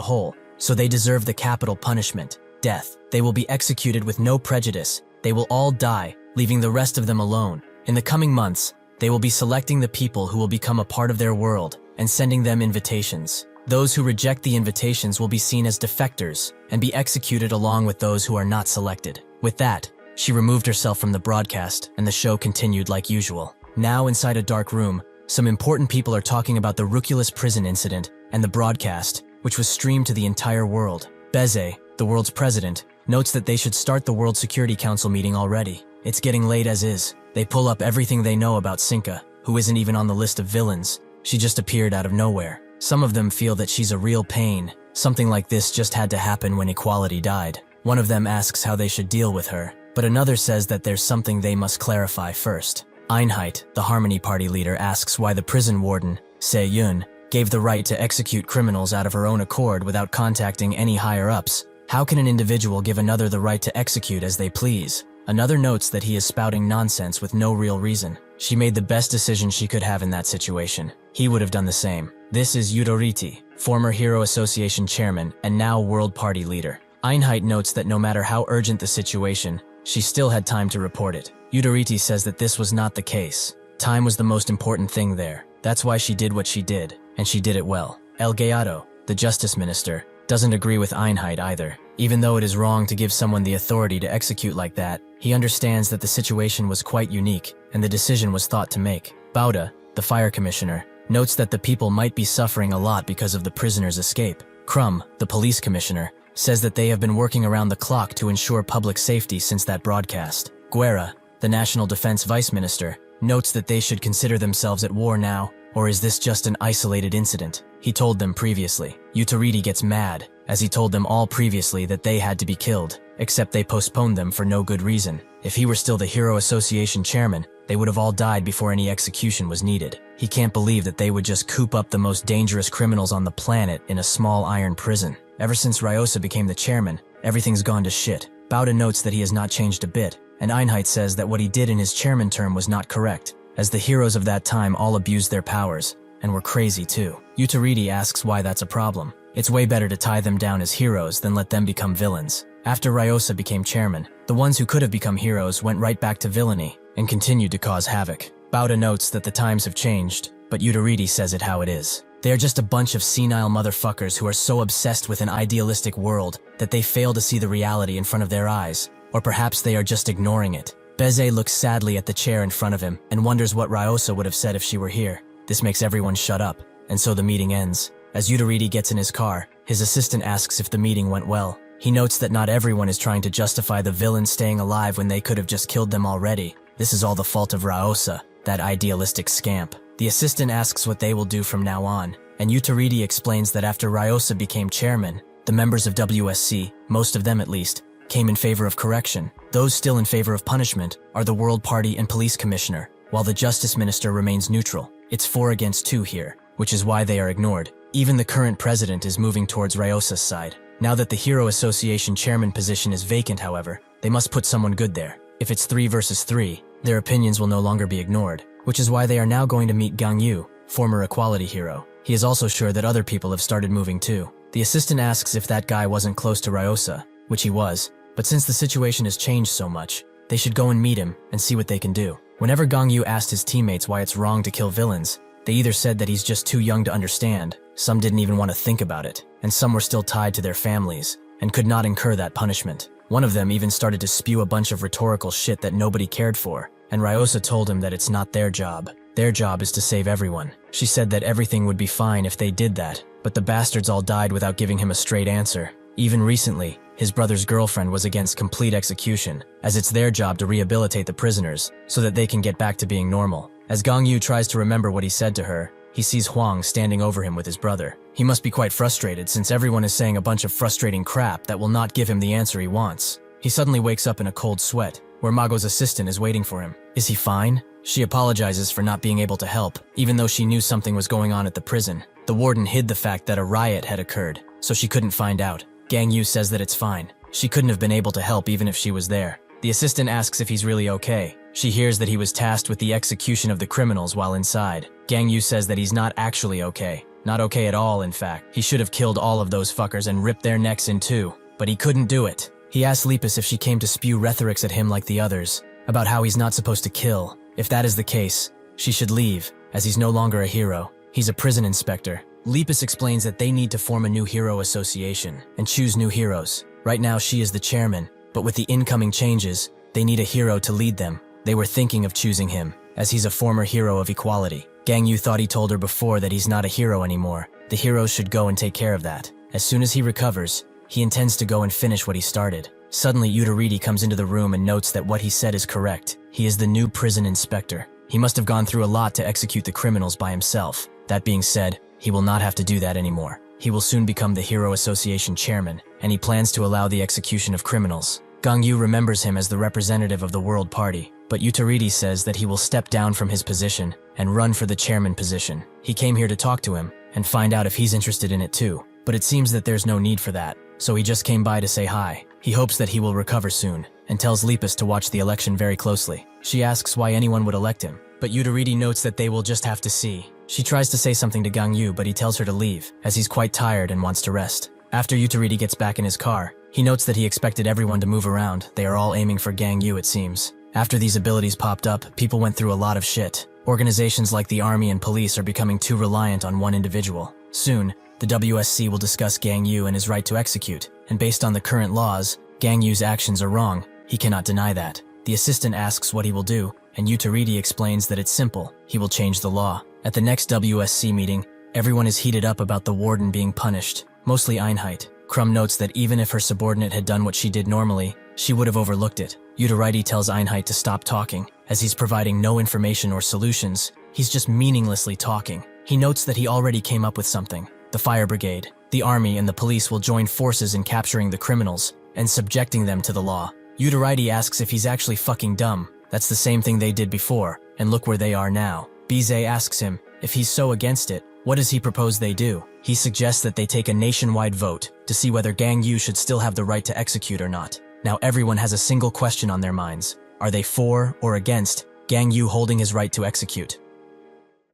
whole, so they deserve the capital punishment, death. They will be executed with no prejudice. They will all die, leaving the rest of them alone. In the coming months, they will be selecting the people who will become a part of their world and sending them invitations. Those who reject the invitations will be seen as defectors and be executed along with those who are not selected. With that, she removed herself from the broadcast and the show continued like usual. Now inside a dark room, some important people are talking about the Ruculus prison incident and the broadcast, which was streamed to the entire world. Beze, the world's president, notes that they should start the World Security Council meeting already. It's getting late as is. They pull up everything they know about Sinka, who isn't even on the list of villains. She just appeared out of nowhere. Some of them feel that she's a real pain. Something like this just had to happen when equality died. One of them asks how they should deal with her, but another says that there's something they must clarify first. Einheit, the Harmony Party leader, asks why the prison warden, Se-yun, gave the right to execute criminals out of her own accord without contacting any higher-ups. How can an individual give another the right to execute as they please? Another notes that he is spouting nonsense with no real reason. She made the best decision she could have in that situation. He would have done the same. This is Yudoriti, former Hero Association chairman and now World Party leader. Einheit notes that no matter how urgent the situation, she still had time to report it. Yudoriti says that this was not the case. Time was the most important thing there. That's why she did what she did, and she did it well. El Gayado, the justice minister, doesn't agree with Einheit either. Even though it is wrong to give someone the authority to execute like that, he understands that the situation was quite unique, and the decision was thought to make. Bauda, the fire commissioner, notes that the people might be suffering a lot because of the prisoner's escape. Crumb, the police commissioner, says that they have been working around the clock to ensure public safety since that broadcast. Guerra, the national defense vice minister, notes that they should consider themselves at war now, or is this just an isolated incident? He told them previously. Yutariti gets mad, as he told them all previously that they had to be killed, except they postponed them for no good reason. If he were still the Hero Association chairman, they would have all died before any execution was needed. He can't believe that they would just coop up the most dangerous criminals on the planet in a small iron prison. Ever since Ryosa became the chairman, everything's gone to shit. Bauda notes that he has not changed a bit, and Einheit says that what he did in his chairman term was not correct, as the heroes of that time all abused their powers, and were crazy too. Yutariti asks why that's a problem. It's way better to tie them down as heroes than let them become villains. After Ryosa became chairman, the ones who could have become heroes went right back to villainy, and continued to cause havoc. Bauda notes that the times have changed, but Yutariti says it how it is. They are just a bunch of senile motherfuckers who are so obsessed with an idealistic world that they fail to see the reality in front of their eyes, or perhaps they are just ignoring it. Beze looks sadly at the chair in front of him and wonders what Ryosa would have said if she were here. This makes everyone shut up, and so the meeting ends. As Yutariti gets in his car, his assistant asks if the meeting went well. He notes that not everyone is trying to justify the villains staying alive when they could have just killed them already. This is all the fault of Ryosa, that idealistic scamp. The assistant asks what they will do from now on, and Yutariti explains that after Ryosa became chairman, the members of WSC, most of them at least, came in favor of correction. Those still in favor of punishment are the World Party and Police Commissioner, while the Justice Minister remains neutral. It's 4 against 2 here, which is why they are ignored. Even the current president is moving towards Ryosa's side. Now that the Hero Association chairman position is vacant, however, they must put someone good there. If it's 3 versus 3, their opinions will no longer be ignored, which is why they are now going to meet Gang Yu, former equality hero. He is also sure that other people have started moving too. The assistant asks if that guy wasn't close to Ryosa, which he was, but since the situation has changed so much, they should go and meet him and see what they can do. Whenever Gang Yu asked his teammates why it's wrong to kill villains, they either said that he's just too young to understand, some didn't even want to think about it, and some were still tied to their families and could not incur that punishment. One of them even started to spew a bunch of rhetorical shit that nobody cared for, and Ryosa told him that it's not their job. Their job is to save everyone. She said that everything would be fine if they did that, but the bastards all died without giving him a straight answer. Even recently, his brother's girlfriend was against complete execution, as it's their job to rehabilitate the prisoners so that they can get back to being normal. As Gong Yu tries to remember what he said to her, he sees Huang standing over him with his brother. He must be quite frustrated since everyone is saying a bunch of frustrating crap that will not give him the answer he wants. He suddenly wakes up in a cold sweat, where Mago's assistant is waiting for him. Is he fine? She apologizes for not being able to help, even though she knew something was going on at the prison. The warden hid the fact that a riot had occurred, so she couldn't find out. Gang Yu says that it's fine. She couldn't have been able to help even if she was there. The assistant asks if he's really okay. She hears that he was tasked with the execution of the criminals while inside. Gang Yu says that he's not actually okay. Not okay at all, in fact. He should have killed all of those fuckers and ripped their necks in two, but he couldn't do it. He asks Lepus if she came to spew rhetorics at him like the others, about how he's not supposed to kill. If that is the case, she should leave, as he's no longer a hero. He's a prison inspector. Lepus explains that they need to form a new hero association and choose new heroes. Right now she is the chairman, but with the incoming changes, they need a hero to lead them. They were thinking of choosing him, as he's a former hero of equality. Gang Yu thought he told her before that he's not a hero anymore. The heroes should go and take care of that. As soon as he recovers, he intends to go and finish what he started. Suddenly, Utariti comes into the room and notes that what he said is correct. He is the new prison inspector. He must have gone through a lot to execute the criminals by himself. That being said, he will not have to do that anymore. He will soon become the Hero Association chairman, and he plans to allow the execution of criminals. Gong Yu remembers him as the representative of the World Party, but Utariti says that he will step down from his position and run for the chairman position. He came here to talk to him and find out if he's interested in it too, but it seems that there's no need for that, so he just came by to say hi. He hopes that he will recover soon, and tells Lepus to watch the election very closely. She asks why anyone would elect him, but Utariti notes that they will just have to see. She tries to say something to Gang Yu, but he tells her to leave, as he's quite tired and wants to rest. After Utariti gets back in his car, he notes that he expected everyone to move around. They are all aiming for Gang Yu, it seems. After these abilities popped up, people went through a lot of shit. Organizations like the army and police are becoming too reliant on one individual. Soon, the WSC will discuss Gang Yu and his right to execute, and based on the current laws, Gang Yu's actions are wrong. He cannot deny that. The assistant asks what he will do, and Utariti explains that it's simple. He will change the law. At the next WSC meeting, everyone is heated up about the warden being punished, mostly Einheit. Crumb notes that even if her subordinate had done what she did normally, she would have overlooked it. Utariti tells Einheit to stop talking, as he's providing no information or solutions. He's just meaninglessly talking. He notes that he already came up with something. The fire brigade, the army, and the police will join forces in capturing the criminals and subjecting them to the law. Utariti asks if he's actually fucking dumb. That's the same thing they did before, and look where they are now. Bizet asks him if he's so against it, what does he propose they do? He suggests that they take a nationwide vote to see whether Gang Yu should still have the right to execute or not. Now everyone has a single question on their minds. Are they for or against Gang Yu holding his right to execute?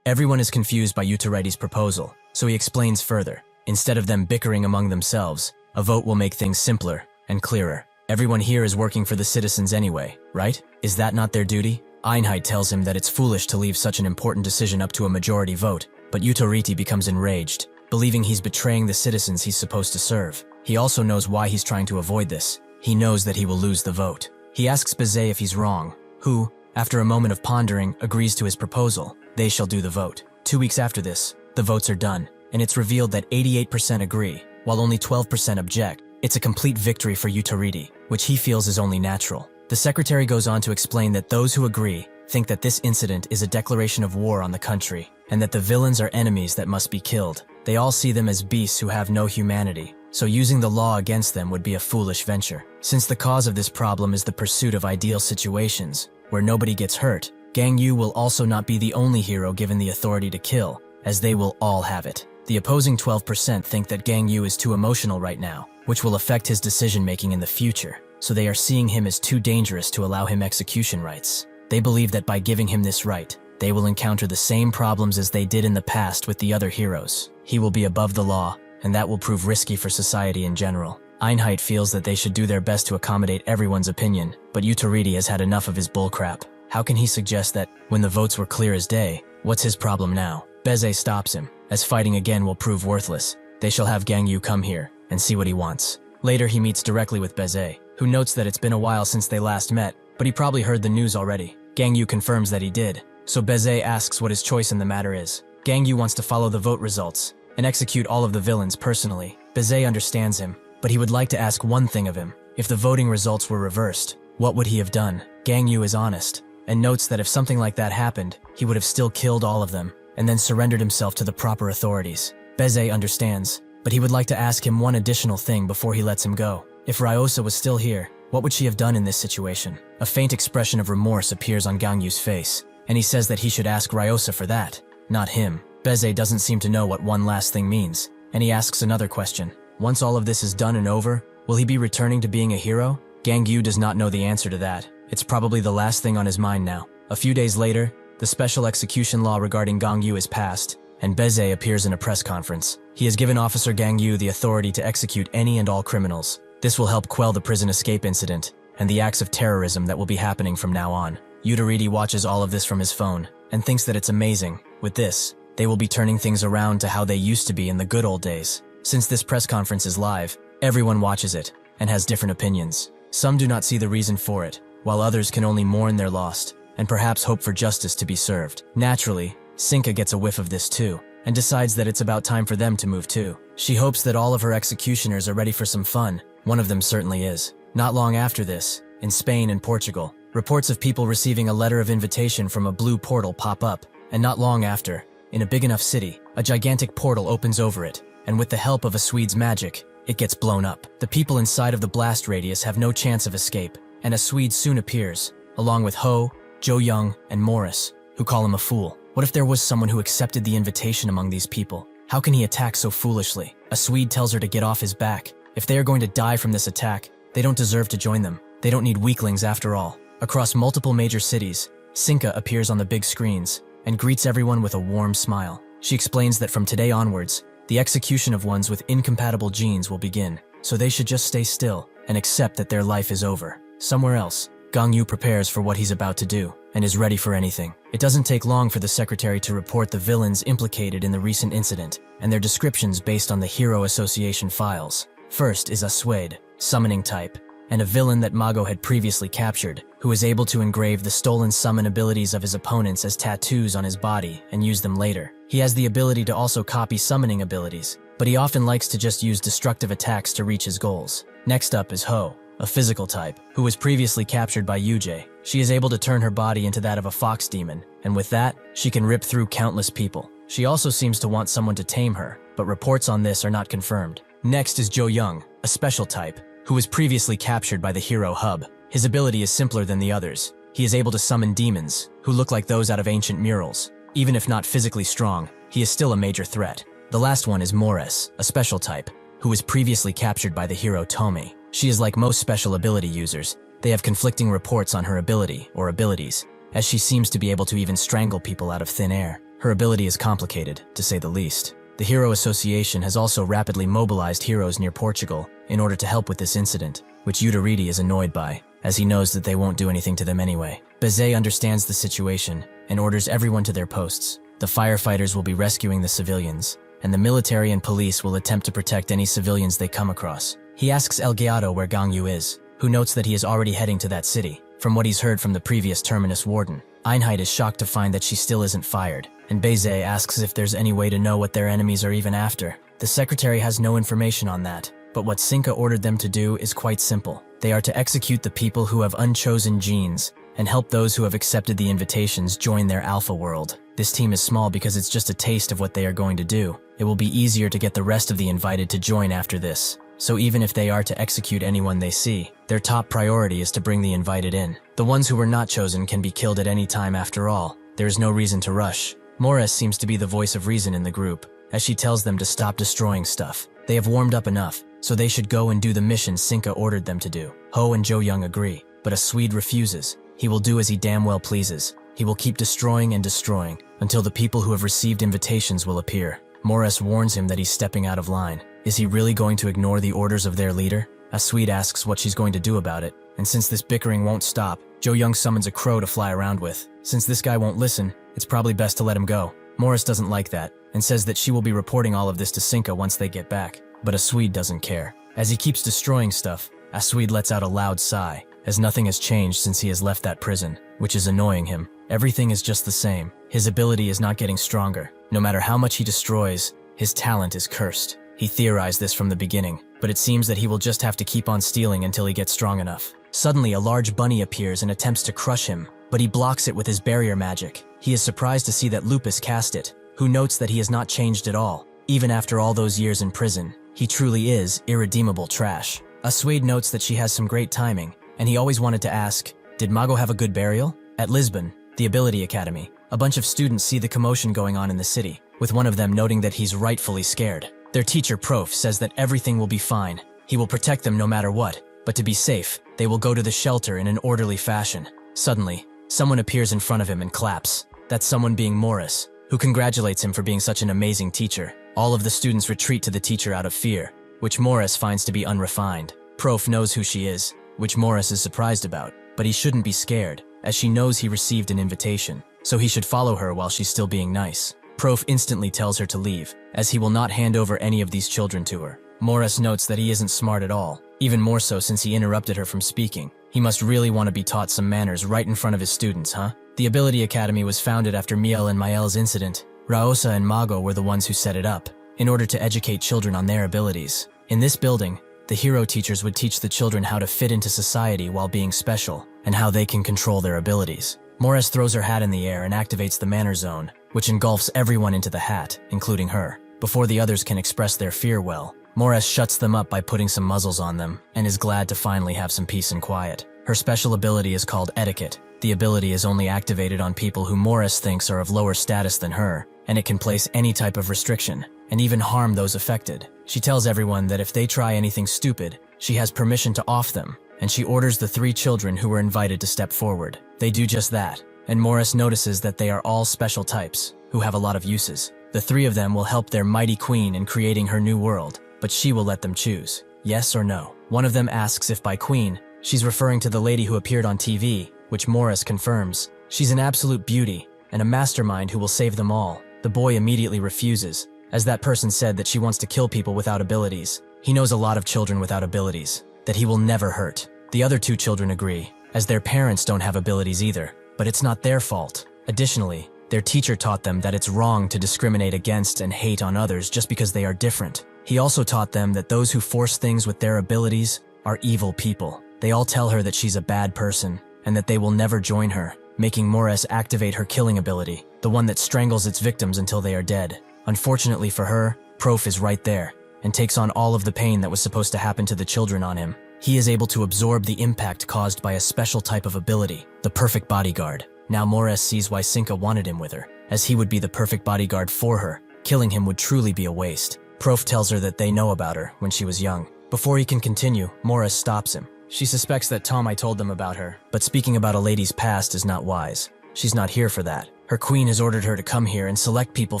Everyone is confused by Utariti's proposal, so he explains further. Instead of them bickering among themselves, a vote will make things simpler and clearer. Everyone here is working for the citizens anyway, right? Is that not their duty? Einheit tells him that it's foolish to leave such an important decision up to a majority vote, but Utariti becomes enraged, believing he's betraying the citizens he's supposed to serve. He also knows why he's trying to avoid this. He knows that he will lose the vote. He asks Bizet if he's wrong, who, after a moment of pondering, agrees to his proposal. They shall do the vote. 2 weeks after this, the votes are done, and it's revealed that 88% agree, while only 12% object. It's a complete victory for Utariti, which he feels is only natural. The secretary goes on to explain that those who agree think that this incident is a declaration of war on the country, and that the villains are enemies that must be killed. They all see them as beasts who have no humanity, so using the law against them would be a foolish venture. Since the cause of this problem is the pursuit of ideal situations, where nobody gets hurt, Gang Yu will also not be the only hero given the authority to kill, as they will all have it. The opposing 12% think that Gang Yu is too emotional right now, which will affect his decision-making in the future, so they are seeing him as too dangerous to allow him execution rights. They believe that by giving him this right, they will encounter the same problems as they did in the past with the other heroes. He will be above the law, and that will prove risky for society in general. Einheit feels that they should do their best to accommodate everyone's opinion, but Utariti has had enough of his bullcrap. How can he suggest that, when the votes were clear as day, what's his problem now? Bizet stops him, as fighting again will prove worthless. They shall have Gang Yu come here, and see what he wants. Later he meets directly with Bizet, who notes that it's been a while since they last met, but he probably heard the news already. Gang Yu confirms that he did. so Beze asks what his choice in the matter is. Gangyu wants to follow the vote results and execute all of the villains personally. Beze understands him, but he would like to ask one thing of him. If the voting results were reversed, what would he have done? Gangyu is honest, and notes that if something like that happened, he would have still killed all of them, and then surrendered himself to the proper authorities. Beze understands, but he would like to ask him one additional thing before he lets him go. If Ryosa was still here, what would she have done in this situation? A faint expression of remorse appears on Gangyu's face, and he says that he should ask Ryosa for that, not him. Beze doesn't seem to know what one last thing means, and he asks another question. Once all of this is done and over, will he be returning to being a hero? Gangyu does not know the answer to that. It's probably the last thing on his mind now. A few days later, the special execution law regarding Gangyu is passed, and Beze appears in a press conference. He has given Officer Gangyu the authority to execute any and all criminals. This will help quell the prison escape incident and the acts of terrorism that will be happening from now on. Yudariti watches all of this from his phone and thinks that it's amazing. With this, they will be turning things around to how they used to be in the good old days. Since this press conference is live, everyone watches it and has different opinions. Some do not see the reason for it, while others can only mourn their loss and perhaps hope for justice to be served. Naturally, Sinka gets a whiff of this too, and decides that it's about time for them to move too. She hopes that all of her executioners are ready for some fun. One of them certainly is. Not long after this, in Spain and Portugal, reports of people receiving a letter of invitation from a blue portal pop up, and not long after, in a big enough city, a gigantic portal opens over it, and with the help of a Swede's magic, it gets blown up. The people inside of the blast radius have no chance of escape, and a Swede soon appears, along with Ho, Jo Young, and Morris, who call him a fool. What if there was someone who accepted the invitation among these people? How can he attack so foolishly? A Swede tells her to get off his back. If they are going to die from this attack, they don't deserve to join them. They don't need weaklings after all. Across multiple major cities, Sinka appears on the big screens and greets everyone with a warm smile. She explains that from today onwards, the execution of ones with incompatible genes will begin, so they should just stay still and accept that their life is over. Somewhere else, Gangyu prepares for what he's about to do and is ready for anything. It doesn't take long for the secretary to report the villains implicated in the recent incident and their descriptions based on the Hero Association files. First is a Swede, summoning type, and a villain that Mago had previously captured, who is able to engrave the stolen summon abilities of his opponents as tattoos on his body and use them later. He has the ability to also copy summoning abilities, but he often likes to just use destructive attacks to reach his goals. Next up is Ho, a physical type, who was previously captured by Yuji. She is able to turn her body into that of a fox demon, and with that, she can rip through countless people. She also seems to want someone to tame her, but reports on this are not confirmed. Next is Jo Young, a special type, who was previously captured by the Hero Hub. His ability is simpler than the others. He is able to summon demons, who look like those out of ancient murals. Even if not physically strong, he is still a major threat. The last one is Morris, a special type, who was previously captured by the hero Tommoi. She is like most special ability users. They have conflicting reports on her ability, or abilities, as she seems to be able to even strangle people out of thin air. Her ability is complicated, to say the least. The Hero Association has also rapidly mobilized heroes near Portugal in order to help with this incident, which Yudariti is annoyed by, as he knows that they won't do anything to them anyway. Beze understands the situation and orders everyone to their posts. The firefighters will be rescuing the civilians, and the military and police will attempt to protect any civilians they come across. He asks El Gato where Gangyu is, who notes that he is already heading to that city, from what he's heard from the previous terminus warden. Einheit is shocked to find that she still isn't fired, and Beze asks if there's any way to know what their enemies are even after. The secretary has no information on that, but what Sinka ordered them to do is quite simple. They are to execute the people who have unchosen genes and help those who have accepted the invitations join their alpha world. This team is small because it's just a taste of what they are going to do. It will be easier to get the rest of the invited to join after this. So even if they are to execute anyone they see, their top priority is to bring the invited in. The ones who were not chosen can be killed at any time after all. There is no reason to rush. Morris seems to be the voice of reason in the group, as she tells them to stop destroying stuff. They have warmed up enough, so they should go and do the mission Sinka ordered them to do. Ho and Jo Young agree, but a Swede refuses. He will do as he damn well pleases. He will keep destroying and destroying until the people who have received invitations will appear. Morris warns him that he's stepping out of line. Is he really going to ignore the orders of their leader? A Swede asks what she's going to do about it, and since this bickering won't stop, Jo Young summons a crow to fly around with. Since this guy won't listen, it's probably best to let him go. Morris doesn't like that, and says that she will be reporting all of this to Sinka once they get back. But a Swede doesn't care. As he keeps destroying stuff, a Swede lets out a loud sigh, as nothing has changed since he has left that prison, which is annoying him. Everything is just the same. His ability is not getting stronger. No matter how much he destroys, his talent is cursed. He theorized this from the beginning, but it seems that he will just have to keep on stealing until he gets strong enough. Suddenly, a large bunny appears and attempts to crush him, but he blocks it with his barrier magic. He is surprised to see that Lupus cast it, who notes that he has not changed at all. Even after all those years in prison, he truly is irredeemable trash. Aswade notes that she has some great timing, and he always wanted to ask, did Mago have a good burial? At Lisbon, the Ability Academy, a bunch of students see the commotion going on in the city, with one of them noting that he's rightfully scared. Their teacher, Prof, says that everything will be fine. He will protect them no matter what, but to be safe, they will go to the shelter in an orderly fashion. Suddenly, someone appears in front of him and claps. That's someone being Morris, who congratulates him for being such an amazing teacher. All of the students retreat to the teacher out of fear, which Morris finds to be unrefined. Prof knows who she is, which Morris is surprised about, but he shouldn't be scared, as she knows he received an invitation, so he should follow her while she's still being nice. Prof instantly tells her to leave, as he will not hand over any of these children to her. Morris notes that he isn't smart at all, even more so since he interrupted her from speaking. He must really want to be taught some manners right in front of his students, huh? The Ability Academy was founded after Miel and Mael's incident. Ryosa and Mago were the ones who set it up, in order to educate children on their abilities. In this building, the hero teachers would teach the children how to fit into society while being special, and how they can control their abilities. Morris throws her hat in the air and activates the Manner Zone, which engulfs everyone into the hat, including her. Before the others can express their fear well, Morris shuts them up by putting some muzzles on them, and is glad to finally have some peace and quiet. Her special ability is called Etiquette. The ability is only activated on people who Morris thinks are of lower status than her, and it can place any type of restriction, and even harm those affected. She tells everyone that if they try anything stupid, she has permission to off them, and she orders the 3 children who were invited to step forward. They do just that, and Morris notices that they are all special types, who have a lot of uses. The 3 of them will help their mighty queen in creating her new world, but she will let them choose, yes or no. One of them asks if by queen, she's referring to the lady who appeared on TV, which Morris confirms. She's an absolute beauty, and a mastermind who will save them all. The boy immediately refuses, as that person said that she wants to kill people without abilities. He knows a lot of children without abilities, that he will never hurt. The other 2 children agree, as their parents don't have abilities either, but it's not their fault. Additionally, their teacher taught them that it's wrong to discriminate against and hate on others just because they are different. He also taught them that those who force things with their abilities are evil people. They all tell her that she's a bad person, and that they will never join her, making Morris activate her killing ability, the one that strangles its victims until they are dead. Unfortunately for her, Prof is right there, and takes on all of the pain that was supposed to happen to the children on him. He is able to absorb the impact caused by a special type of ability, the perfect bodyguard. Now Morris sees why Sinka wanted him with her, as he would be the perfect bodyguard for her. Killing him would truly be a waste. Prof tells her that they know about her when she was young. Before he can continue, Morris stops him. She suspects that Tommoi told them about her, but speaking about a lady's past is not wise. She's not here for that. Her queen has ordered her to come here and select people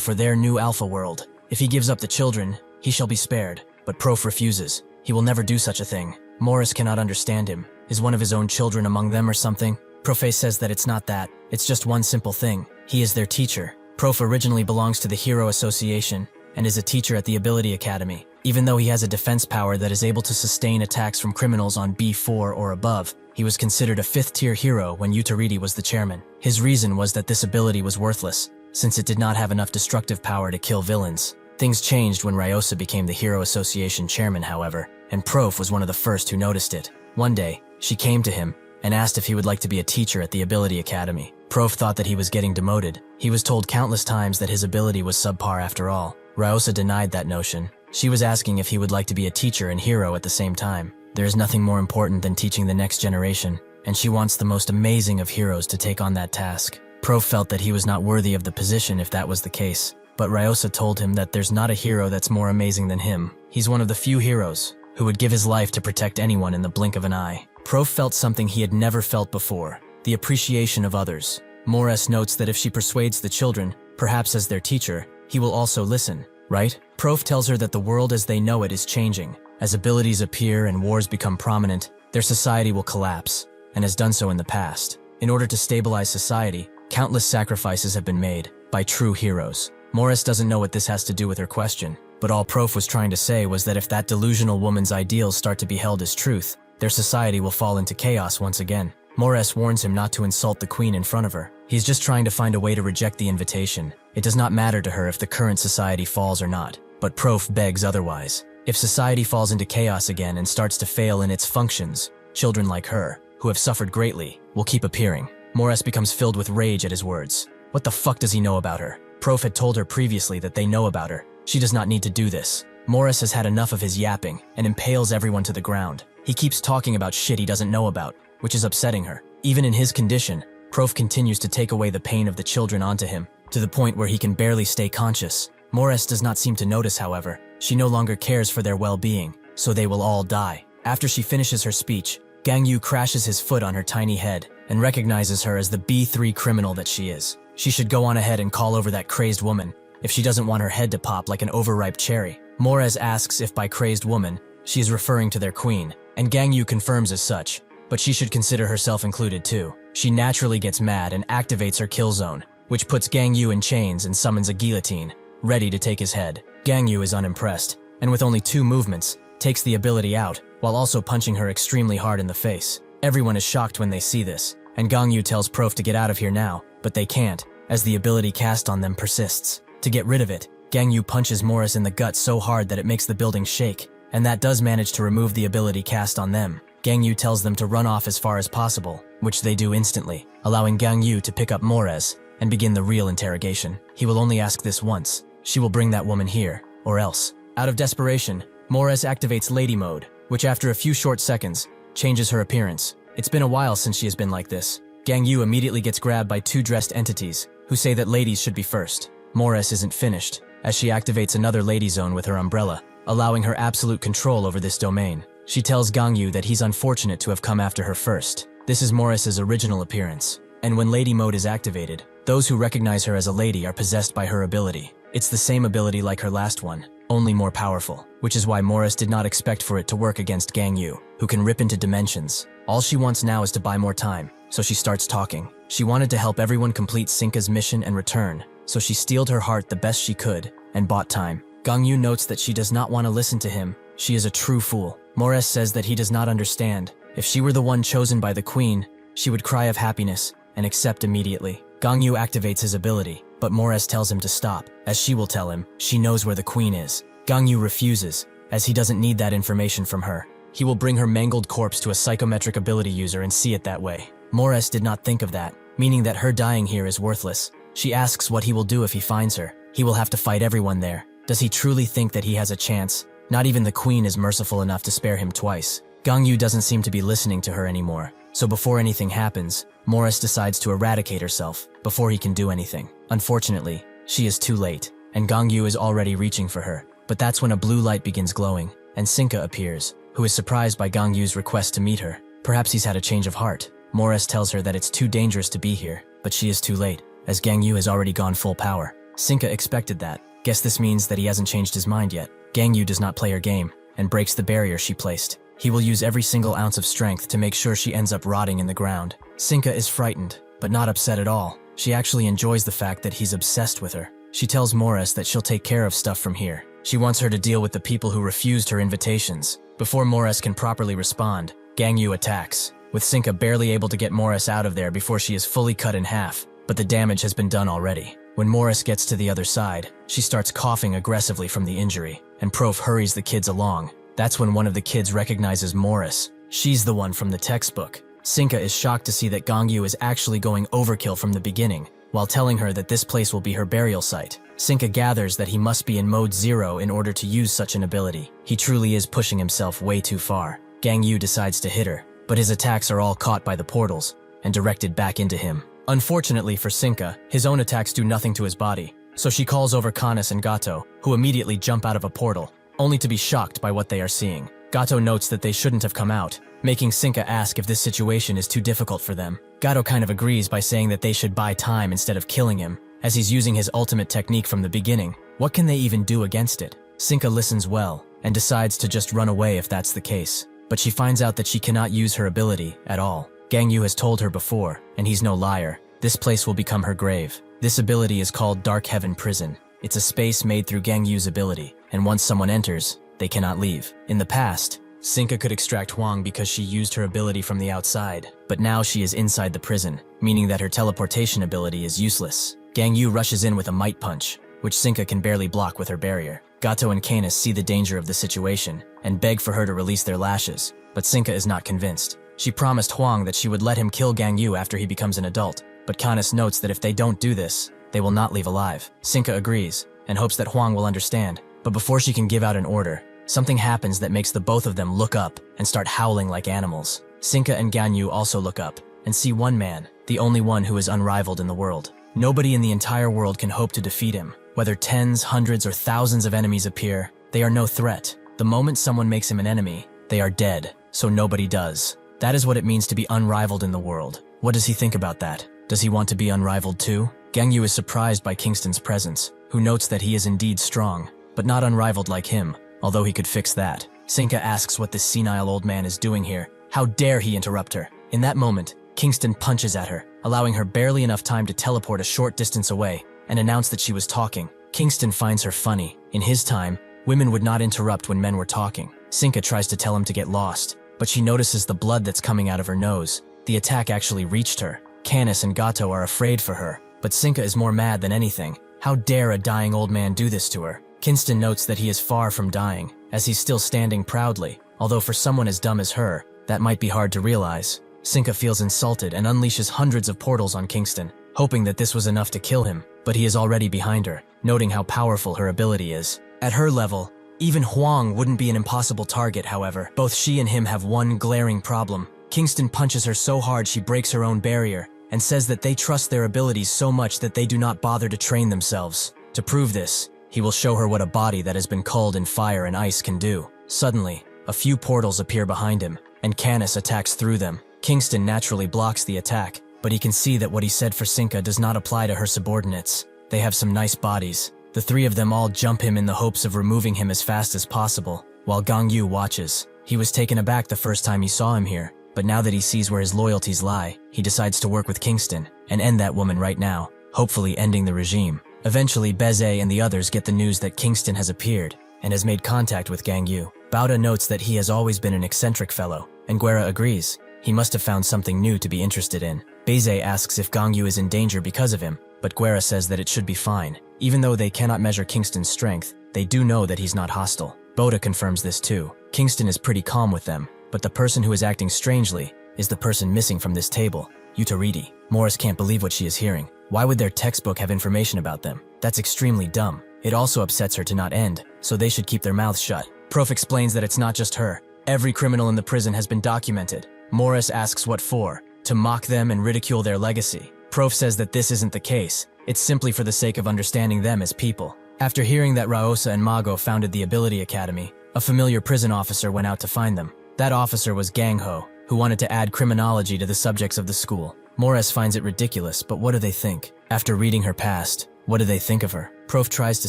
for their new alpha world. If he gives up the children, he shall be spared, but Prof refuses. He will never do such a thing. Morris cannot understand him. Is one of his own children among them or something? Prof says that it's not that. It's just one simple thing. He is their teacher. Prof originally belongs to the Hero Association and is a teacher at the Ability Academy. Even though he has a defense power that is able to sustain attacks from criminals on B4 or above, he was considered a 5th-tier hero when Utariti was the chairman. His reason was that this ability was worthless, since it did not have enough destructive power to kill villains. Things changed when Ryosa became the Hero Association chairman, however, and Prof was one of the first who noticed it. One day, she came to him and asked if he would like to be a teacher at the Ability Academy. Prof thought that he was getting demoted. He was told countless times that his ability was subpar after all. Ryosa denied that notion. She was asking if he would like to be a teacher and hero at the same time. There is nothing more important than teaching the next generation, and she wants the most amazing of heroes to take on that task. Prof felt that he was not worthy of the position if that was the case, but Ryosa told him that there's not a hero that's more amazing than him. He's one of the few heroes who would give his life to protect anyone in the blink of an eye. Prof felt something he had never felt before, the appreciation of others. Morris notes that if she persuades the children, perhaps as their teacher, he will also listen, right? Prof tells her that the world as they know it is changing. As abilities appear and wars become prominent, their society will collapse, and has done so in the past. In order to stabilize society, countless sacrifices have been made by true heroes. Morris doesn't know what this has to do with her question, but all Prof was trying to say was that if that delusional woman's ideals start to be held as truth, their society will fall into chaos once again. Morris warns him not to insult the queen in front of her. He's just trying to find a way to reject the invitation. It does not matter to her if the current society falls or not. But Prof begs otherwise. If society falls into chaos again and starts to fail in its functions, children like her, who have suffered greatly, will keep appearing. Morris becomes filled with rage at his words. What the fuck does he know about her? Prof had told her previously that they know about her. She does not need to do this. Morris has had enough of his yapping and impales everyone to the ground. He keeps talking about shit he doesn't know about, which is upsetting her. Even in his condition, Prof continues to take away the pain of the children onto him, to the point where he can barely stay conscious. Morris does not seem to notice, however. She no longer cares for their well-being, so they will all die. After she finishes her speech, Gangyu crashes his foot on her tiny head and recognizes her as the B3 criminal that she is. She should go on ahead and call over that crazed woman, if she doesn't want her head to pop like an overripe cherry. Morris asks if by crazed woman, she is referring to their queen, and Gangyu confirms as such, but she should consider herself included too. She naturally gets mad and activates her kill zone, which puts Gangyu in chains and summons a guillotine, ready to take his head. Gangyu is unimpressed, and with only 2 movements, takes the ability out, while also punching her extremely hard in the face. Everyone is shocked when they see this, and Gangyu tells Prof to get out of here now, but they can't, as the ability cast on them persists. To get rid of it, Gangyu punches Morris in the gut so hard that it makes the building shake, and that does manage to remove the ability cast on them. Gangyu tells them to run off as far as possible, which they do instantly, allowing Gangyu to pick up Morris and begin the real interrogation. He will only ask this once. She will bring that woman here, or else. Out of desperation, Morris activates Lady Mode, which after a few short seconds, changes her appearance. It's been a while since she has been like this. Gangyu immediately gets grabbed by 2 dressed entities, who say that ladies should be first. Morris isn't finished, as she activates another lady zone with her umbrella, allowing her absolute control over this domain. She tells Gangyu that he's unfortunate to have come after her first. This is Morris's original appearance, and when Lady Mode is activated, those who recognize her as a lady are possessed by her ability. It's the same ability like her last one, only more powerful, which is why Morris did not expect for it to work against Gangyu, who can rip into dimensions. All she wants now is to buy more time, so she starts talking. She wanted to help everyone complete Sinka's mission and return, so she steeled her heart the best she could and bought time. Gangyu notes that she does not want to listen to him. She is a true fool. Morris says that he does not understand. If she were the one chosen by the queen, she would cry of happiness and accept immediately. Gangyu activates his ability, but Morris tells him to stop, as she will tell him she knows where the queen is. Gangyu refuses, as he doesn't need that information from her. He will bring her mangled corpse to a psychometric ability user and see it that way. Morris did not think of that, meaning that her dying here is worthless. She asks what he will do if he finds her. He will have to fight everyone there. Does he truly think that he has a chance? Not even the queen is merciful enough to spare him twice. Gangyu doesn't seem to be listening to her anymore, so before anything happens, Morris decides to eradicate herself before he can do anything. Unfortunately, she is too late, and Gangyu is already reaching for her. But that's when a blue light begins glowing, and Sinka appears, who is surprised by Gangyu's request to meet her. Perhaps he's had a change of heart. Morris tells her that it's too dangerous to be here, but she is too late, as Gangyu has already gone full power. Sinka expected that. Guess this means that he hasn't changed his mind yet. Gangyu does not play her game, and breaks the barrier she placed. He will use every single ounce of strength to make sure she ends up rotting in the ground. Sinka is frightened, but not upset at all. She actually enjoys the fact that he's obsessed with her. She tells Morris that she'll take care of stuff from here. She wants her to deal with the people who refused her invitations. Before Morris can properly respond, Gangyu attacks, with Sinka barely able to get Morris out of there before she is fully cut in half, but the damage has been done already. When Morris gets to the other side, she starts coughing aggressively from the injury, and Prof hurries the kids along. That's when one of the kids recognizes Morris. She's the one from the textbook. Sinka is shocked to see that Gangyu is actually going overkill from the beginning, while telling her that this place will be her burial site. Sinka gathers that he must be in mode 0 in order to use such an ability. He truly is pushing himself way too far. Gangyu decides to hit her, but his attacks are all caught by the portals and directed back into him. Unfortunately for Sinka, his own attacks do nothing to his body, so she calls over Kanis and Gato, who immediately jump out of a portal, only to be shocked by what they are seeing. Gato notes that they shouldn't have come out, making Sinka ask if this situation is too difficult for them. Gato kind of agrees by saying that they should buy time instead of killing him, as he's using his ultimate technique from the beginning. What can they even do against it? Sinka listens well, and decides to just run away if that's the case. But she finds out that she cannot use her ability at all. Gangyu has told her before, and he's no liar. This place will become her grave. This ability is called Dark Heaven Prison. It's a space made through Gangyu's ability, and once someone enters, they cannot leave. In the past, Sinka could extract Huang because she used her ability from the outside, but now she is inside the prison, meaning that her teleportation ability is useless. Gang Yu rushes in with a might punch, which Sinka can barely block with her barrier. Gato and Canis see the danger of the situation and beg for her to release their lashes, but Sinka is not convinced. She promised Huang that she would let him kill Gang Yu after he becomes an adult, but Canis notes that if they don't do this, they will not leave alive. Sinka agrees and hopes that Huang will understand, but before she can give out an order, something happens that makes the both of them look up and start howling like animals. Sinka and Gan Yu also look up and see one man, the only one who is unrivaled in the world. Nobody in the entire world can hope to defeat him. Whether tens, hundreds, or thousands of enemies appear, they are no threat. The moment someone makes him an enemy, they are dead, so nobody does. That is what it means to be unrivaled in the world. What does he think about that? Does he want to be unrivaled too? Gang Yu is surprised by Kingston's presence, who notes that he is indeed strong, but not unrivaled like him, although he could fix that. Sinka asks what this senile old man is doing here. How dare he interrupt her? In that moment, Kingston punches at her, allowing her barely enough time to teleport a short distance away and announce that she was talking. Kingston finds her funny. In his time, women would not interrupt when men were talking. Sinka tries to tell him to get lost, but she notices the blood that's coming out of her nose. The attack actually reached her. Canis and Gato are afraid for her, but Sinka is more mad than anything. How dare a dying old man do this to her? Kingston notes that he is far from dying, as he's still standing proudly, although for someone as dumb as her, that might be hard to realize. Sinka feels insulted and unleashes hundreds of portals on Kingston, hoping that this was enough to kill him, but he is already behind her, noting how powerful her ability is. At her level, even Huang wouldn't be an impossible target, however. Both she and him have one glaring problem. Kingston punches her so hard she breaks her own barrier, and says that they trust their abilities so much that they do not bother to train themselves. To prove this, he will show her what a body that has been culled in fire and ice can do. Suddenly, a few portals appear behind him, and Canis attacks through them. Kingston naturally blocks the attack, but he can see that what he said for Sinka does not apply to her subordinates. They have some nice bodies. The three of them all jump him in the hopes of removing him as fast as possible, while Gang Yu watches. He was taken aback the first time he saw him here, but now that he sees where his loyalties lie, he decides to work with Kingston and end that woman right now, hopefully ending the regime. Eventually, Beze and the others get the news that Kingston has appeared and has made contact with Gang Yu. Bauda notes that he has always been an eccentric fellow, and Guerra agrees. He must have found something new to be interested in. Beze asks if Gang Yu is in danger because of him, but Guerra says that it should be fine. Even though they cannot measure Kingston's strength, they do know that he's not hostile. Bauda confirms this too. Kingston is pretty calm with them, but the person who is acting strangely is the person missing from this table, Utaridi. Morris can't believe what she is hearing. Why would their textbook have information about them? That's extremely dumb. It also upsets her to not end, so they should keep their mouths shut. Prof explains that it's not just her. Every criminal in the prison has been documented. Morris asks what for, to mock them and ridicule their legacy. Prof says that this isn't the case. It's simply for the sake of understanding them as people. After hearing that Ryosa and Mago founded the Ability Academy, a familiar prison officer went out to find them. That officer was Gangho, who wanted to add criminology to the subjects of the school. Morris finds it ridiculous, but what do they think? After reading her past, what do they think of her? Prof tries to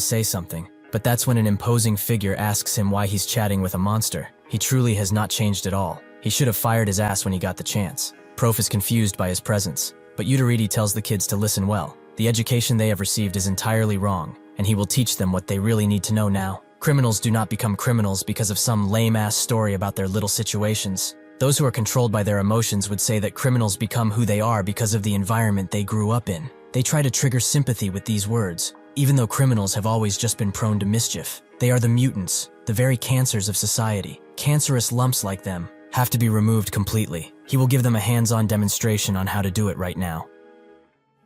say something, but that's when an imposing figure asks him why he's chatting with a monster. He truly has not changed at all. He should have fired his ass when he got the chance. Prof is confused by his presence, but Utaridi tells the kids to listen well. The education they have received is entirely wrong, and he will teach them what they really need to know now. Criminals do not become criminals because of some lame-ass story about their little situations. Those who are controlled by their emotions would say that criminals become who they are because of the environment they grew up in. They try to trigger sympathy with these words, even though criminals have always just been prone to mischief. They are the mutants, the very cancers of society. Cancerous lumps like them have to be removed completely. He will give them a hands-on demonstration on how to do it right now.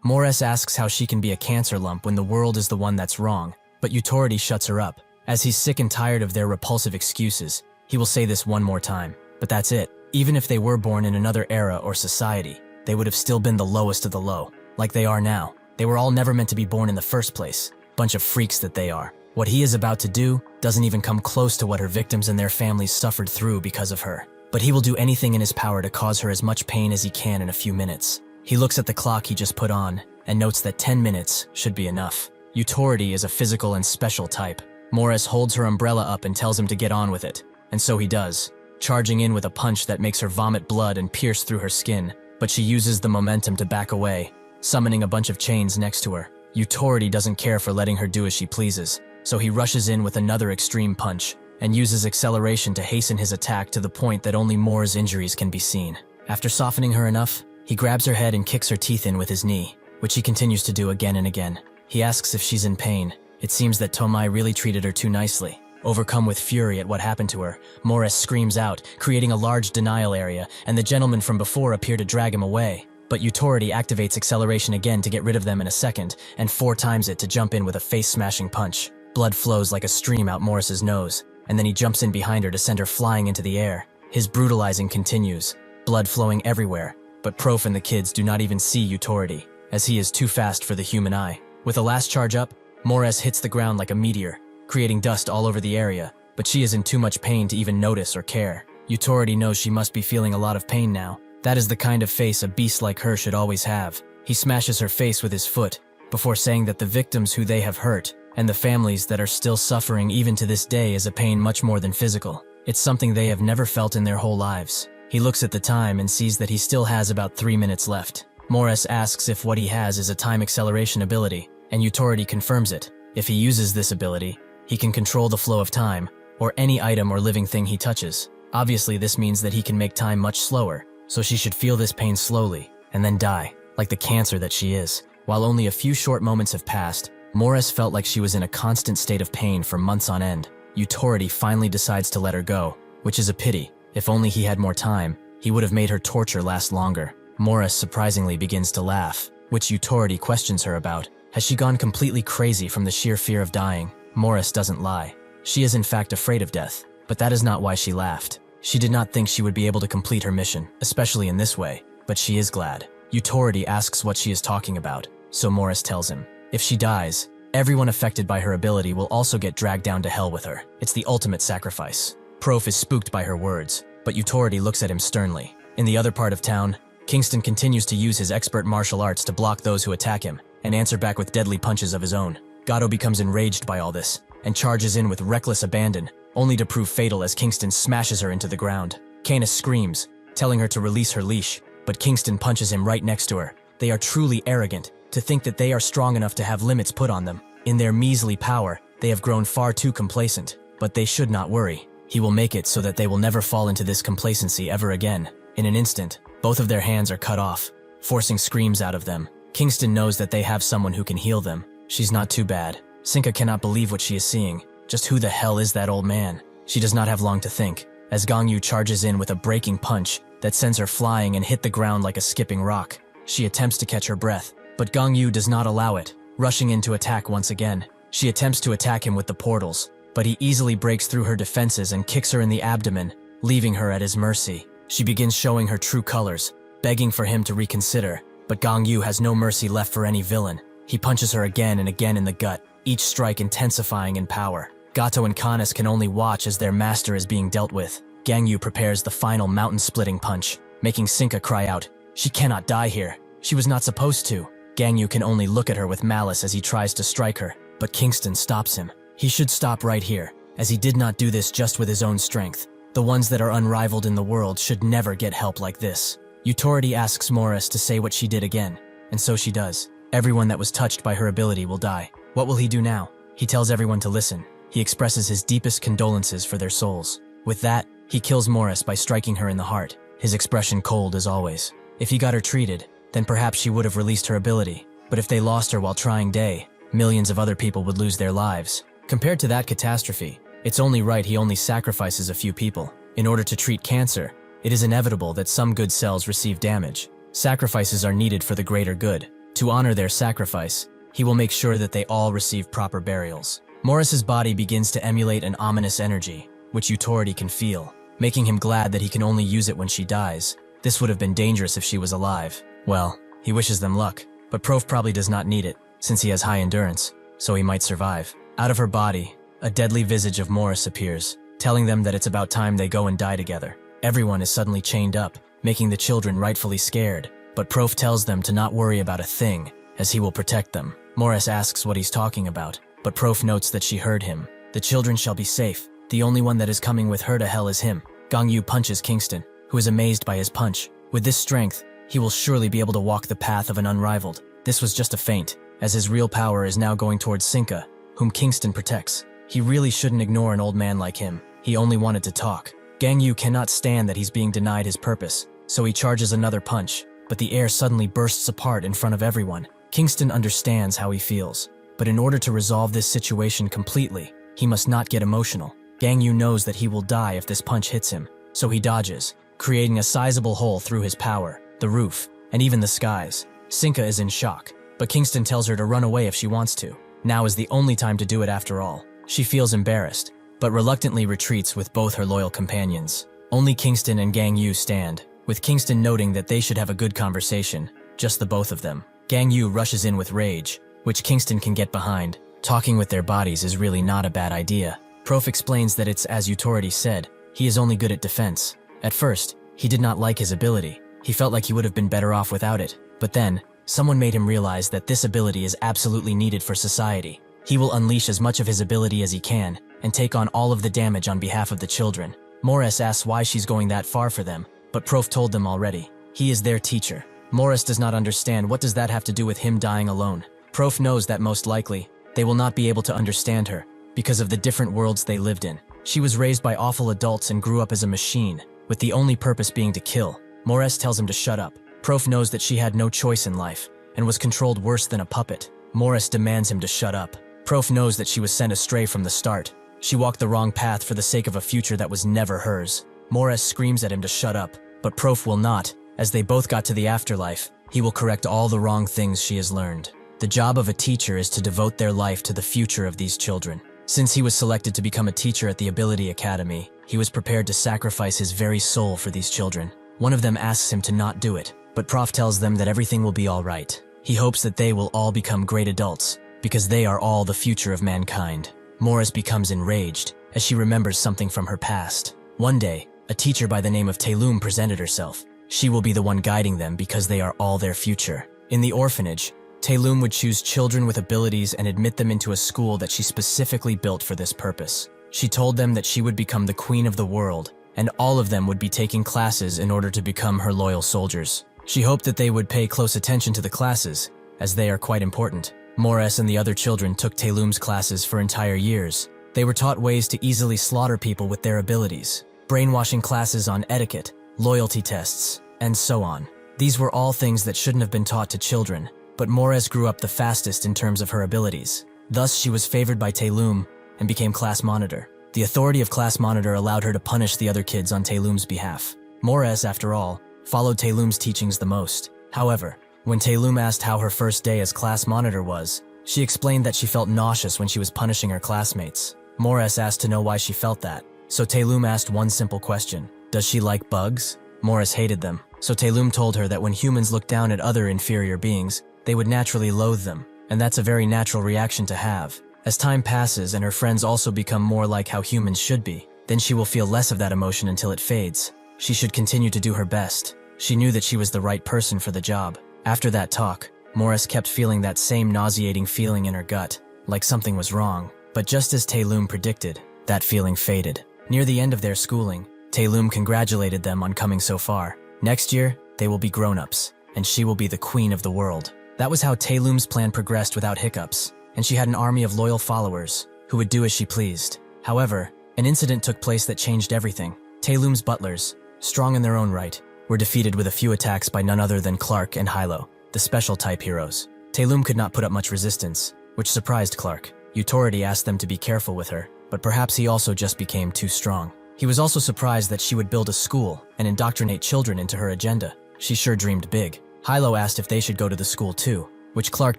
Morris asks how she can be a cancer lump when the world is the one that's wrong, but Utaridi shuts her up. As he's sick and tired of their repulsive excuses, he will say this one more time. But that's it. Even if they were born in another era or society, they would have still been the lowest of the low, like they are now. They were all never meant to be born in the first place. Bunch of freaks that they are. What he is about to do doesn't even come close to what her victims and their families suffered through because of her. But he will do anything in his power to cause her as much pain as he can in a few minutes. He looks at the clock he just put on and notes that 10 minutes should be enough. Utaridi is a physical and special type. Morris holds her umbrella up and tells him to get on with it, and so he does, charging in with a punch that makes her vomit blood and pierce through her skin, but she uses the momentum to back away, summoning a bunch of chains next to her. Utaridi doesn't care for letting her do as she pleases, so he rushes in with another extreme punch, and uses acceleration to hasten his attack to the point that only Mora's injuries can be seen. After softening her enough, he grabs her head and kicks her teeth in with his knee, which he continues to do again and again. He asks if she's in pain. It seems that Tommoi really treated her too nicely. Overcome with fury at what happened to her, Mora screams out, creating a large denial area, and the gentlemen from before appear to drag him away. But Utority activates acceleration again to get rid of them in a second, and 4 times it to jump in with a face-smashing punch. Blood flows like a stream out Morris's nose, and then he jumps in behind her to send her flying into the air. His brutalizing continues, blood flowing everywhere, but Prof and the kids do not even see Utority, as he is too fast for the human eye. With the last charge up, Morris hits the ground like a meteor, creating dust all over the area, but she is in too much pain to even notice or care. Utority knows she must be feeling a lot of pain now. That is the kind of face a beast like her should always have. He smashes her face with his foot, before saying that the victims who they have hurt, and the families that are still suffering even to this day is a pain much more than physical. It's something they have never felt in their whole lives. He looks at the time and sees that he still has about 3 minutes left. Morris asks if what he has is a time acceleration ability, and Utority confirms it. If he uses this ability, he can control the flow of time, or any item or living thing he touches. Obviously, this means that he can make time much slower, so she should feel this pain slowly, and then die, like the cancer that she is. While only a few short moments have passed, Morris felt like she was in a constant state of pain for months on end. Utority finally decides to let her go, which is a pity. If only he had more time, he would have made her torture last longer. Morris surprisingly begins to laugh, which Utority questions her about. Has she gone completely crazy from the sheer fear of dying? Morris doesn't lie. She is in fact afraid of death, but that is not why she laughed. She did not think she would be able to complete her mission, especially in this way, but she is glad. Utority asks what she is talking about, so Morris tells him. If she dies, everyone affected by her ability will also get dragged down to hell with her. It's the ultimate sacrifice. Prof is spooked by her words, but Utority looks at him sternly. In the other part of town, Kingston continues to use his expert martial arts to block those who attack him, and answer back with deadly punches of his own. Gato becomes enraged by all this, and charges in with reckless abandon, only to prove fatal as Kingston smashes her into the ground. Canis screams, telling her to release her leash, but Kingston punches him right next to her. They are truly arrogant, to think that they are strong enough to have limits put on them. In their measly power, they have grown far too complacent, but they should not worry. He will make it so that they will never fall into this complacency ever again. In an instant, both of their hands are cut off, forcing screams out of them. Kingston knows that they have someone who can heal them. She's not too bad. Sinka cannot believe what she is seeing. Just who the hell is that old man? She does not have long to think, as Gongyu charges in with a breaking punch that sends her flying and hit the ground like a skipping rock. She attempts to catch her breath, but Gongyu does not allow it, rushing in to attack once again. She attempts to attack him with the portals, but he easily breaks through her defenses and kicks her in the abdomen, leaving her at his mercy. She begins showing her true colors, begging for him to reconsider, but Gongyu has no mercy left for any villain. He punches her again and again in the gut, each strike intensifying in power. Gato and Canis can only watch as their master is being dealt with. Gangyu prepares the final mountain-splitting punch, making Sinka cry out, "She cannot die here. She was not supposed to." Gangyu can only look at her with malice as he tries to strike her, but Kingston stops him. He should stop right here, as he did not do this just with his own strength. The ones that are unrivaled in the world should never get help like this. Utority asks Morris to say what she did again, and so she does. Everyone that was touched by her ability will die. What will he do now? He tells everyone to listen. He expresses his deepest condolences for their souls. With that, he kills Morris by striking her in the heart, his expression cold as always. If he got her treated, then perhaps she would have released her ability. But if they lost her while trying day, millions of other people would lose their lives. Compared to that catastrophe, it's only right he only sacrifices a few people. In order to treat cancer, it is inevitable that some good cells receive damage. Sacrifices are needed for the greater good. To honor their sacrifice, he will make sure that they all receive proper burials. Morris's body begins to emulate an ominous energy, which Utority can feel, making him glad that he can only use it when she dies. This would have been dangerous if she was alive. Well, he wishes them luck, but Prof probably does not need it, since he has high endurance, so he might survive. Out of her body, a deadly visage of Morris appears, telling them that it's about time they go and die together. Everyone is suddenly chained up, making the children rightfully scared, but Prof tells them to not worry about a thing, as he will protect them. Morris asks what he's talking about, but Prof notes that she heard him. The children shall be safe. The only one that is coming with her to hell is him. Gongyu punches Kingston, who is amazed by his punch. With this strength, he will surely be able to walk the path of an unrivaled. This was just a feint, as his real power is now going towards Sinka, whom Kingston protects. He really shouldn't ignore an old man like him. He only wanted to talk. Gang Yu cannot stand that he's being denied his purpose, so he charges another punch, but the air suddenly bursts apart in front of everyone. Kingston understands how he feels, but in order to resolve this situation completely, he must not get emotional. Gang Yu knows that he will die if this punch hits him, so he dodges, creating a sizable hole through his power, the roof, and even the skies. Sinka is in shock, but Kingston tells her to run away if she wants to. Now is the only time to do it after all. She feels embarrassed, but reluctantly retreats with both her loyal companions. Only Kingston and Gang Yu stand, with Kingston noting that they should have a good conversation, just the both of them. Gang Yu rushes in with rage, which Kingston can get behind. Talking with their bodies is really not a bad idea. Prof explains that it's as Utority said, he is only good at defense. At first, he did not like his ability. He felt like he would have been better off without it. But then, someone made him realize that this ability is absolutely needed for society. He will unleash as much of his ability as he can, and take on all of the damage on behalf of the children. Morris asks why she's going that far for them, but Prof told them already. He is their teacher. Morris does not understand what does that have to do with him dying alone. Prof knows that most likely, they will not be able to understand her, because of the different worlds they lived in. She was raised by awful adults and grew up as a machine, with the only purpose being to kill. Morris tells him to shut up. Prof knows that she had no choice in life, and was controlled worse than a puppet. Morris demands him to shut up. Prof knows that she was sent astray from the start. She walked the wrong path for the sake of a future that was never hers. Morris screams at him to shut up, but Prof will not. As they both got to the afterlife, he will correct all the wrong things she has learned. The job of a teacher is to devote their life to the future of these children. Since he was selected to become a teacher at the Ability Academy, he was prepared to sacrifice his very soul for these children. One of them asks him to not do it, but Prof tells them that everything will be all right. He hopes that they will all become great adults, because they are all the future of mankind. Morris becomes enraged, as she remembers something from her past. One day, a teacher by the name of Taelum presented herself. She will be the one guiding them because they are all their future. In the orphanage, Taelum would choose children with abilities and admit them into a school that she specifically built for this purpose. She told them that she would become the queen of the world, and all of them would be taking classes in order to become her loyal soldiers. She hoped that they would pay close attention to the classes, as they are quite important. Morris and the other children took Taelum's classes for entire years. They were taught ways to easily slaughter people with their abilities, brainwashing classes on etiquette, loyalty tests, and so on. These were all things that shouldn't have been taught to children, but Morris grew up the fastest in terms of her abilities. Thus, she was favored by Taelum and became class monitor. The authority of class monitor allowed her to punish the other kids on Taelum's behalf. Morris, after all, followed Taelum's teachings the most. However, when Taelum asked how her first day as class monitor was, she explained that she felt nauseous when she was punishing her classmates. Morris asked to know why she felt that, so Taelum asked one simple question: does she like bugs? Morris hated them, so Taelum told her that when humans look down at other inferior beings, they would naturally loathe them, and that's a very natural reaction to have. As time passes and her friends also become more like how humans should be, then she will feel less of that emotion until it fades. She should continue to do her best. She knew that she was the right person for the job. After that talk, Morris kept feeling that same nauseating feeling in her gut, like something was wrong. But just as Taelum predicted, that feeling faded. Near the end of their schooling, Taelum congratulated them on coming so far. Next year, they will be grown-ups, and she will be the queen of the world. That was how Taelum's plan progressed without hiccups, and she had an army of loyal followers who would do as she pleased. However, an incident took place that changed everything. Taelum's butlers, strong in their own right, were defeated with a few attacks by none other than Clark and Yahello, the special-type heroes. Taelum could not put up much resistance, which surprised Clark. Utority asked them to be careful with her, but perhaps he also just became too strong. He was also surprised that she would build a school and indoctrinate children into her agenda. She sure dreamed big. Yahello asked if they should go to the school too, which Clark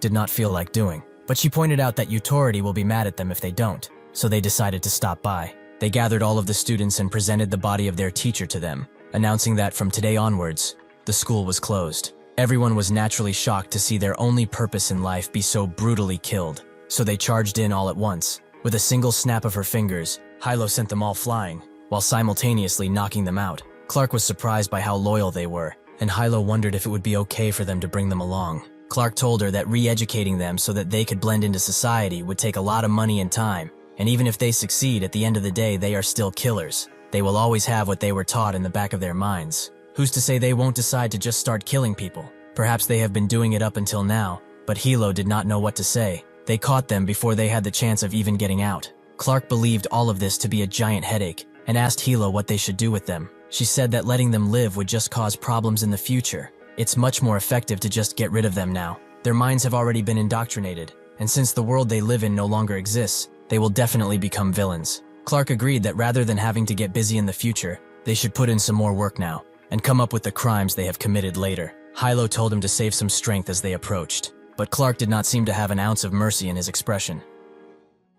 did not feel like doing. But she pointed out that Utority will be mad at them if they don't, so they decided to stop by. They gathered all of the students and presented the body of their teacher to them, announcing that from today onwards, the school was closed. Everyone was naturally shocked to see their only purpose in life be so brutally killed, so they charged in all at once. With a single snap of her fingers, Yahello sent them all flying, while simultaneously knocking them out. Clark was surprised by how loyal they were, and Yahello wondered if it would be okay for them to bring them along. Clark told her that re-educating them so that they could blend into society would take a lot of money and time, and even if they succeed, at the end of the day they are still killers. They will always have what they were taught in the back of their minds. Who's to say they won't decide to just start killing people? Perhaps they have been doing it up until now, but Yahello did not know what to say. They caught them before they had the chance of even getting out. Clark believed all of this to be a giant headache, and asked Hilo what they should do with them. She said that letting them live would just cause problems in the future. It's much more effective to just get rid of them now. Their minds have already been indoctrinated, and since the world they live in no longer exists, they will definitely become villains. Clark agreed that rather than having to get busy in the future, they should put in some more work now, and come up with the crimes they have committed later. Hilo told him to save some strength as they approached, but Clark did not seem to have an ounce of mercy in his expression.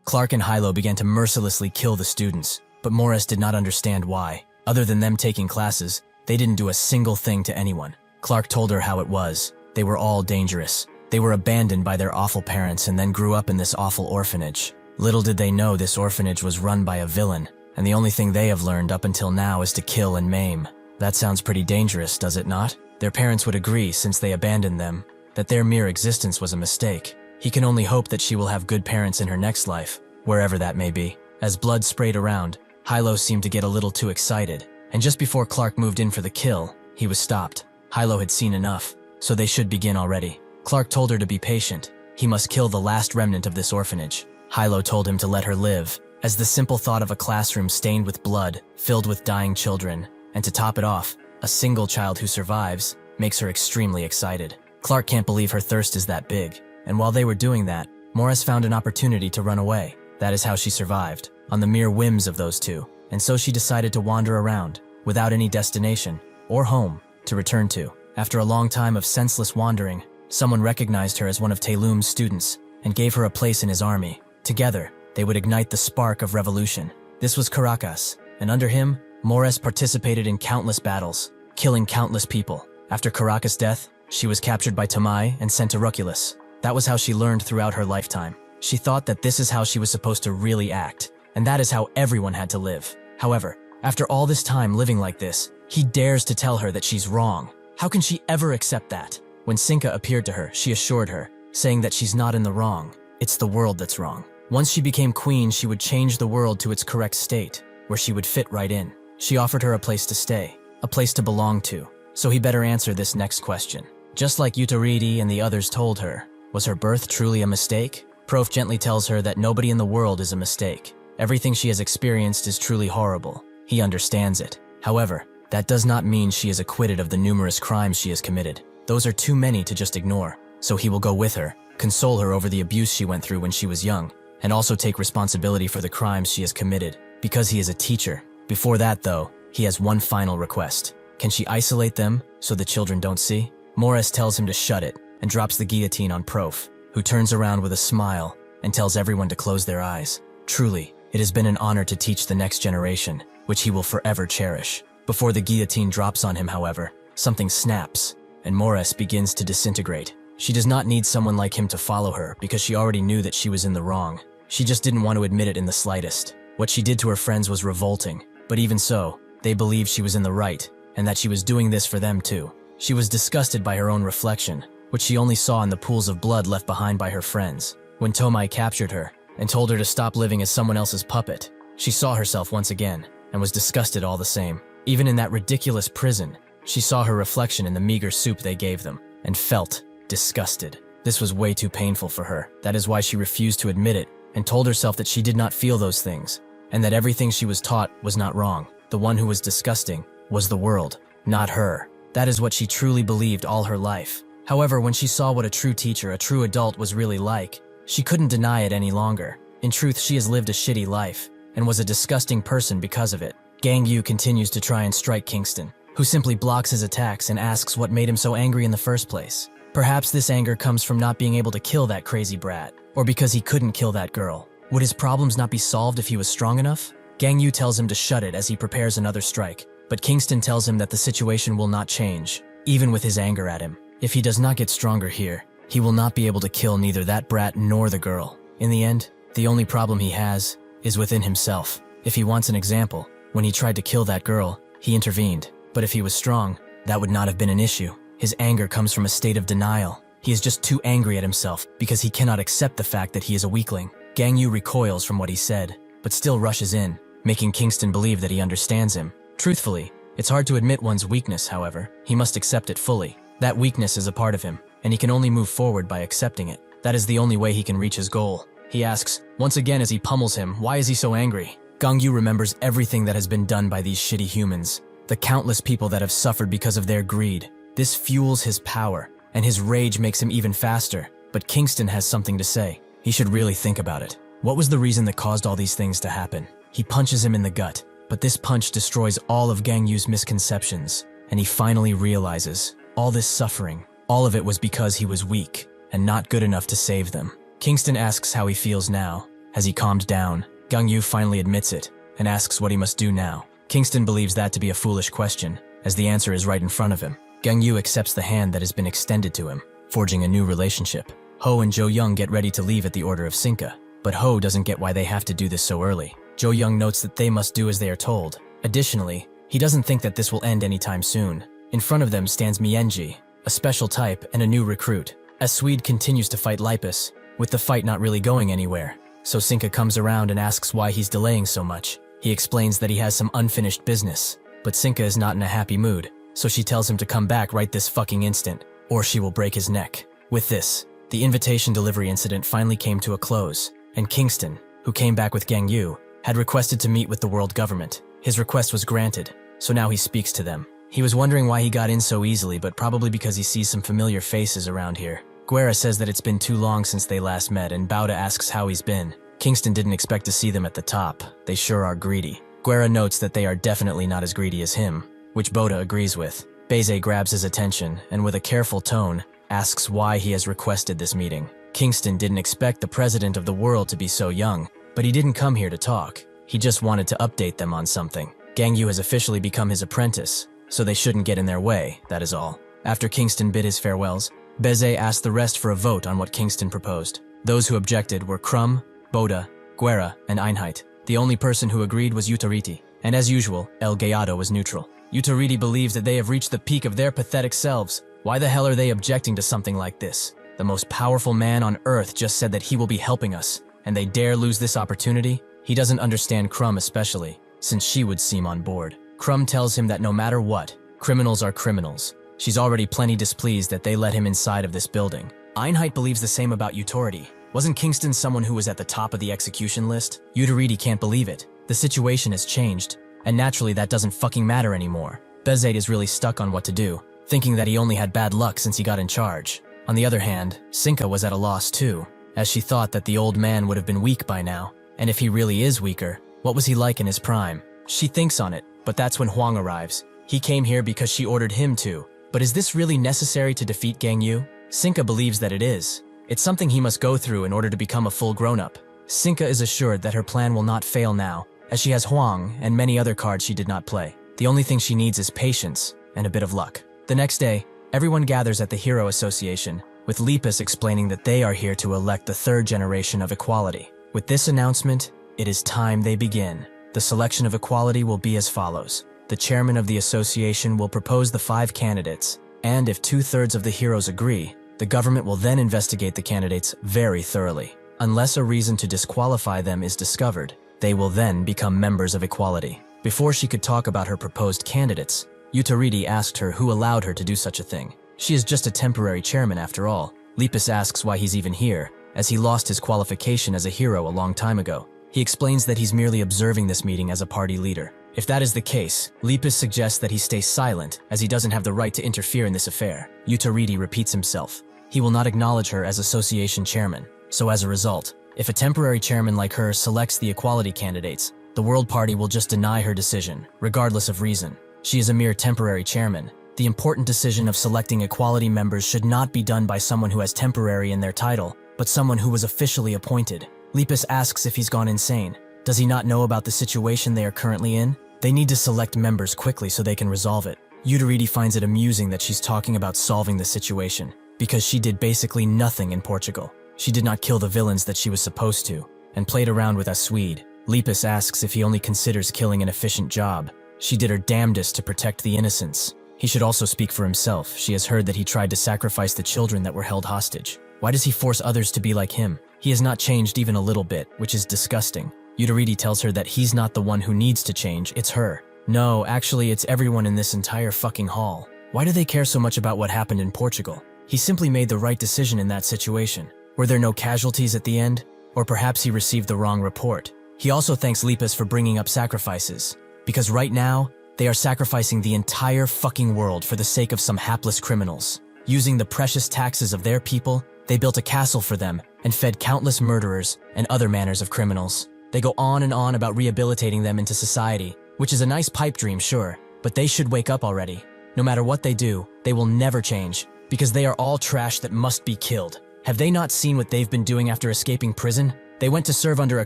Clark and Hilo began to mercilessly kill the students, but Morris did not understand why. Other than them taking classes, they didn't do a single thing to anyone. Clark told her how it was. They were all dangerous. They were abandoned by their awful parents and then grew up in this awful orphanage. Little did they know this orphanage was run by a villain, and the only thing they have learned up until now is to kill and maim. That sounds pretty dangerous, does it not? Their parents would agree, since they abandoned them, that their mere existence was a mistake. He can only hope that she will have good parents in her next life, wherever that may be. As blood sprayed around, Hilo seemed to get a little too excited, and just before Clark moved in for the kill, he was stopped. Hilo had seen enough, so they should begin already. Clark told her to be patient. He must kill the last remnant of this orphanage. Hilo told him to let her live, as the simple thought of a classroom stained with blood, filled with dying children, and to top it off, a single child who survives, makes her extremely excited. Clark can't believe her thirst is that big, and while they were doing that, Morris found an opportunity to run away. That is how she survived, on the mere whims of those two, and so she decided to wander around, without any destination, or home, to return to. After a long time of senseless wandering, someone recognized her as one of Taylum's students, and gave her a place in his army. Together, they would ignite the spark of revolution. This was Caracas, and under him, Morris participated in countless battles, killing countless people. After Caracas' death, she was captured by Tommoi and sent to Ruculus. That was how she learned throughout her lifetime. She thought that this is how she was supposed to really act, and that is how everyone had to live. However, after all this time living like this, he dares to tell her that she's wrong. How can she ever accept that? When Sinka appeared to her, she assured her, saying that she's not in the wrong. It's the world that's wrong. Once she became queen, she would change the world to its correct state, where she would fit right in. She offered her a place to stay, a place to belong to. So he better answer this next question. Just like Utaridi and the others told her, was her birth truly a mistake? Prof gently tells her that nobody in the world is a mistake. Everything she has experienced is truly horrible. He understands it. However, that does not mean she is acquitted of the numerous crimes she has committed. Those are too many to just ignore. So he will go with her, console her over the abuse she went through when she was young, and also take responsibility for the crimes she has committed, because he is a teacher. Before that, though, he has one final request. Can she isolate them so the children don't see? Morris tells him to shut it and drops the guillotine on Prof, who turns around with a smile and tells everyone to close their eyes. Truly, it has been an honor to teach the next generation, which he will forever cherish. Before the guillotine drops on him, however, something snaps, and Morris begins to disintegrate. She does not need someone like him to follow her because she already knew that she was in the wrong. She just didn't want to admit it in the slightest. What she did to her friends was revolting, but even so, they believed she was in the right, and that she was doing this for them too. She was disgusted by her own reflection, which she only saw in the pools of blood left behind by her friends. When Tommoi captured her and told her to stop living as someone else's puppet, she saw herself once again and was disgusted all the same. Even in that ridiculous prison, she saw her reflection in the meager soup they gave them and felt disgusted. This was way too painful for her. That is why she refused to admit it and told herself that she did not feel those things and that everything she was taught was not wrong. The one who was disgusting was the world, not her. That is what she truly believed all her life. However, when she saw what a true teacher, a true adult was really like, she couldn't deny it any longer. In truth, she has lived a shitty life and was a disgusting person because of it. Gang Yu continues to try and strike Kingston, who simply blocks his attacks and asks what made him so angry in the first place. Perhaps this anger comes from not being able to kill that crazy brat, or because he couldn't kill that girl. Would his problems not be solved if he was strong enough? Gang Yu tells him to shut it as he prepares another strike, but Kingston tells him that the situation will not change, even with his anger at him. If he does not get stronger here, he will not be able to kill neither that brat nor the girl. In the end, the only problem he has is within himself. If he wants an example, when he tried to kill that girl, he intervened. But if he was strong, that would not have been an issue. His anger comes from a state of denial. He is just too angry at himself because he cannot accept the fact that he is a weakling. Gang Yu recoils from what he said, but still rushes in, making Kingston believe that he understands him. Truthfully, it's hard to admit one's weakness, however. He must accept it fully. That weakness is a part of him, and he can only move forward by accepting it. That is the only way he can reach his goal. He asks, once again as he pummels him, why is he so angry? Gangyu remembers everything that has been done by these shitty humans, the countless people that have suffered because of their greed. This fuels his power, and his rage makes him even faster. But Kingston has something to say. He should really think about it. What was the reason that caused all these things to happen? He punches him in the gut, but this punch destroys all of Gangyu's misconceptions, and he finally realizes all this suffering, all of it was because he was weak and not good enough to save them. Kingston asks how he feels now. Has he calmed down? Gangyu finally admits it and asks what he must do now. Kingston believes that to be a foolish question, as the answer is right in front of him. Gangyu accepts the hand that has been extended to him, forging a new relationship. Ho and Jo Young get ready to leave at the order of Sinka, but Ho doesn't get why they have to do this so early. Jo Young notes that they must do as they are told. Additionally, he doesn't think that this will end anytime soon. In front of them stands Mienji, a special type and a new recruit. As Swede continues to fight Lipus, with the fight not really going anywhere. So Sinka comes around and asks why he's delaying so much. He explains that he has some unfinished business, but Sinka is not in a happy mood, so she tells him to come back right this fucking instant, or she will break his neck. With this, the invitation delivery incident finally came to a close, and Kingston, who came back with Gangyu, had requested to meet with the world government. His request was granted, so now he speaks to them. He was wondering why he got in so easily, but probably because he sees some familiar faces around here. Guerra says that it's been too long since they last met, and Bauda asks how he's been. Kingston didn't expect to see them at the top. They sure are greedy. Guerra notes that they are definitely not as greedy as him, which Bauda agrees with. Beze grabs his attention, and with a careful tone, asks why he has requested this meeting. Kingston didn't expect the president of the world to be so young, but he didn't come here to talk. He just wanted to update them on something. Gangyu has officially become his apprentice, so they shouldn't get in their way, that is all. After Kingston bid his farewells, Beze asked the rest for a vote on what Kingston proposed. Those who objected were Krum, Boda, Guerra, and Einheit. The only person who agreed was Utariti, and as usual, El Gallado was neutral. Utariti believes that they have reached the peak of their pathetic selves. Why the hell are they objecting to something like this? The most powerful man on Earth just said that he will be helping us, and they dare lose this opportunity? He doesn't understand Krum especially, since she would seem on board. Krum tells him that no matter what, criminals are criminals. She's already plenty displeased that they let him inside of this building. Einheit believes the same about Utariti. Wasn't Kingston someone who was at the top of the execution list? Utariti can't believe it. The situation has changed, and naturally that doesn't fucking matter anymore. Bezade is really stuck on what to do, thinking that he only had bad luck since he got in charge. On the other hand, Sinka was at a loss too, as she thought that the old man would have been weak by now. And if he really is weaker, what was he like in his prime? She thinks on it, but that's when Huang arrives. He came here because she ordered him to. But is this really necessary to defeat Gangyu? Sinka believes that it is. It's something he must go through in order to become a full grown-up. Sinka is assured that her plan will not fail now, as she has Huang and many other cards she did not play. The only thing she needs is patience and a bit of luck. The next day, everyone gathers at the Hero Association, with Lepus explaining that they are here to elect the third generation of equality. With this announcement, it is time they begin. The selection of equality will be as follows. The chairman of the association will propose the 5 candidates, and if 2/3 of the heroes agree, the government will then investigate the candidates very thoroughly. Unless a reason to disqualify them is discovered, they will then become members of equality. Before she could talk about her proposed candidates, Utariti asked her who allowed her to do such a thing. She is just a temporary chairman after all. Lepus asks why he's even here, as he lost his qualification as a hero a long time ago. He explains that he's merely observing this meeting as a party leader. If that is the case, Lepus suggests that he stay silent, as he doesn't have the right to interfere in this affair. Utariti repeats himself. He will not acknowledge her as association chairman. So as a result, if a temporary chairman like her selects the equality candidates, the World Party will just deny her decision, regardless of reason. She is a mere temporary chairman. The important decision of selecting equality members should not be done by someone who has temporary in their title, but someone who was officially appointed. Lepus asks if he's gone insane. Does he not know about the situation they are currently in? They need to select members quickly so they can resolve it. Utariti finds it amusing that she's talking about solving the situation, because she did basically nothing in Portugal. She did not kill the villains that she was supposed to, and played around with a Swede. Lepus asks if he only considers killing an efficient job. She did her damnedest to protect the innocents. He should also speak for himself. She has heard that he tried to sacrifice the children that were held hostage. Why does he force others to be like him? He has not changed even a little bit, which is disgusting. Utariti tells her that he's not the one who needs to change, it's her. No, actually it's everyone in this entire fucking hall. Why do they care so much about what happened in Portugal? He simply made the right decision in that situation. Were there no casualties at the end? Or perhaps he received the wrong report? He also thanks Lepus for bringing up sacrifices, because right now, they are sacrificing the entire fucking world for the sake of some hapless criminals. Using the precious taxes of their people, they built a castle for them and fed countless murderers and other manners of criminals. They go on and on about rehabilitating them into society, which is a nice pipe dream, sure, but they should wake up already. No matter what they do, they will never change, because they are all trash that must be killed. Have they not seen what they've been doing after escaping prison? They went to serve under a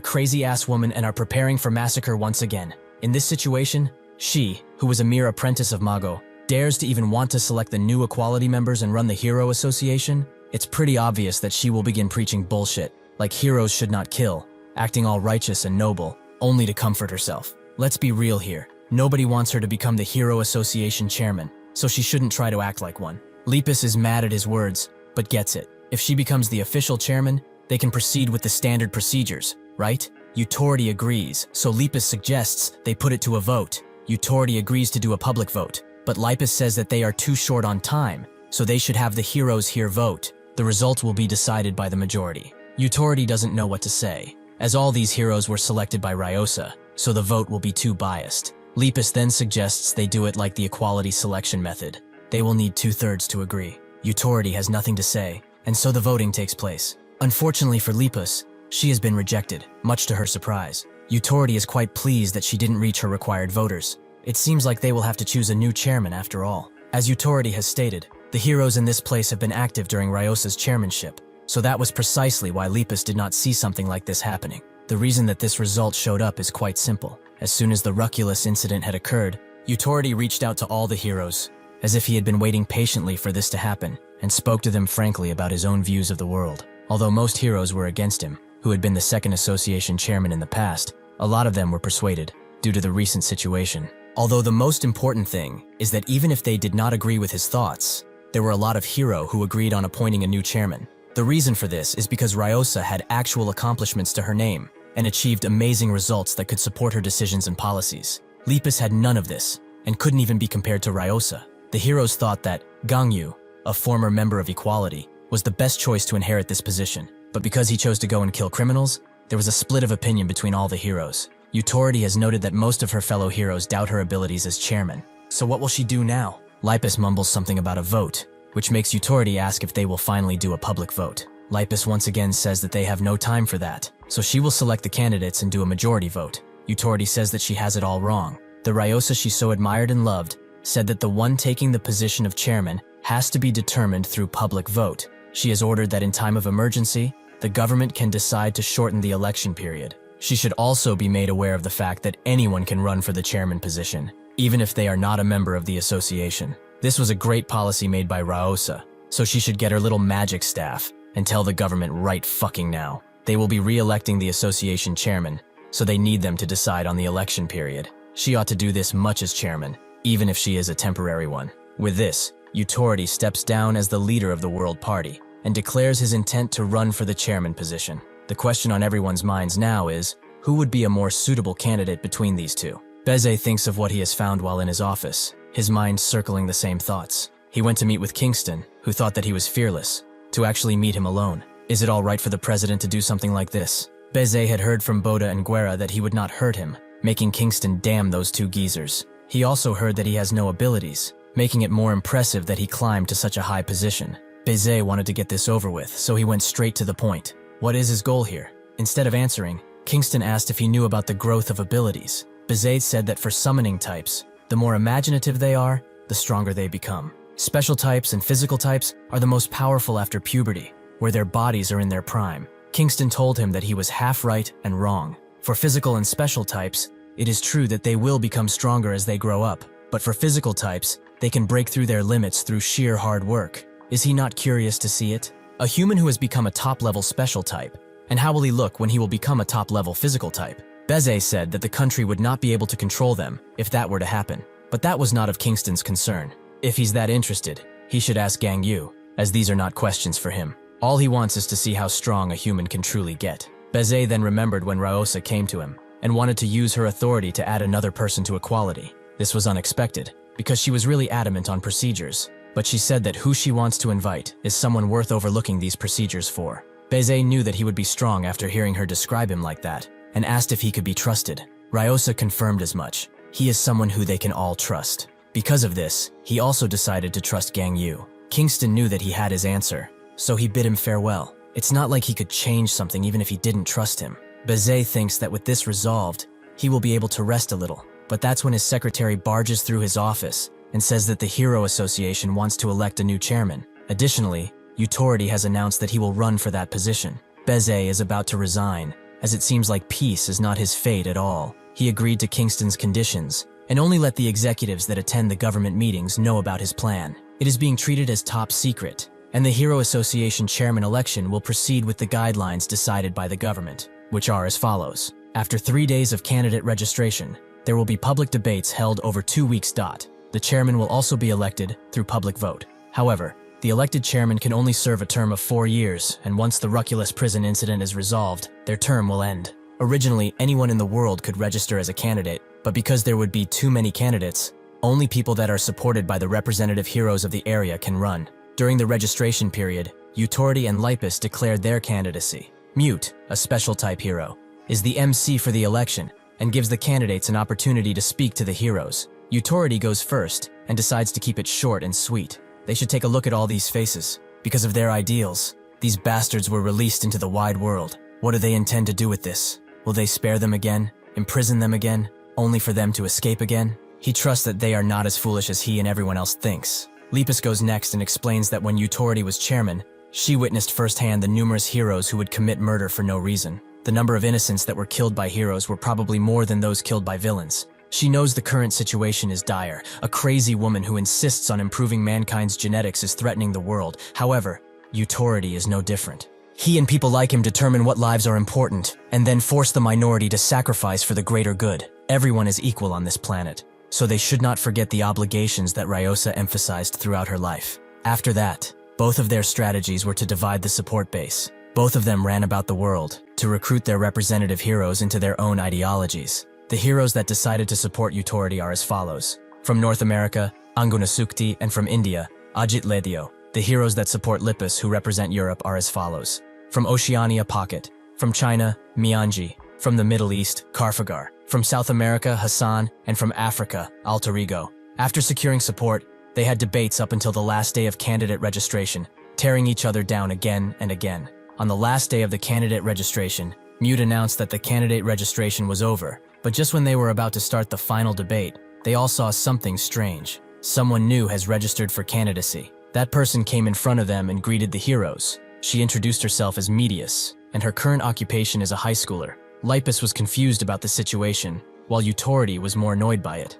crazy-ass woman and are preparing for massacre once again. In this situation, she, who was a mere apprentice of Mago, dares to even want to select the new equality members and run the Hero Association? It's pretty obvious that she will begin preaching bullshit, like heroes should not kill, acting all righteous and noble, only to comfort herself. Let's be real here. Nobody wants her to become the Hero Association chairman, so she shouldn't try to act like one. Lepus is mad at his words, but gets it. If she becomes the official chairman, they can proceed with the standard procedures, right? Utority agrees, so Lepus suggests they put it to a vote. Utority agrees to do a public vote, but Lepus says that they are too short on time, so they should have the heroes here vote. The result will be decided by the majority. Utority doesn't know what to say, as all these heroes were selected by Ryosa, so the vote will be too biased. Lepus then suggests they do it like the equality selection method. They will need 2/3 to agree. Utority has nothing to say, and so the voting takes place. Unfortunately for Lepus, she has been rejected, much to her surprise. Utority is quite pleased that she didn't reach her required voters. It seems like they will have to choose a new chairman after all. As Utority has stated, the heroes in this place have been active during Ryosa's chairmanship, so that was precisely why Lepus did not see something like this happening. The reason that this result showed up is quite simple. As soon as the Ruculus incident had occurred, Utority reached out to all the heroes, as if he had been waiting patiently for this to happen, and spoke to them frankly about his own views of the world. Although most heroes were against him, who had been the second association chairman in the past, a lot of them were persuaded, due to the recent situation. Although the most important thing is that even if they did not agree with his thoughts, there were a lot of hero who agreed on appointing a new chairman. The reason for this is because Ryosa had actual accomplishments to her name, and achieved amazing results that could support her decisions and policies. Lepus had none of this, and couldn't even be compared to Ryosa. The heroes thought that Gangyu, a former member of Equality, was the best choice to inherit this position, but because he chose to go and kill criminals, there was a split of opinion between all the heroes. Utority has noted that most of her fellow heroes doubt her abilities as chairman. So what will she do now? Lepus mumbles something about a vote, which makes Utority ask if they will finally do a public vote. Lepus once again says that they have no time for that, so she will select the candidates and do a majority vote. Utority says that she has it all wrong. The Ryosa she so admired and loved said that the one taking the position of chairman has to be determined through public vote. She has ordered that in time of emergency, the government can decide to shorten the election period. She should also be made aware of the fact that anyone can run for the chairman position, even if they are not a member of the association. This was a great policy made by Ryosa, so she should get her little magic staff and tell the government right fucking now. They will be re-electing the association chairman, so they need them to decide on the election period. She ought to do this much as chairman, even if she is a temporary one. With this, Utority steps down as the leader of the World Party and declares his intent to run for the chairman position. The question on everyone's minds now is, who would be a more suitable candidate between these two? Beze thinks of what he has found while in his office, his mind circling the same thoughts. He went to meet with Kingston, who thought that he was fearless, to actually meet him alone. Is it all right for the president to do something like this? Beze had heard from Boda and Guerra that he would not hurt him, making Kingston damn those two geezers. He also heard that he has no abilities, making it more impressive that he climbed to such a high position. Beze wanted to get this over with, so he went straight to the point. What is his goal here? Instead of answering, Kingston asked if he knew about the growth of abilities. Beze said that for summoning types, the more imaginative they are, the stronger they become. Special types and physical types are the most powerful after puberty, where their bodies are in their prime. Kingston told him that he was half right and wrong. For physical and special types, it is true that they will become stronger as they grow up, but for physical types, they can break through their limits through sheer hard work. Is he not curious to see it? A human who has become a top-level special type, and how will he look when he will become a top-level physical type? Beze said that the country would not be able to control them if that were to happen, but that was not of Kingston's concern. If he's that interested, he should ask Gang Yu, as these are not questions for him. All he wants is to see how strong a human can truly get. Beze then remembered when Ryosa came to him, and wanted to use her authority to add another person to equality. This was unexpected, because she was really adamant on procedures, but she said that who she wants to invite is someone worth overlooking these procedures for. Beze knew that he would be strong after hearing her describe him like that, and asked if he could be trusted. Ryosa confirmed as much. He is someone who they can all trust. Because of this, he also decided to trust Gang Yu. Kingston knew that he had his answer, so he bid him farewell. It's not like he could change something even if he didn't trust him. Bazet thinks that with this resolved, he will be able to rest a little. But that's when his secretary barges through his office and says that the Hero Association wants to elect a new chairman. Additionally, Utority has announced that he will run for that position. Bazet is about to resign, as it seems like peace is not his fate at all. He agreed to Kingston's conditions and only let the executives that attend the government meetings know about his plan. It is being treated as top secret, and the Hero Association chairman election will proceed with the guidelines decided by the government, which are as follows. After 3 days of candidate registration, there will be public debates held over 2 weeks. The chairman will also be elected through public vote. However, the elected chairman can only serve a term of 4 years, and once the Ruculus prison incident is resolved, their term will end. Originally, anyone in the world could register as a candidate, but because there would be too many candidates, only people that are supported by the representative heroes of the area can run. During the registration period, Utority and Lipus declared their candidacy. Mute, a special type hero, is the MC for the election and gives the candidates an opportunity to speak to the heroes. Utority goes first and decides to keep it short and sweet. They should take a look at all these faces. Because of their ideals, these bastards were released into the wide world. What do they intend to do with this? Will they spare them again? Imprison them again? Only for them to escape again? He trusts that they are not as foolish as he and everyone else thinks. Lipus goes next and explains that when Utority was chairman, she witnessed firsthand the numerous heroes who would commit murder for no reason. The number of innocents that were killed by heroes were probably more than those killed by villains. She knows the current situation is dire. A crazy woman who insists on improving mankind's genetics is threatening the world. However, Utority is no different. He and people like him determine what lives are important, and then force the minority to sacrifice for the greater good. Everyone is equal on this planet, so they should not forget the obligations that Ryosa emphasized throughout her life. After that, both of their strategies were to divide the support base. Both of them ran about the world to recruit their representative heroes into their own ideologies. The heroes that decided to support Utority are as follows. From North America, Angunasukti, and from India, Ajit Ledio. The heroes that support Lipus who represent Europe are as follows. From Oceania, Pocket. From China, Mianji. From the Middle East, Carfagar. From South America, Hassan, and from Africa, Alterigo. After securing support, they had debates up until the last day of candidate registration, tearing each other down again and again. On the last day of the candidate registration, Mute announced that the candidate registration was over, but just when they were about to start the final debate, they all saw something strange. Someone new has registered for candidacy. That person came in front of them and greeted the heroes. She introduced herself as Medius, and her current occupation is a high schooler. Lipus was confused about the situation, while Utority was more annoyed by it.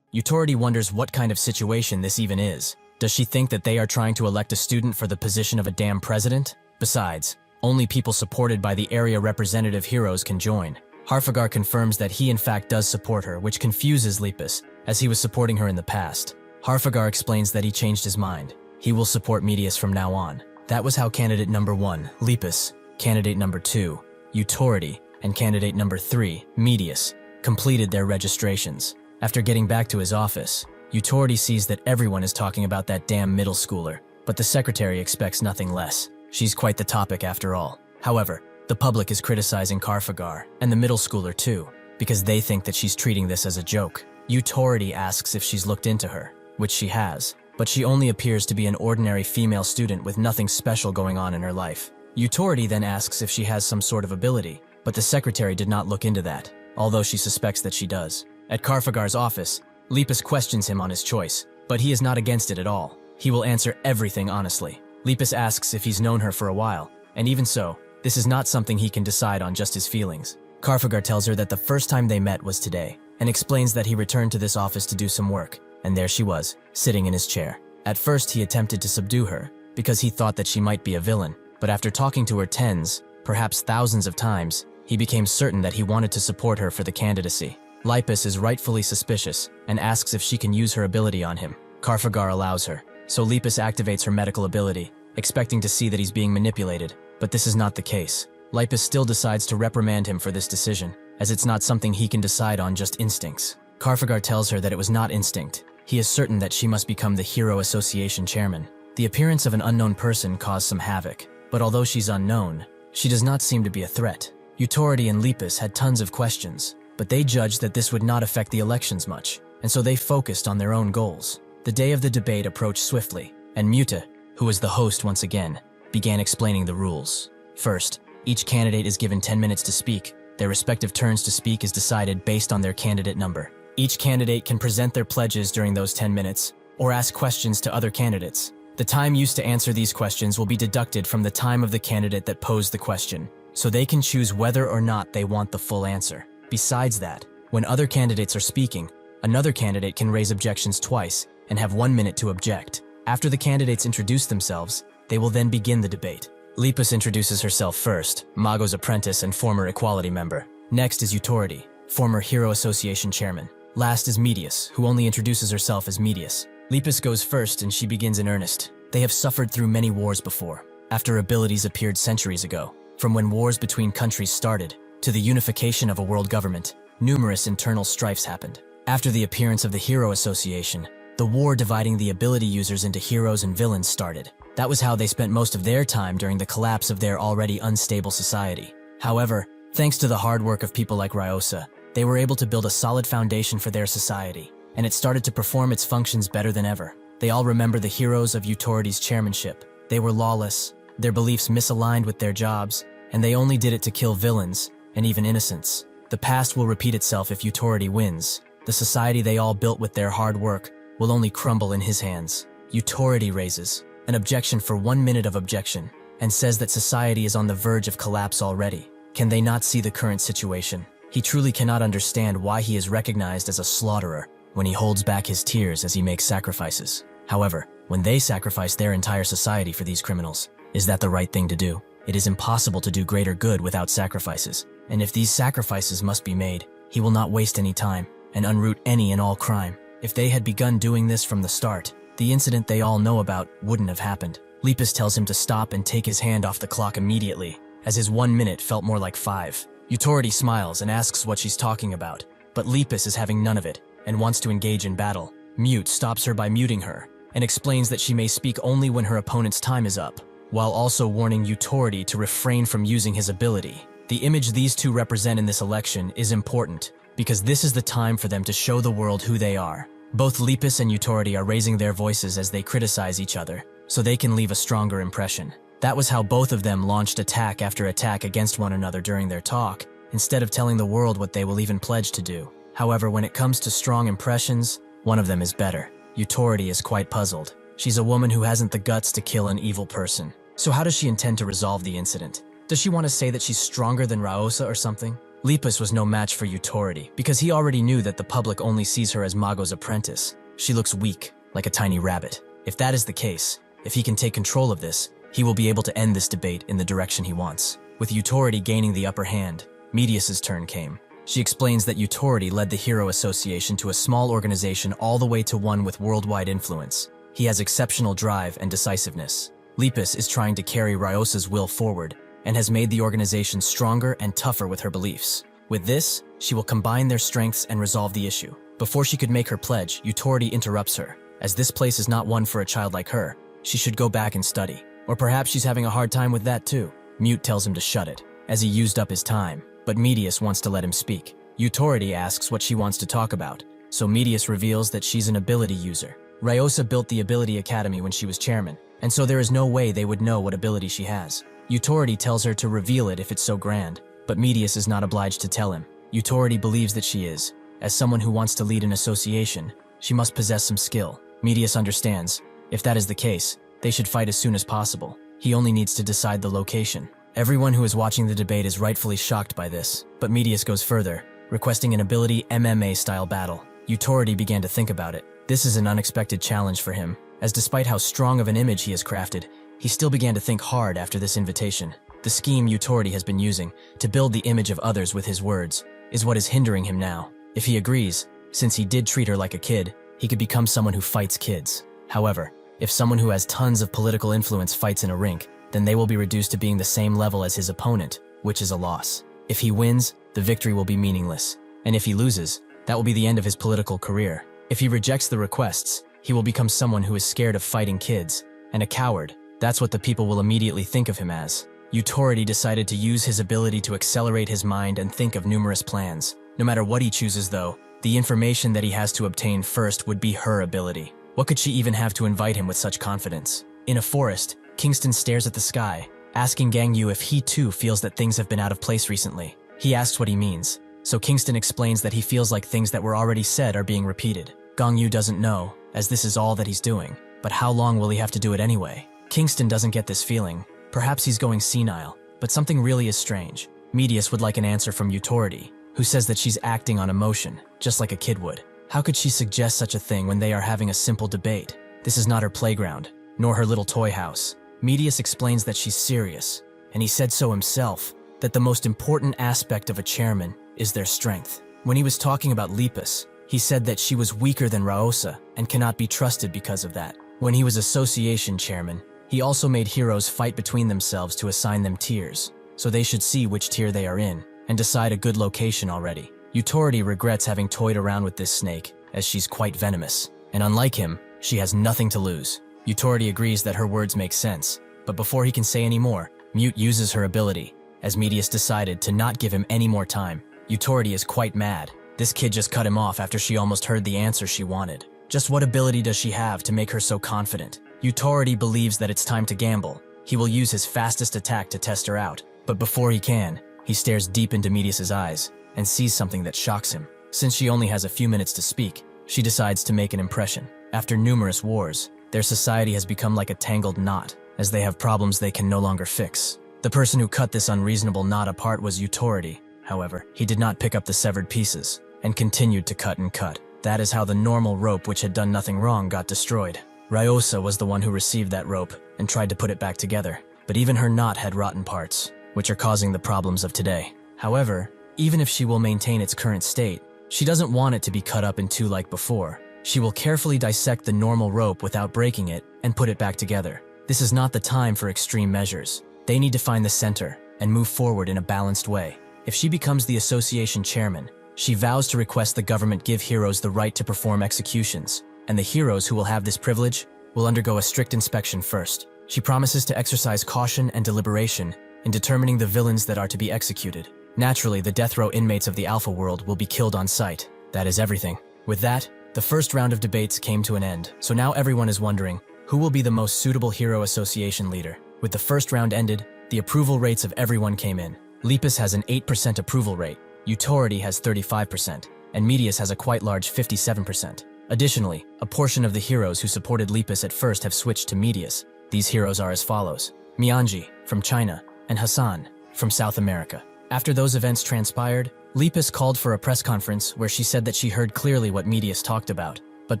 Utority wonders what kind of situation this even is. Does she think that they are trying to elect a student for the position of a damn president? Besides, only people supported by the area representative heroes can join. Harfagar confirms that he in fact does support her, which confuses Lipus, as he was supporting her in the past. Harfagar explains that he changed his mind. He will support Medius from now on. That was how candidate number 1, Lipus, candidate number 2, Utority, and candidate number 3, Medius, completed their registrations. After getting back to his office, Utority sees that everyone is talking about that damn middle schooler, but the secretary expects nothing less. She's quite the topic after all. However, the public is criticizing Carfagar, and the middle schooler too, because they think that she's treating this as a joke. Utority asks if she's looked into her, which she has, but she only appears to be an ordinary female student with nothing special going on in her life. Utority then asks if she has some sort of ability, but the secretary did not look into that, although she suspects that she does. At Carfagar's office, Lipus questions him on his choice, but he is not against it at all. He will answer everything honestly. Lipus asks if he's known her for a while, and even so, this is not something he can decide on just his feelings. Carfagar tells her that the first time they met was today, and explains that he returned to this office to do some work, and there she was, sitting in his chair. At first he attempted to subdue her, because he thought that she might be a villain, but after talking to her tens, perhaps thousands of times, he became certain that he wanted to support her for the candidacy. Lipus is rightfully suspicious, and asks if she can use her ability on him. Carfagar allows her, so Lipus activates her medical ability, expecting to see that he's being manipulated, but this is not the case. Lipus still decides to reprimand him for this decision, as it's not something he can decide on just instincts. Carfagar tells her that it was not instinct. He is certain that she must become the Hero Association chairman. The appearance of an unknown person caused some havoc, but although she's unknown, she does not seem to be a threat. Utority and Lepus had tons of questions, but they judged that this would not affect the elections much, and so they focused on their own goals. The day of the debate approached swiftly, and Muta, who was the host once again, began explaining the rules. First, each candidate is given 10 minutes to speak. Their respective turns to speak is decided based on their candidate number. Each candidate can present their pledges during those 10 minutes, or ask questions to other candidates. The time used to answer these questions will be deducted from the time of the candidate that posed the question, so they can choose whether or not they want the full answer. Besides that, when other candidates are speaking, another candidate can raise objections twice and have 1 minute to object. After the candidates introduce themselves, they will then begin the debate. Lepus introduces herself first, Mago's apprentice and former Equality member. Next is Utority, former Hero Association chairman. Last is Medius, who only introduces herself as Medius. Lepus goes first and she begins in earnest. They have suffered through many wars before, after abilities appeared centuries ago. From when wars between countries started, to the unification of a world government, numerous internal strifes happened. After the appearance of the Hero Association, the war dividing the ability users into heroes and villains started. That was how they spent most of their time during the collapse of their already unstable society. However, thanks to the hard work of people like Ryosa, they were able to build a solid foundation for their society, and it started to perform its functions better than ever. They all remember the heroes of Utority's chairmanship. They were lawless, their beliefs misaligned with their jobs, and they only did it to kill villains, and even innocents. The past will repeat itself if Utority wins. The society they all built with their hard work will only crumble in his hands. Utority raises an objection for 1 minute of objection, and says that society is on the verge of collapse already. Can they not see the current situation? He truly cannot understand why he is recognized as a slaughterer when he holds back his tears as he makes sacrifices. However, when they sacrifice their entire society for these criminals, is that the right thing to do? It is impossible to do greater good without sacrifices, and if these sacrifices must be made, he will not waste any time and unroot any and all crime. If they had begun doing this from the start, the incident they all know about wouldn't have happened. Lepus tells him to stop and take his hand off the clock immediately, as his 1 minute felt more like 5. Utority smiles and asks what she's talking about, but Lepus is having none of it and wants to engage in battle. Mute stops her by muting her and explains that she may speak only when her opponent's time is up, while also warning Utority to refrain from using his ability. The image these two represent in this election is important, because this is the time for them to show the world who they are. Both Lepus and Utority are raising their voices as they criticize each other, so they can leave a stronger impression. That was how both of them launched attack after attack against one another during their talk, instead of telling the world what they will even pledge to do. However, when it comes to strong impressions, one of them is better. Utority is quite puzzled. She's a woman who hasn't the guts to kill an evil person. So how does she intend to resolve the incident? Does she want to say that she's stronger than Ryosa or something? Lepus was no match for Utority, because he already knew that the public only sees her as Mago's apprentice. She looks weak, like a tiny rabbit. If that is the case, if he can take control of this, he will be able to end this debate in the direction he wants. With Utority gaining the upper hand, Medius's turn came. She explains that Utority led the Hero Association to a small organization all the way to one with worldwide influence. He has exceptional drive and decisiveness. Lepus is trying to carry Ryosa's will forward, and has made the organization stronger and tougher with her beliefs. With this, she will combine their strengths and resolve the issue. Before she could make her pledge, Utority interrupts her. As this place is not one for a child like her, she should go back and study. Or perhaps she's having a hard time with that too. Mute tells him to shut it, as he used up his time, but Medius wants to let him speak. Utority asks what she wants to talk about, so Medius reveals that she's an ability user. Ryosa built the Ability Academy when she was chairman, and so there is no way they would know what ability she has. Utority tells her to reveal it if it's so grand, but Medius is not obliged to tell him. Utority believes that she is. As someone who wants to lead an association, she must possess some skill. Medius understands. If that is the case, they should fight as soon as possible. He only needs to decide the location. Everyone who is watching the debate is rightfully shocked by this, but Medius goes further, requesting an ability MMA-style battle. Utority began to think about it. This is an unexpected challenge for him, as despite how strong of an image he has crafted, he still began to think hard after this invitation. The scheme Utority has been using to build the image of others with his words is what is hindering him now. If he agrees, since he did treat her like a kid, he could become someone who fights kids. However, if someone who has tons of political influence fights in a rink, then they will be reduced to being the same level as his opponent, which is a loss. If he wins, the victory will be meaningless. And if he loses, that will be the end of his political career. If he rejects the requests, he will become someone who is scared of fighting kids, and a coward. That's what the people will immediately think of him as. Utority decided to use his ability to accelerate his mind and think of numerous plans. No matter what he chooses though, the information that he has to obtain first would be her ability. What could she even have to invite him with such confidence? In a forest, Kingston stares at the sky, asking Gang Yu if he too feels that things have been out of place recently. He asks what he means, so Kingston explains that he feels like things that were already said are being repeated. Gang Yu doesn't know, as this is all that he's doing, but how long will he have to do it anyway? Kingston doesn't get this feeling. Perhaps he's going senile, but something really is strange. Medius would like an answer from Utority, who says that she's acting on emotion, just like a kid would. How could she suggest such a thing when they are having a simple debate? This is not her playground, nor her little toy house. Medius explains that she's serious, and he said so himself, that the most important aspect of a chairman is their strength. When he was talking about Lepus, he said that she was weaker than Ryosa and cannot be trusted because of that. When he was association chairman, he also made heroes fight between themselves to assign them tiers, so they should see which tier they are in and decide a good location already. Utority regrets having toyed around with this snake, as she's quite venomous, and unlike him, she has nothing to lose. Utority agrees that her words make sense, but before he can say any more, Mute uses her ability, as Medius decided to not give him any more time. Utority is quite mad. This kid just cut him off after she almost heard the answer she wanted. Just what ability does she have to make her so confident? Utority believes that it's time to gamble. He will use his fastest attack to test her out, but before he can, he stares deep into Medius's eyes and sees something that shocks him. Since she only has a few minutes to speak, she decides to make an impression. After numerous wars, their society has become like a tangled knot, as they have problems they can no longer fix. The person who cut this unreasonable knot apart was Utority. However, he did not pick up the severed pieces, and continued to cut and cut. That is how the normal rope which had done nothing wrong got destroyed. Ryosa was the one who received that rope and tried to put it back together, but even her knot had rotten parts, which are causing the problems of today. However, even if she will maintain its current state, she doesn't want it to be cut up in two like before. She will carefully dissect the normal rope without breaking it and put it back together. This is not the time for extreme measures. They need to find the center and move forward in a balanced way. If she becomes the association chairman, she vows to request the government give heroes the right to perform executions, and the heroes who will have this privilege will undergo a strict inspection first. She promises to exercise caution and deliberation in determining the villains that are to be executed. Naturally, the death row inmates of the Alpha world will be killed on sight. That is everything. With that, the first round of debates came to an end, so now everyone is wondering, who will be the most suitable hero association leader? With the first round ended, the approval rates of everyone came in. Lepus has an 8% approval rate, Utority has 35%, and Medius has a quite large 57%. Additionally, a portion of the heroes who supported Lepus at first have switched to Medius. These heroes are as follows: Mianji, from China, and Hassan, from South America. After those events transpired, Lepus called for a press conference where she said that she heard clearly what Medius talked about, but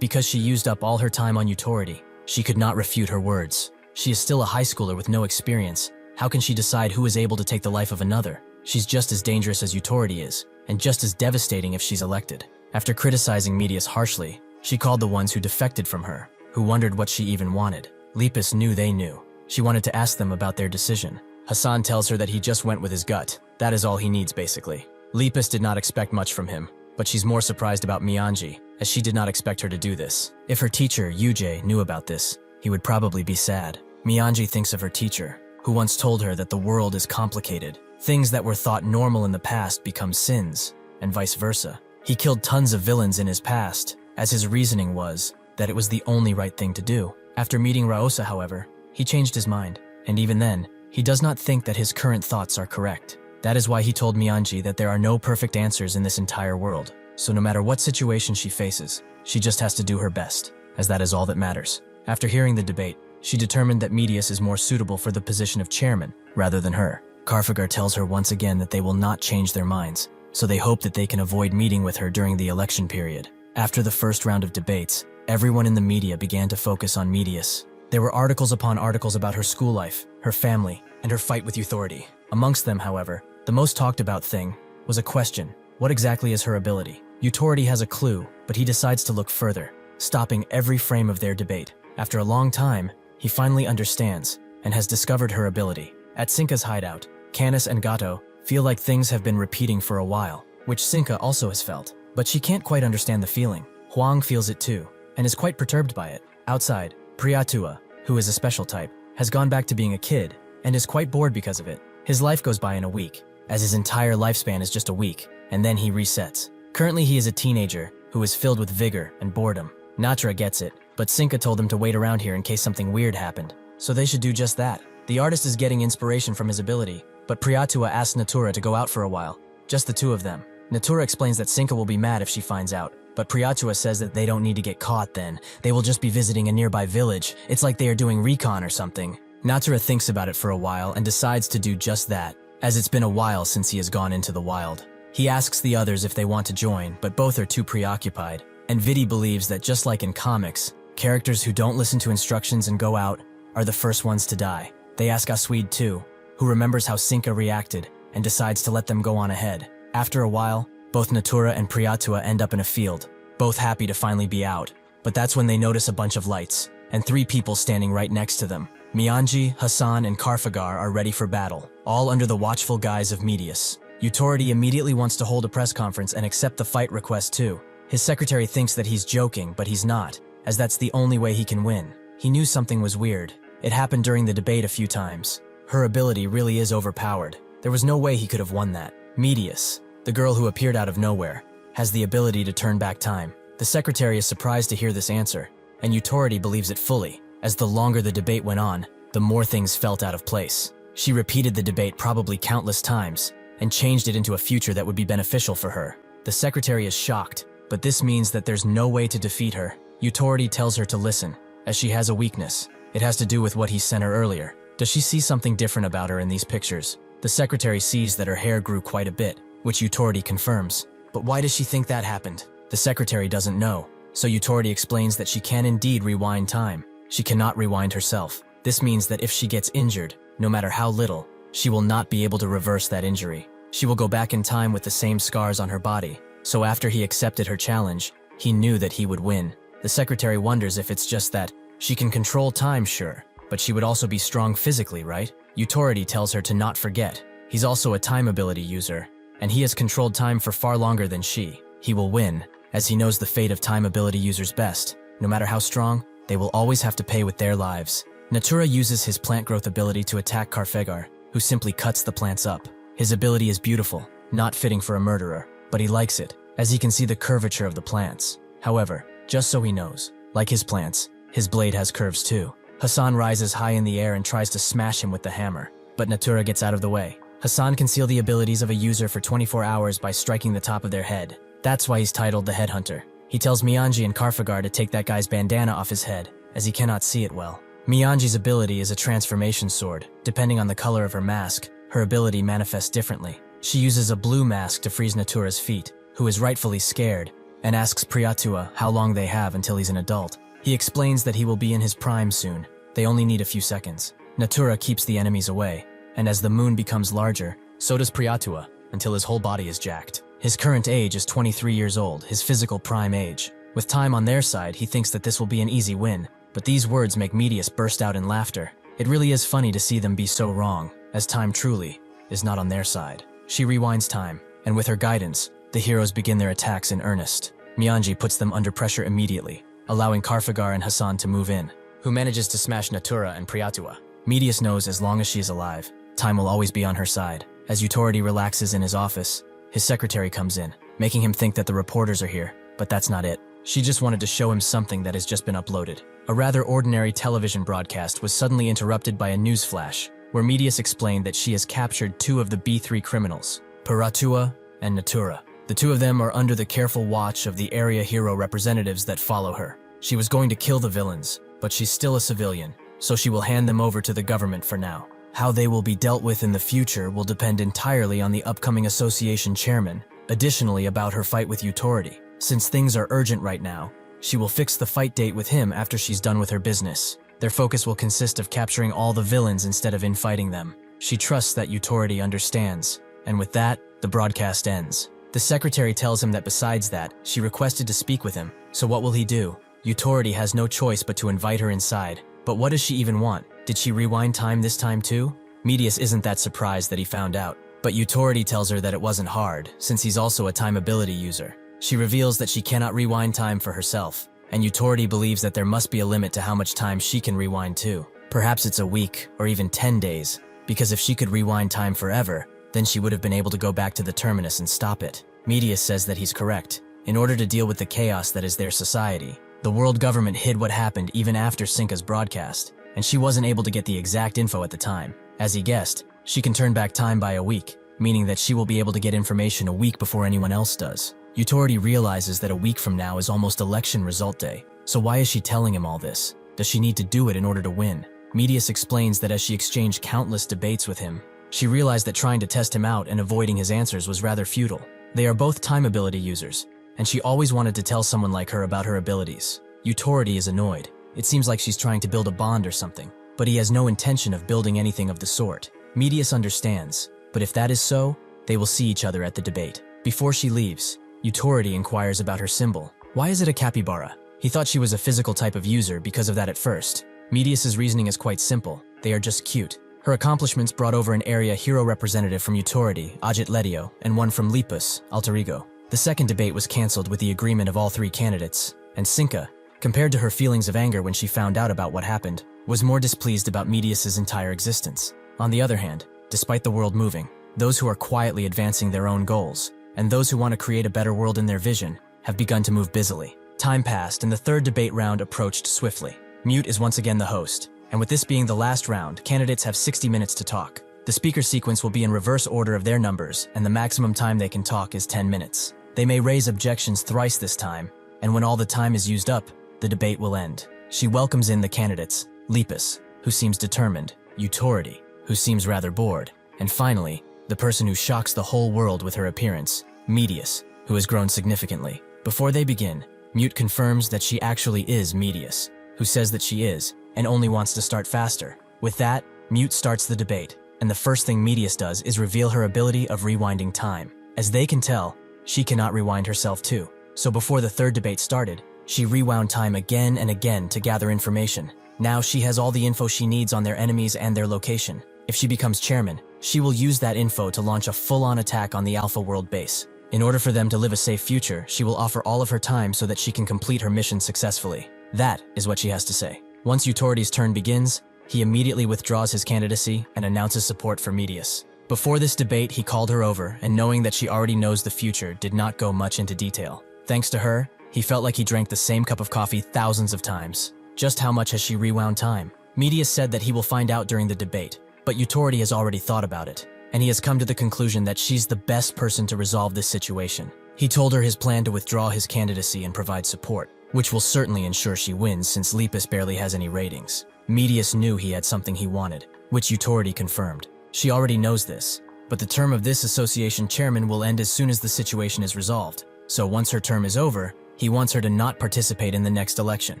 because she used up all her time on Utority, she could not refute her words. She is still a high schooler with no experience. How can she decide who is able to take the life of another? She's just as dangerous as Utority is, and just as devastating if she's elected. After criticizing Medius harshly, she called the ones who defected from her, who wondered what she even wanted. Lepus knew they knew. She wanted to ask them about their decision. Hassan tells her that he just went with his gut. That is all he needs, basically. Lepus did not expect much from him, but she's more surprised about Mianji, as she did not expect her to do this. If her teacher, Yujie, knew about this, he would probably be sad. Mianji thinks of her teacher, who once told her that the world is complicated. Things that were thought normal in the past become sins, and vice versa. He killed tons of villains in his past, as his reasoning was that it was the only right thing to do. After meeting Ryosa, however, he changed his mind, and even then, he does not think that his current thoughts are correct. That is why he told Mianji that there are no perfect answers in this entire world, so no matter what situation she faces, she just has to do her best, as that is all that matters. After hearing the debate, she determined that Medius is more suitable for the position of chairman, rather than her. Karfagar tells her once again that they will not change their minds, so they hope that they can avoid meeting with her during the election period. After the first round of debates, everyone in the media began to focus on Medius. There were articles upon articles about her school life, her family, and her fight with Utority. Amongst them, however, the most talked about thing was a question: what exactly is her ability? Utority has a clue, but he decides to look further, stopping every frame of their debate. After a long time, he finally understands and has discovered her ability. At Sinka's hideout, Canis and Gato feel like things have been repeating for a while, which Sinka also has felt, but she can't quite understand the feeling. Huang feels it too, and is quite perturbed by it. Outside, Priyatua, who is a special type, has gone back to being a kid, and is quite bored because of it. His life goes by in a week, as his entire lifespan is just a week, and then he resets. Currently he is a teenager who is filled with vigor and boredom. Natura gets it, but Sinka told him to wait around here in case something weird happened. So they should do just that. The artist is getting inspiration from his ability, but Priyatua asks Natura to go out for a while, just the two of them. Natura explains that Sinka will be mad if she finds out, but Priyatua says that they don't need to get caught then. They will just be visiting a nearby village. It's like they are doing recon or something. Natura thinks about it for a while and decides to do just that, as it's been a while since he has gone into the wild. He asks the others if they want to join, but both are too preoccupied. And Vidi believes that just like in comics, characters who don't listen to instructions and go out are the first ones to die. They ask Asweed too, who remembers how Sinka reacted and decides to let them go on ahead. After a while, both Natura and Priyatua end up in a field, both happy to finally be out. But that's when they notice a bunch of lights, and 3 people standing right next to them. Mianji, Hassan, and Karfagar are ready for battle, all under the watchful guise of Medius. Utority immediately wants to hold a press conference and accept the fight request too. His secretary thinks that he's joking, but he's not, as that's the only way he can win. He knew something was weird. It happened during the debate a few times. Her ability really is overpowered. There was no way he could have won that. Medius, the girl who appeared out of nowhere, has the ability to turn back time. The secretary is surprised to hear this answer, and Utority believes it fully. As the longer the debate went on, the more things felt out of place. She repeated the debate probably countless times, and changed it into a future that would be beneficial for her. The secretary is shocked, but this means that there's no way to defeat her. Utority tells her to listen, as she has a weakness. It has to do with what he sent her earlier. Does she see something different about her in these pictures? The secretary sees that her hair grew quite a bit, which Utority confirms. But why does she think that happened? The secretary doesn't know, so Utority explains that she can indeed rewind time. She cannot rewind herself. This means that if she gets injured, no matter how little, she will not be able to reverse that injury. She will go back in time with the same scars on her body. So after he accepted her challenge, he knew that he would win. The secretary wonders if it's just that she can control time, sure, but she would also be strong physically, right? Utority tells her to not forget. He's also a time ability user, and he has controlled time for far longer than she. He will win, as he knows the fate of time ability users best. No matter how strong, they will always have to pay with their lives. Natura uses his plant growth ability to attack Karfegar, who simply cuts the plants up. His ability is beautiful, not fitting for a murderer, but he likes it, as he can see the curvature of the plants. However, just so he knows, like his plants, his blade has curves too. Hassan rises high in the air and tries to smash him with the hammer, but Natura gets out of the way. Hassan can seal the abilities of a user for 24 hours by striking the top of their head. That's why he's titled the Headhunter. He tells Mianji and Karfagar to take that guy's bandana off his head, as he cannot see it well. Mianji's ability is a transformation sword. Depending on the color of her mask, her ability manifests differently. She uses a blue mask to freeze Natura's feet, who is rightfully scared, and asks Priyatua how long they have until he's an adult. He explains that he will be in his prime soon. They only need a few seconds. Natura keeps the enemies away, and as the moon becomes larger, so does Priyatua, until his whole body is jacked. His current age is 23 years old, his physical prime age. With time on their side, he thinks that this will be an easy win, but these words make Medius burst out in laughter. It really is funny to see them be so wrong, as time truly is not on their side. She rewinds time, and with her guidance, the heroes begin their attacks in earnest. Mianji puts them under pressure immediately, allowing Karfagar and Hassan to move in, who manages to smash Natura and Priyatua. Medius knows as long as she is alive, time will always be on her side. As Utority relaxes in his office, his secretary comes in, making him think that the reporters are here, but that's not it. She just wanted to show him something that has just been uploaded. A rather ordinary television broadcast was suddenly interrupted by a news flash, where Medius explained that she has captured 2 of the B3 criminals, Priyatua and Natura. The 2 of them are under the careful watch of the area hero representatives that follow her. She was going to kill the villains, but she's still a civilian, so she will hand them over to the government for now. How they will be dealt with in the future will depend entirely on the upcoming association chairman. Additionally, about her fight with Utority. Since things are urgent right now, she will fix the fight date with him after she's done with her business. Their focus will consist of capturing all the villains instead of infighting them. She trusts that Utority understands, and with that, the broadcast ends. The secretary tells him that besides that, she requested to speak with him, so what will he do? Utority has no choice but to invite her inside. But what does she even want? Did she rewind time this time too? Medius isn't that surprised that he found out, but Utority tells her that it wasn't hard, since he's also a time ability user. She reveals that she cannot rewind time for herself, and Utority believes that there must be a limit to how much time she can rewind too. Perhaps it's a week, or even 10 days, because if she could rewind time forever, then she would have been able to go back to the terminus and stop it. Medius says that he's correct. In order to deal with the chaos that is their society, the world government hid what happened even after Sinka's broadcast, and she wasn't able to get the exact info at the time. As he guessed, she can turn back time by a week, meaning that she will be able to get information a week before anyone else does. Utority realizes that a week from now is almost election result day, so why is she telling him all this? Does she need to do it in order to win? Medius explains that as she exchanged countless debates with him, she realized that trying to test him out and avoiding his answers was rather futile. They are both time ability users, and she always wanted to tell someone like her about her abilities. Utority is annoyed. It seems like she's trying to build a bond or something, but he has no intention of building anything of the sort. Medius understands, but if that is so, they will see each other at the debate. Before she leaves, Utority inquires about her symbol. Why is it a capybara? He thought she was a physical type of user because of that at first. Medius's reasoning is quite simple. They are just cute. Her accomplishments brought over an area hero representative from Utority, Ajit Letio, and one from Lepus, Alter Ego. The second debate was cancelled with the agreement of all three candidates, and Sinka, compared to her feelings of anger when she found out about what happened, was more displeased about Medius's entire existence. On the other hand, despite the world moving, those who are quietly advancing their own goals, and those who want to create a better world in their vision, have begun to move busily. Time passed and the third debate round approached swiftly. Mute is once again the host, and with this being the last round, candidates have 60 minutes to talk. The speaker sequence will be in reverse order of their numbers, and the maximum time they can talk is 10 minutes. They may raise objections thrice this time, and when all the time is used up, the debate will end. She welcomes in the candidates, Lepus, who seems determined, Utority, who seems rather bored, and finally, the person who shocks the whole world with her appearance, Medius, who has grown significantly. Before they begin, Mute confirms that she actually is Medius, who says that she is, and only wants to start faster. With that, Mute starts the debate, and the first thing Medius does is reveal her ability of rewinding time. As they can tell, she cannot rewind herself too. So before the third debate started, she rewound time again and again to gather information. Now she has all the info she needs on their enemies and their location. If she becomes chairman, she will use that info to launch a full-on attack on the Alpha World base. In order for them to live a safe future, she will offer all of her time so that she can complete her mission successfully. That is what she has to say. Once Utority's turn begins, he immediately withdraws his candidacy and announces support for Medius. Before this debate, he called her over, and knowing that she already knows the future, did not go much into detail. Thanks to her, he felt like he drank the same cup of coffee thousands of times. Just how much has she rewound time? Medius said that he will find out during the debate, but Utority has already thought about it, and he has come to the conclusion that she's the best person to resolve this situation. He told her his plan to withdraw his candidacy and provide support, which will certainly ensure she wins since Lepus barely has any ratings. Medius knew he had something he wanted, which Utority confirmed. She already knows this, but the term of this association chairman will end as soon as the situation is resolved. So once her term is over, he wants her to not participate in the next election.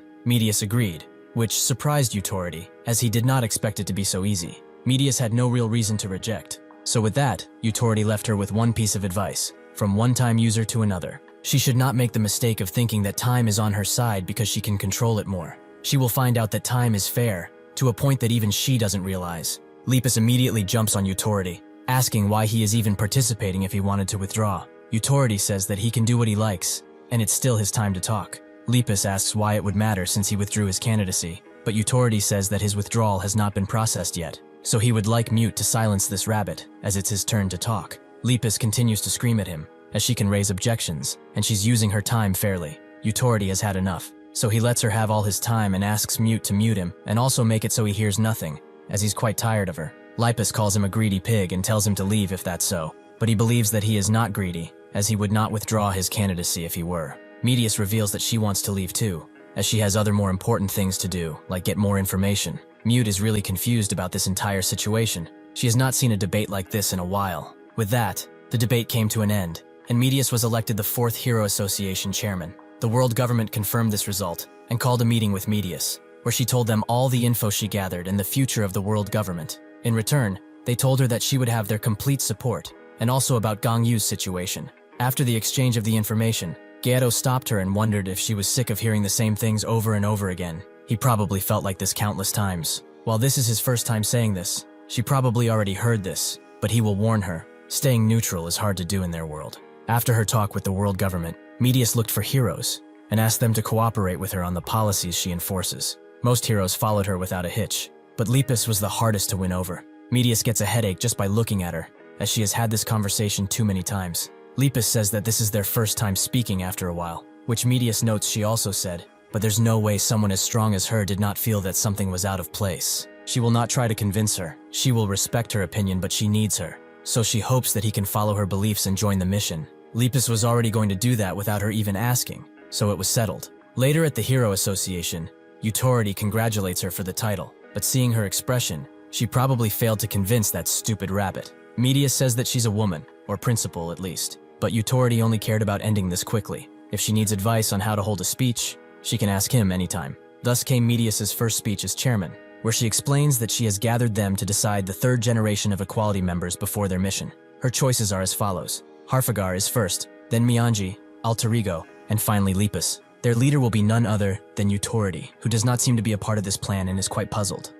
Medius agreed, which surprised Utority, as he did not expect it to be so easy. Medius had no real reason to reject. So with that, Utority left her with one piece of advice, from one-time user to another. She should not make the mistake of thinking that time is on her side because she can control it more. She will find out that time is fair, to a point that even she doesn't realize. Lepus immediately jumps on Utority, asking why he is even participating if he wanted to withdraw. Utority says that he can do what he likes, and it's still his time to talk. Lepus asks why it would matter since he withdrew his candidacy, but Utority says that his withdrawal has not been processed yet, so he would like Mute to silence this rabbit, as it's his turn to talk. Lepus continues to scream at him, as she can raise objections, and she's using her time fairly. Utority has had enough, so he lets her have all his time and asks Mute to mute him, and also make it so he hears nothing, as he's quite tired of her. Lepus calls him a greedy pig and tells him to leave if that's so, but he believes that he is not greedy, as he would not withdraw his candidacy if he were. Medius reveals that she wants to leave too, as she has other more important things to do, like get more information. Mute is really confused about this entire situation. She has not seen a debate like this in a while. With that, the debate came to an end, and Medius was elected the 4th Hero Association chairman. The world government confirmed this result, and called a meeting with Medius, where she told them all the info she gathered and the future of the world government. In return, they told her that she would have their complete support, and also about Gong Yu's situation. After the exchange of the information, Yahello stopped her and wondered if she was sick of hearing the same things over and over again. He probably felt like this countless times. While this is his first time saying this, she probably already heard this, but he will warn her, staying neutral is hard to do in their world. After her talk with the world government, Medius looked for heroes, and asked them to cooperate with her on the policies she enforces. Most heroes followed her without a hitch, but Lepus was the hardest to win over. Medius gets a headache just by looking at her, as she has had this conversation too many times. Lepus says that this is their first time speaking after a while, which Medius notes she also said, but there's no way someone as strong as her did not feel that something was out of place. She will not try to convince her. She will respect her opinion, but she needs her. So she hopes that he can follow her beliefs and join the mission. Lepus was already going to do that without her even asking, so it was settled. Later at the Hero Association, Utority congratulates her for the title, but seeing her expression, she probably failed to convince that stupid rabbit. Medius says that she's a woman, or principal at least, but Utority only cared about ending this quickly. If she needs advice on how to hold a speech, she can ask him anytime. Thus came Medius's first speech as chairman, where she explains that she has gathered them to decide the third generation of Equality members before their mission. Her choices are as follows. Harfagar is first, then Mianji, Alter Ego, and finally Lepus. Their leader will be none other than Utority, who does not seem to be a part of this plan and is quite puzzled.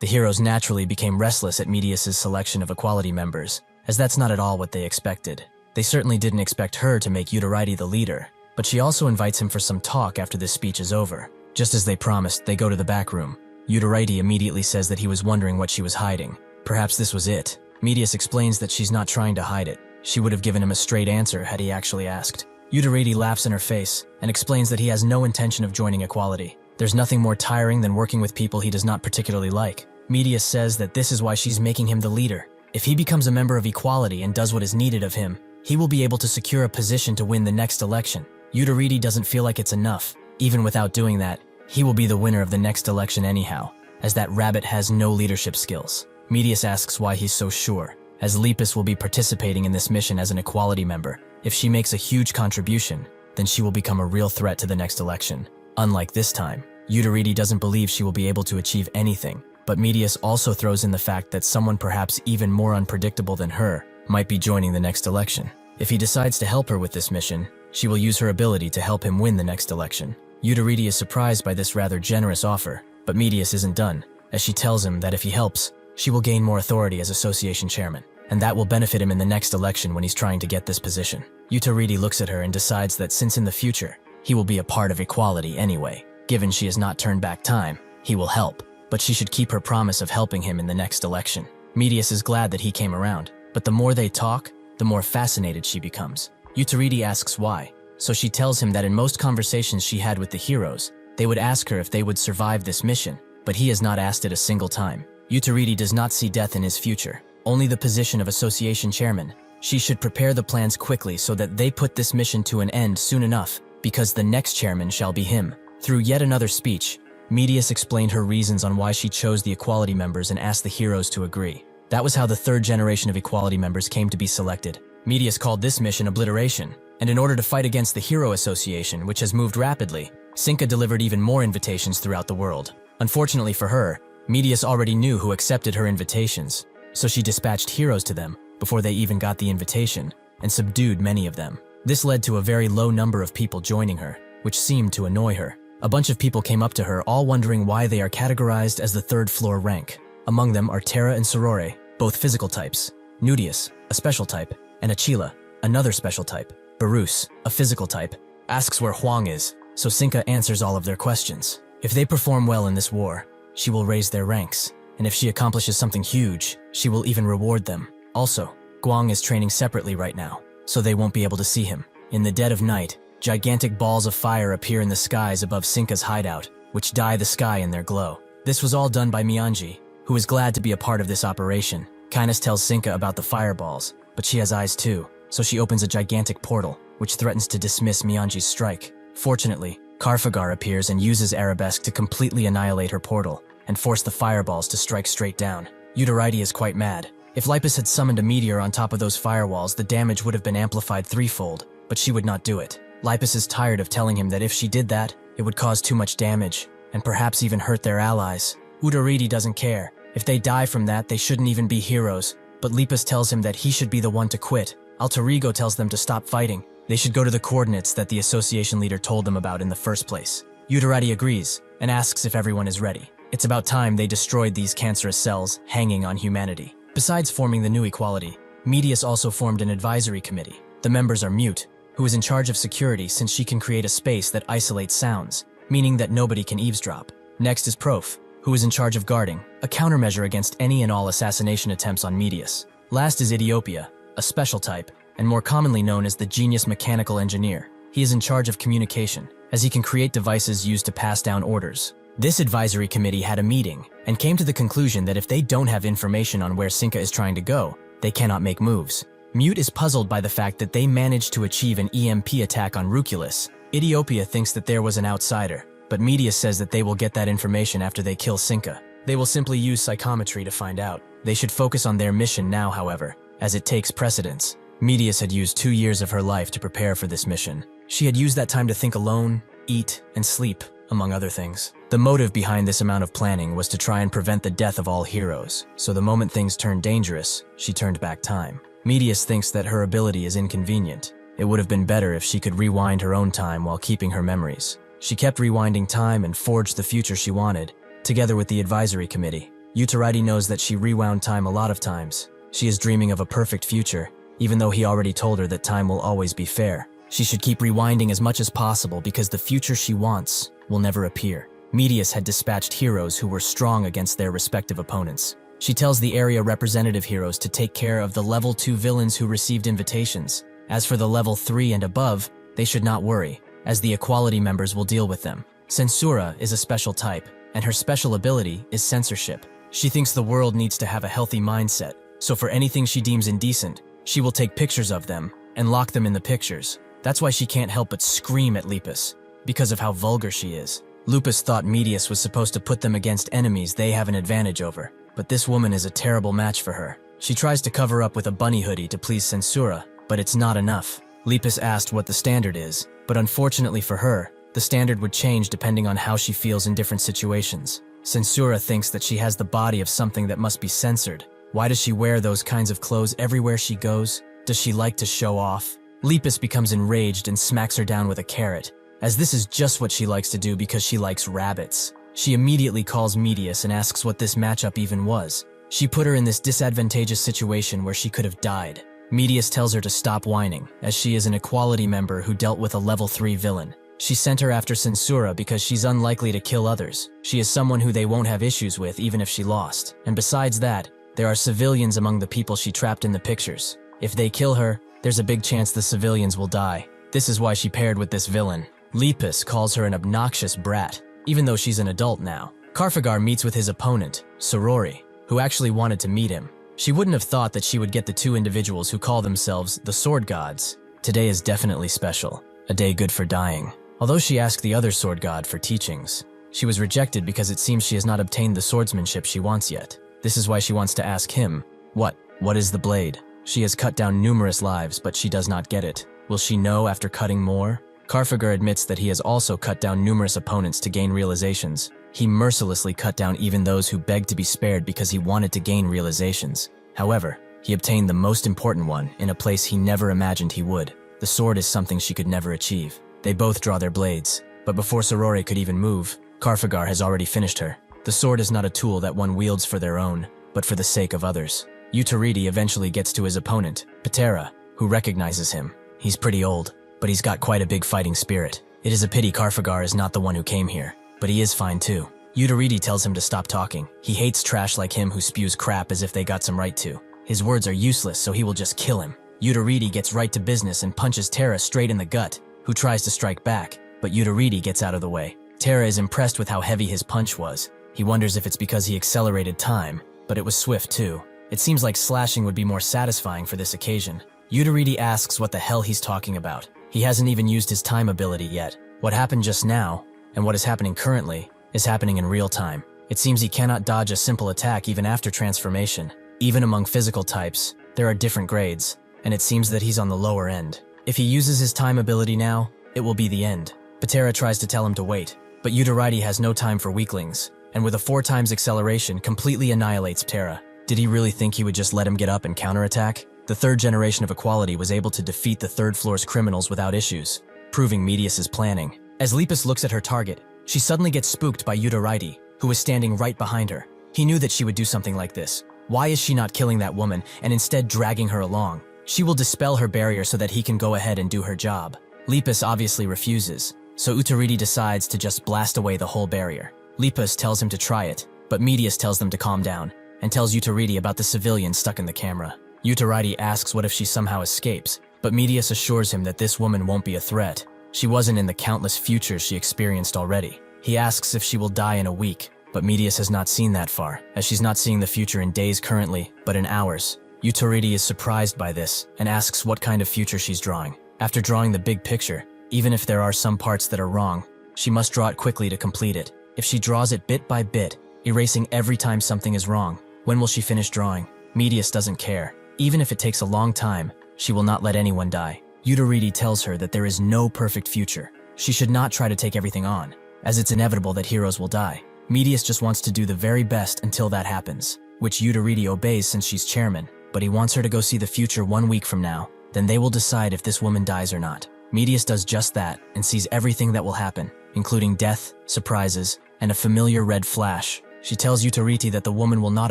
The heroes naturally became restless at Medius's selection of Equality members, as that's not at all what they expected. They certainly didn't expect her to make Utority the leader, but she also invites him for some talk after this speech is over. Just as they promised, they go to the back room. Utority immediately says that he was wondering what she was hiding. Perhaps this was it. Medius explains that she's not trying to hide it. She would have given him a straight answer had he actually asked. Utority laughs in her face and explains that he has no intention of joining Equality. There's nothing more tiring than working with people he does not particularly like. Medius says that this is why she's making him the leader. If he becomes a member of Equality and does what is needed of him, he will be able to secure a position to win the next election. Utority doesn't feel like it's enough. Even without doing that, he will be the winner of the next election anyhow, as that rabbit has no leadership skills. Medius asks why he's so sure, as Lepus will be participating in this mission as an Equality member. If she makes a huge contribution, then she will become a real threat to the next election. Unlike this time, Utority doesn't believe she will be able to achieve anything, but Medius also throws in the fact that someone perhaps even more unpredictable than her might be joining the next election. If he decides to help her with this mission, she will use her ability to help him win the next election. Utority is surprised by this rather generous offer, but Medius isn't done, as she tells him that if he helps, she will gain more authority as association chairman, and that will benefit him in the next election when he's trying to get this position. Utority looks at her and decides that since in the future, he will be a part of Equality anyway, given she has not turned back time, he will help, but she should keep her promise of helping him in the next election. Medius is glad that he came around, but the more they talk, the more fascinated she becomes. Utority asks why, so she tells him that in most conversations she had with the heroes, they would ask her if they would survive this mission, but he has not asked it a single time. Utority does not see death in his future, only the position of association chairman. She should prepare the plans quickly so that they put this mission to an end soon enough, because the next chairman shall be him. Through yet another speech, Medius explained her reasons on why she chose the Equality members and asked the heroes to agree. That was how the third generation of Equality members came to be selected. Medius called this mission Obliteration, and in order to fight against the Hero Association, which has moved rapidly, Sinka delivered even more invitations throughout the world. Unfortunately for her, Medius already knew who accepted her invitations, so she dispatched heroes to them before they even got the invitation, and subdued many of them. This led to a very low number of people joining her, which seemed to annoy her. A bunch of people came up to her, all wondering why they are categorized as the third floor rank. Among them are Terra and Sorore, both physical types, Nudius, a special type, and Achila, another special type. Barus, a physical type, asks where Huang is, so Sinka answers all of their questions. If they perform well in this war, she will raise their ranks, and if she accomplishes something huge, she will even reward them. Also, Guang is training separately right now, so they won't be able to see him. In the dead of night, gigantic balls of fire appear in the skies above Sinka's hideout, which dye the sky in their glow. This was all done by Mianji, who is glad to be a part of this operation. Kindness tells Sinka about the fireballs, but she has eyes too, so she opens a gigantic portal, which threatens to dismiss Mianji's strike. Fortunately, Karfagar appears and uses Arabesque to completely annihilate her portal, and force the fireballs to strike straight down. Utority is quite mad. If Lipus had summoned a meteor on top of those firewalls, the damage would have been amplified threefold, but she would not do it. Lipus is tired of telling him that if she did that, it would cause too much damage, and perhaps even hurt their allies. Utority doesn't care. If they die from that, they shouldn't even be heroes, but Lipus tells him that he should be the one to quit. Alter Ego tells them to stop fighting. They should go to the coordinates that the association leader told them about in the first place. Utority agrees, and asks if everyone is ready. It's about time they destroyed these cancerous cells hanging on humanity. Besides forming the new equality, Medius also formed an advisory committee. The members are Mute, who is in charge of security since she can create a space that isolates sounds, meaning that nobody can eavesdrop. Next is Prof, who is in charge of guarding, a countermeasure against any and all assassination attempts on Medius. Last is Ethiopia, a special type, and more commonly known as the genius mechanical engineer. He is in charge of communication, as he can create devices used to pass down orders. This advisory committee had a meeting and came to the conclusion that if they don't have information on where Sinka is trying to go, they cannot make moves. Mute is puzzled by the fact that they managed to achieve an EMP attack on Ruculus. Ethiopia thinks that there was an outsider, but Medius says that they will get that information after they kill Sinka. They will simply use psychometry to find out. They should focus on their mission now, however, as it takes precedence. Medius had used 2 years of her life to prepare for this mission. She had used that time to think alone, eat, and sleep, among other things. The motive behind this amount of planning was to try and prevent the death of all heroes, so the moment things turned dangerous, she turned back time. Medius thinks that her ability is inconvenient. It would have been better if she could rewind her own time while keeping her memories. She kept rewinding time and forged the future she wanted, together with the advisory committee. Utaraiti knows that she rewound time a lot of times. She is dreaming of a perfect future, even though he already told her that time will always be fair. She should keep rewinding as much as possible because the future she wants will never appear. Medius had dispatched heroes who were strong against their respective opponents. She tells the area representative heroes to take care of the level 2 villains who received invitations. As for the level 3 and above, they should not worry, as the equality members will deal with them. Censura is a special type, and her special ability is censorship. She thinks the world needs to have a healthy mindset, so for anything she deems indecent, she will take pictures of them and lock them in the pictures. That's why she can't help but scream at Lepus, because of how vulgar she is. Lupus thought Medius was supposed to put them against enemies they have an advantage over, but this woman is a terrible match for her. She tries to cover up with a bunny hoodie to please Censura, but it's not enough. Lepus asked what the standard is, but unfortunately for her, the standard would change depending on how she feels in different situations. Censura thinks that she has the body of something that must be censored. Why does she wear those kinds of clothes everywhere she goes? Does she like to show off? Lepus becomes enraged and smacks her down with a carrot, as this is just what she likes to do because she likes rabbits. She immediately calls Medius and asks what this matchup even was. She put her in this disadvantageous situation where she could have died. Medius tells her to stop whining, as she is an equality member who dealt with a level 3 villain. She sent her after Censura because she's unlikely to kill others. She is someone who they won't have issues with even if she lost. And besides that, there are civilians among the people she trapped in the pictures. If they kill her, there's a big chance the civilians will die. This is why she paired with this villain. Lepus calls her an obnoxious brat, even though she's an adult now. Karfagar meets with his opponent, Sorori, who actually wanted to meet him. She wouldn't have thought that she would get the two individuals who call themselves the Sword Gods. Today is definitely special, a day good for dying. Although she asked the other Sword God for teachings, she was rejected because it seems she has not obtained the swordsmanship she wants yet. This is why she wants to ask him, what is the blade? She has cut down numerous lives, but she does not get it. Will she know after cutting more? Karfagar admits that he has also cut down numerous opponents to gain realizations. He mercilessly cut down even those who begged to be spared because he wanted to gain realizations. However, he obtained the most important one in a place he never imagined he would. The sword is something she could never achieve. They both draw their blades, but before Sorori could even move, Karfagar has already finished her. The sword is not a tool that one wields for their own, but for the sake of others. Utaraiti eventually gets to his opponent, Patera, who recognizes him. He's pretty old, but he's got quite a big fighting spirit. It is a pity Karfagar is not the one who came here, but he is fine too. Utaraiti tells him to stop talking. He hates trash like him who spews crap as if they got some right to. His words are useless, so he will just kill him. Utaraiti gets right to business and punches Terra straight in the gut, who tries to strike back, but Utaraiti gets out of the way. Terra is impressed with how heavy his punch was. He wonders if it's because he accelerated time, but it was swift too. It seems like slashing would be more satisfying for this occasion. Utaraiti asks what the hell he's talking about. He hasn't even used his time ability yet. What happened just now, and what is happening currently, is happening in real time. It seems he cannot dodge a simple attack even after transformation. Even among physical types, there are different grades, and it seems that he's on the lower end. If he uses his time ability now, it will be the end. Patera tries to tell him to wait, but Utaraiti has no time for weaklings, and with a 4 times acceleration completely annihilates Patera. Did he really think he would just let him get up and counterattack? The third generation of equality was able to defeat the third floor's criminals without issues, proving Medius's planning. As Lepus looks at her target, she suddenly gets spooked by Utaraiti, who is standing right behind her. He knew that she would do something like this. Why is she not killing that woman and instead dragging her along? She will dispel her barrier so that he can go ahead and do her job. Lepus obviously refuses, so Utaraiti decides to just blast away the whole barrier. Lepus tells him to try it, but Medius tells them to calm down, and tells Yutariti about the civilian stuck in the camera. Yutariti asks what if she somehow escapes, but Medius assures him that this woman won't be a threat. She wasn't in the countless futures she experienced already. He asks if she will die in a week, but Medius has not seen that far, as she's not seeing the future in days currently, but in hours. Yutariti is surprised by this, and asks what kind of future she's drawing. After drawing the big picture, even if there are some parts that are wrong, she must draw it quickly to complete it. If she draws it bit by bit, erasing every time something is wrong, when will she finish drawing? Medius doesn't care. Even if it takes a long time, she will not let anyone die. Yutariti tells her that there is no perfect future. She should not try to take everything on, as it's inevitable that heroes will die. Medius just wants to do the very best until that happens, which Yutariti obeys since she's chairman, but he wants her to go see the future 1 week from now. Then they will decide if this woman dies or not. Medius does just that and sees everything that will happen, including death, surprises, and a familiar red flash. She tells Yutariti that the woman will not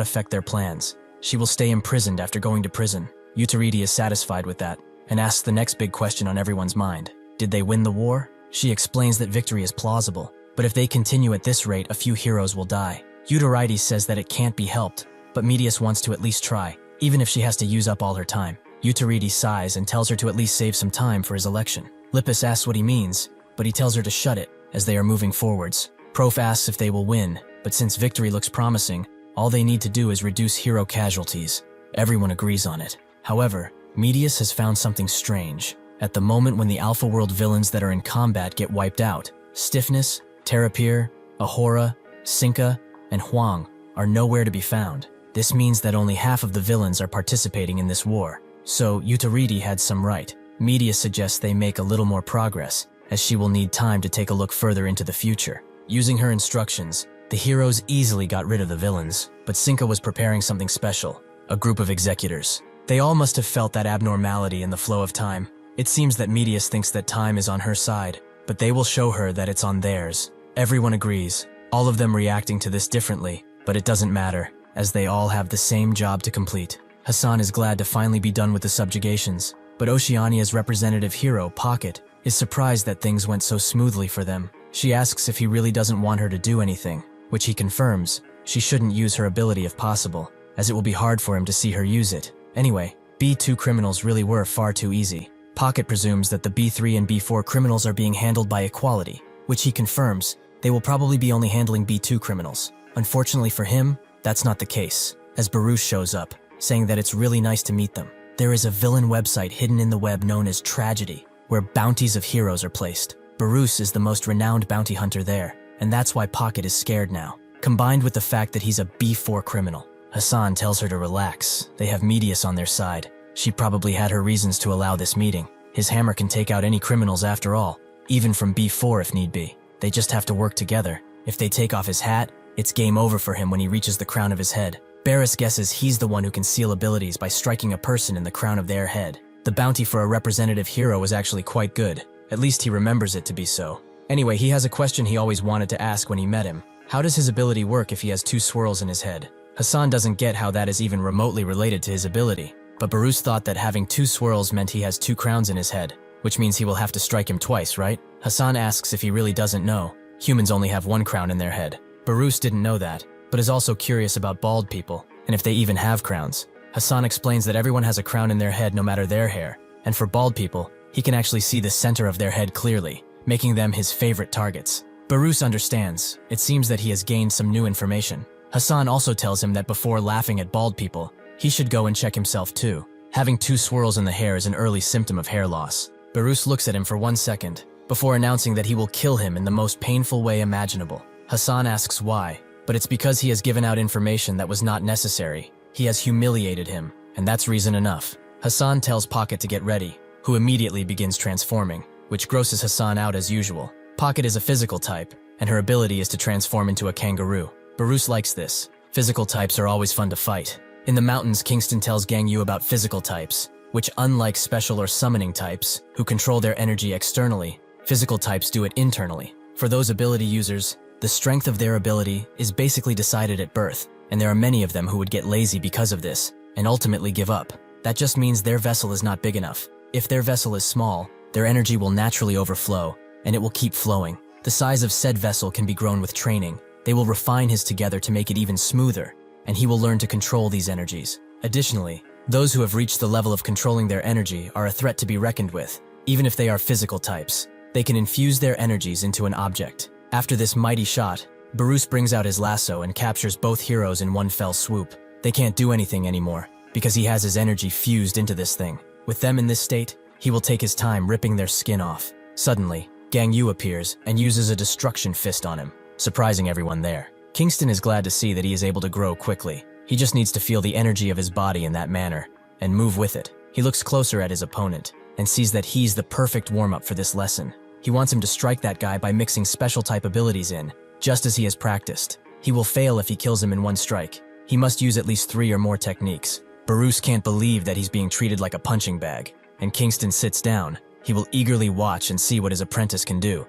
affect their plans. She will stay imprisoned after going to prison. Yutariti is satisfied with that, and asks the next big question on everyone's mind. Did they win the war? She explains that victory is plausible, but if they continue at this rate, a few heroes will die. Yutariti says that it can't be helped, but Medius wants to at least try, even if she has to use up all her time. Yutariti sighs and tells her to at least save some time for his election. Lippus asks what he means, but he tells her to shut it, as they are moving forwards. Prof asks if they will win, but since victory looks promising, all they need to do is reduce hero casualties. Everyone agrees on it. However, Medius has found something strange. At the moment when the Alpha World villains that are in combat get wiped out, Stiffness, Terrapir, Ahura, Sinka, and Huang are nowhere to be found. This means that only half of the villains are participating in this war. So Yutariti had some right. Medius suggests they make a little more progress, as she will need time to take a look further into the future. Using her instructions, the heroes easily got rid of the villains, but Sinka was preparing something special, a group of executors. They all must have felt that abnormality in the flow of time. It seems that Medius thinks that time is on her side, but they will show her that it's on theirs. Everyone agrees, all of them reacting to this differently, but it doesn't matter, as they all have the same job to complete. Hassan is glad to finally be done with the subjugations, but Oceania's representative hero, Pocket, is surprised that things went so smoothly for them. She asks if he really doesn't want her to do anything, which he confirms. She shouldn't use her ability if possible, as it will be hard for him to see her use it. Anyway, B2 criminals really were far too easy. Pocket presumes that the B3 and B4 criminals are being handled by equality, which he confirms. They will probably be only handling B2 criminals. Unfortunately for him, that's not the case, as Baruch shows up, saying that it's really nice to meet them. There is a villain website hidden in the web known as Tragedy, where bounties of heroes are placed. Baruch is the most renowned bounty hunter there, and that's why Pocket is scared now, combined with the fact that he's a B4 criminal. Hassan tells her to relax. They have Medius on their side. She probably had her reasons to allow this meeting. His hammer can take out any criminals after all, even from B4 if need be. They just have to work together. If they take off his hat, it's game over for him when he reaches the crown of his head. Barris guesses he's the one who can seal abilities by striking a person in the crown of their head. The bounty for a representative hero is actually quite good. At least he remembers it to be so. Anyway, he has a question he always wanted to ask when he met him. How does his ability work if he has 2 swirls in his head? Hassan doesn't get how that is even remotely related to his ability, but Baruch thought that having 2 swirls meant he has 2 crowns in his head, which means he will have to strike him twice, right? Hassan asks if he really doesn't know. Humans only have 1 crown in their head. Baruch didn't know that, but is also curious about bald people, and if they even have crowns. Hassan explains that everyone has a crown in their head no matter their hair, and for bald people, he can actually see the center of their head clearly, making them his favorite targets. Baruch understands. It seems that he has gained some new information. Hassan also tells him that before laughing at bald people, he should go and check himself too. Having 2 swirls in the hair is an early symptom of hair loss. Baruch looks at him for 1 second, before announcing that he will kill him in the most painful way imaginable. Hassan asks why, but it's because he has given out information that was not necessary. He has humiliated him, and that's reason enough. Hassan tells Pocket to get ready, who immediately begins transforming, which grosses Hassan out as usual. Pocket is a physical type, and her ability is to transform into a kangaroo. Baruch likes this. Physical types are always fun to fight. In the mountains, Kingston tells Gang Yu about physical types, which unlike special or summoning types, who control their energy externally, physical types do it internally. For those ability users, the strength of their ability is basically decided at birth, and there are many of them who would get lazy because of this, and ultimately give up. That just means their vessel is not big enough. If their vessel is small, their energy will naturally overflow, and it will keep flowing. The size of said vessel can be grown with training, They will refine his together to make it even smoother, and he will learn to control these energies. Additionally, those who have reached the level of controlling their energy are a threat to be reckoned with, even if they are physical types. They can infuse their energies into an object. After this mighty shot, Barus brings out his lasso and captures both heroes in one fell swoop. They can't do anything anymore, because he has his energy fused into this thing. With them in this state, he will take his time ripping their skin off. Suddenly, Gang Yu appears and uses a destruction fist on him, surprising everyone there. Kingston is glad to see that he is able to grow quickly. He just needs to feel the energy of his body in that manner, and move with it. He looks closer at his opponent, and sees that he's the perfect warm-up for this lesson. He wants him to strike that guy by mixing special type abilities in, just as he has practiced. He will fail if he kills him in one strike. He must use at least 3 or more techniques. Barus can't believe that he's being treated like a punching bag, and Kingston sits down. He will eagerly watch and see what his apprentice can do.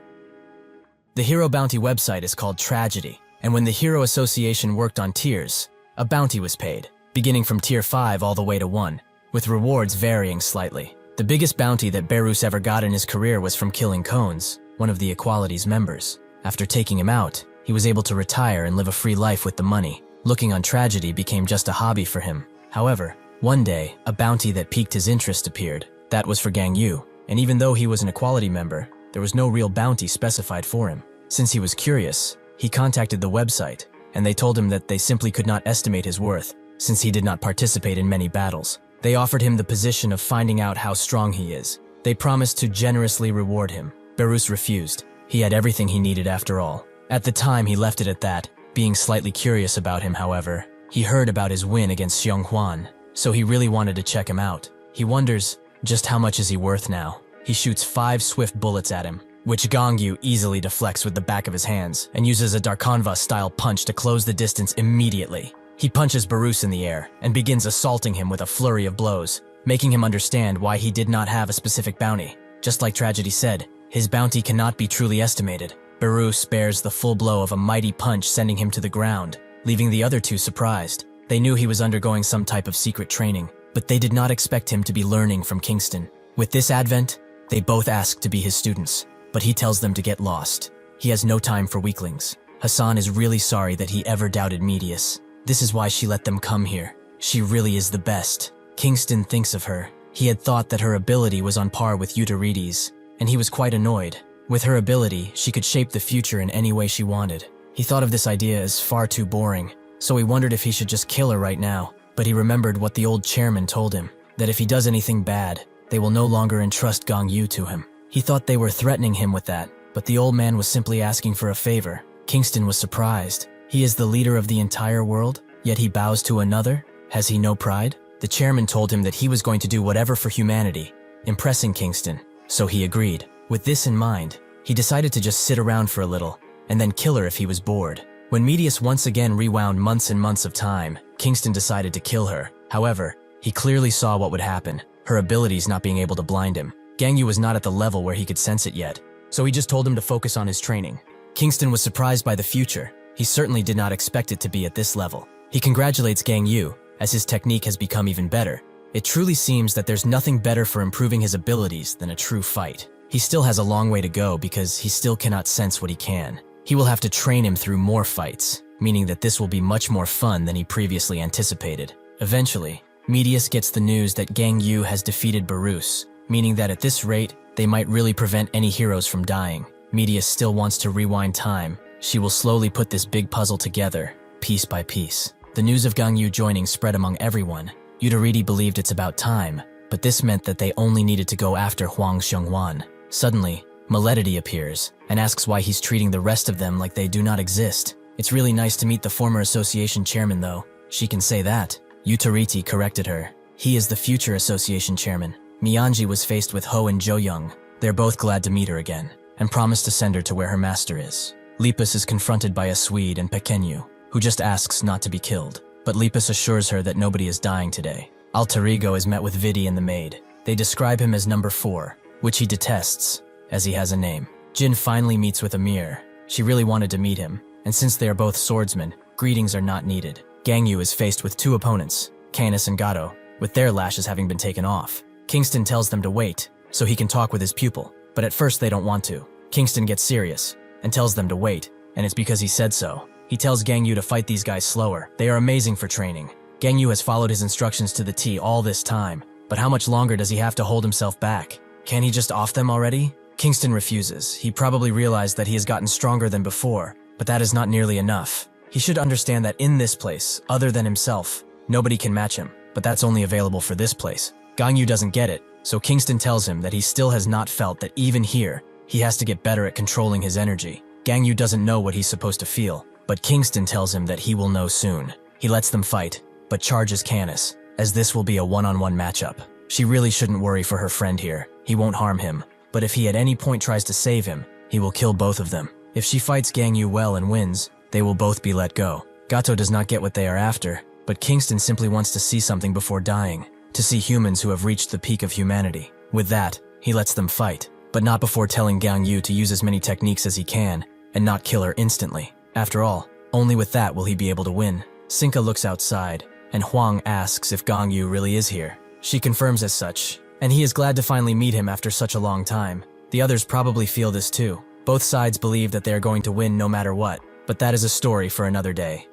The hero bounty website is called Tragedy, and when the Hero Association worked on tiers, a bounty was paid, beginning from tier 5 all the way to 1, with rewards varying slightly. The biggest bounty that Barus ever got in his career was from killing Cones, one of the Equality's members. After taking him out, he was able to retire and live a free life with the money. Looking on Tragedy became just a hobby for him. However, one day, a bounty that piqued his interest appeared. That was for Gang Yu, and even though he was an Equality member, there was no real bounty specified for him. Since he was curious, he contacted the website, and they told him that they simply could not estimate his worth, since he did not participate in many battles. They offered him the position of finding out how strong he is. They promised to generously reward him. Barus refused. He had everything he needed after all. At the time, he left it at that, being slightly curious about him, however. He heard about his win against Xiong Huan, so he really wanted to check him out. He wonders, just how much is he worth now? He shoots 5 swift bullets at him, which Gang Yu easily deflects with the back of his hands and uses a Darkanva-style punch to close the distance immediately. He punches Barus in the air and begins assaulting him with a flurry of blows, making him understand why he did not have a specific bounty. Just like Tragedy said, his bounty cannot be truly estimated. Barus bears the full blow of a mighty punch, sending him to the ground, leaving the other 2 surprised. They knew he was undergoing some type of secret training, but they did not expect him to be learning from Kingston. With this advent, they both ask to be his students, but he tells them to get lost. He has no time for weaklings. Hassan is really sorry that he ever doubted Medius. This is why she let them come here. She really is the best. Kingston thinks of her. He had thought that her ability was on par with Euterides, and he was quite annoyed. With her ability, she could shape the future in any way she wanted. He thought of this idea as far too boring, so he wondered if he should just kill her right now. But he remembered what the old chairman told him, that if he does anything bad, they will no longer entrust Gang Yu to him. He thought they were threatening him with that, but the old man was simply asking for a favor. Kingston was surprised. He is the leader of the entire world, yet he bows to another? Has he no pride? The chairman told him that he was going to do whatever for humanity, impressing Kingston, so he agreed. With this in mind, he decided to just sit around for a little, and then kill her if he was bored. When Medius once again rewound months and months of time, Kingston decided to kill her. However, he clearly saw what would happen, her abilities not being able to blind him. Gang Yu was not at the level where he could sense it yet, so he just told him to focus on his training. Kingston was surprised by the future. He certainly did not expect it to be at this level. He congratulates Gang Yu, as his technique has become even better. It truly seems that there's nothing better for improving his abilities than a true fight. He still has a long way to go because he still cannot sense what he can. He will have to train him through more fights, meaning that this will be much more fun than he previously anticipated. Eventually, Medius gets the news that Gang Yu has defeated Barus, meaning that at this rate, they might really prevent any heroes from dying. Medius still wants to rewind time. She will slowly put this big puzzle together, piece by piece. The news of Gang Yu joining spread among everyone. Euterides believed it's about time, but this meant that they only needed to go after Huang Xiongwan. Suddenly, Maledity appears and asks why he's treating the rest of them like they do not exist. It's really nice to meet the former association chairman though. She can say that. Euterides corrected her. He is the future association chairman. Mianji was faced with Ho and Joyoung. They're both glad to meet her again, and promise to send her to where her master is. Lepus is confronted by a Swede and Pequeño, who just asks not to be killed. But Lepus assures her that nobody is dying today. Alter Ego is met with Vidi and the maid. They describe him as number 4, which he detests, as he has a name. Jin finally meets with Amir. She really wanted to meet him, and since they are both swordsmen, greetings are not needed. Gang Yu is faced with 2 opponents, Canis and Gato, with their lashes having been taken off. Kingston tells them to wait, so he can talk with his pupil, but at first they don't want to. Kingston gets serious, and tells them to wait, and it's because he said so. He He tells Gangyu to fight these guys slower. They are amazing for training. Gangyu has followed his instructions to the T all this time, but how much longer does he have to hold himself back? Can he just off them already? Kingston refuses. He probably realized that he has gotten stronger than before, but that is not nearly enough. He should understand that in this place, other than himself, nobody can match him, but that's only available for this place. Gangyu doesn't get it, so Kingston tells him that he still has not felt that even here, he has to get better at controlling his energy. Gangyu doesn't know what he's supposed to feel, but Kingston tells him that he will know soon. He lets them fight, but charges Canis, as this will be a one-on-one matchup. She really shouldn't worry for her friend here. He won't harm him, but if he at any point tries to save him, he will kill both of them. If she fights Gangyu well and wins, they will both be let go. Gato does not get what they are after, but Kingston simply wants to see something before dying, to see humans who have reached the peak of humanity. With that, he lets them fight, but not before telling Gangyu to use as many techniques as he can, and not kill her instantly. After all, only with that will he be able to win. Sinka looks outside, and Huang asks if Gangyu really is here. She confirms as such, and he is glad to finally meet him after such a long time. The others probably feel this too. Both sides believe that they are going to win no matter what, but that is a story for another day.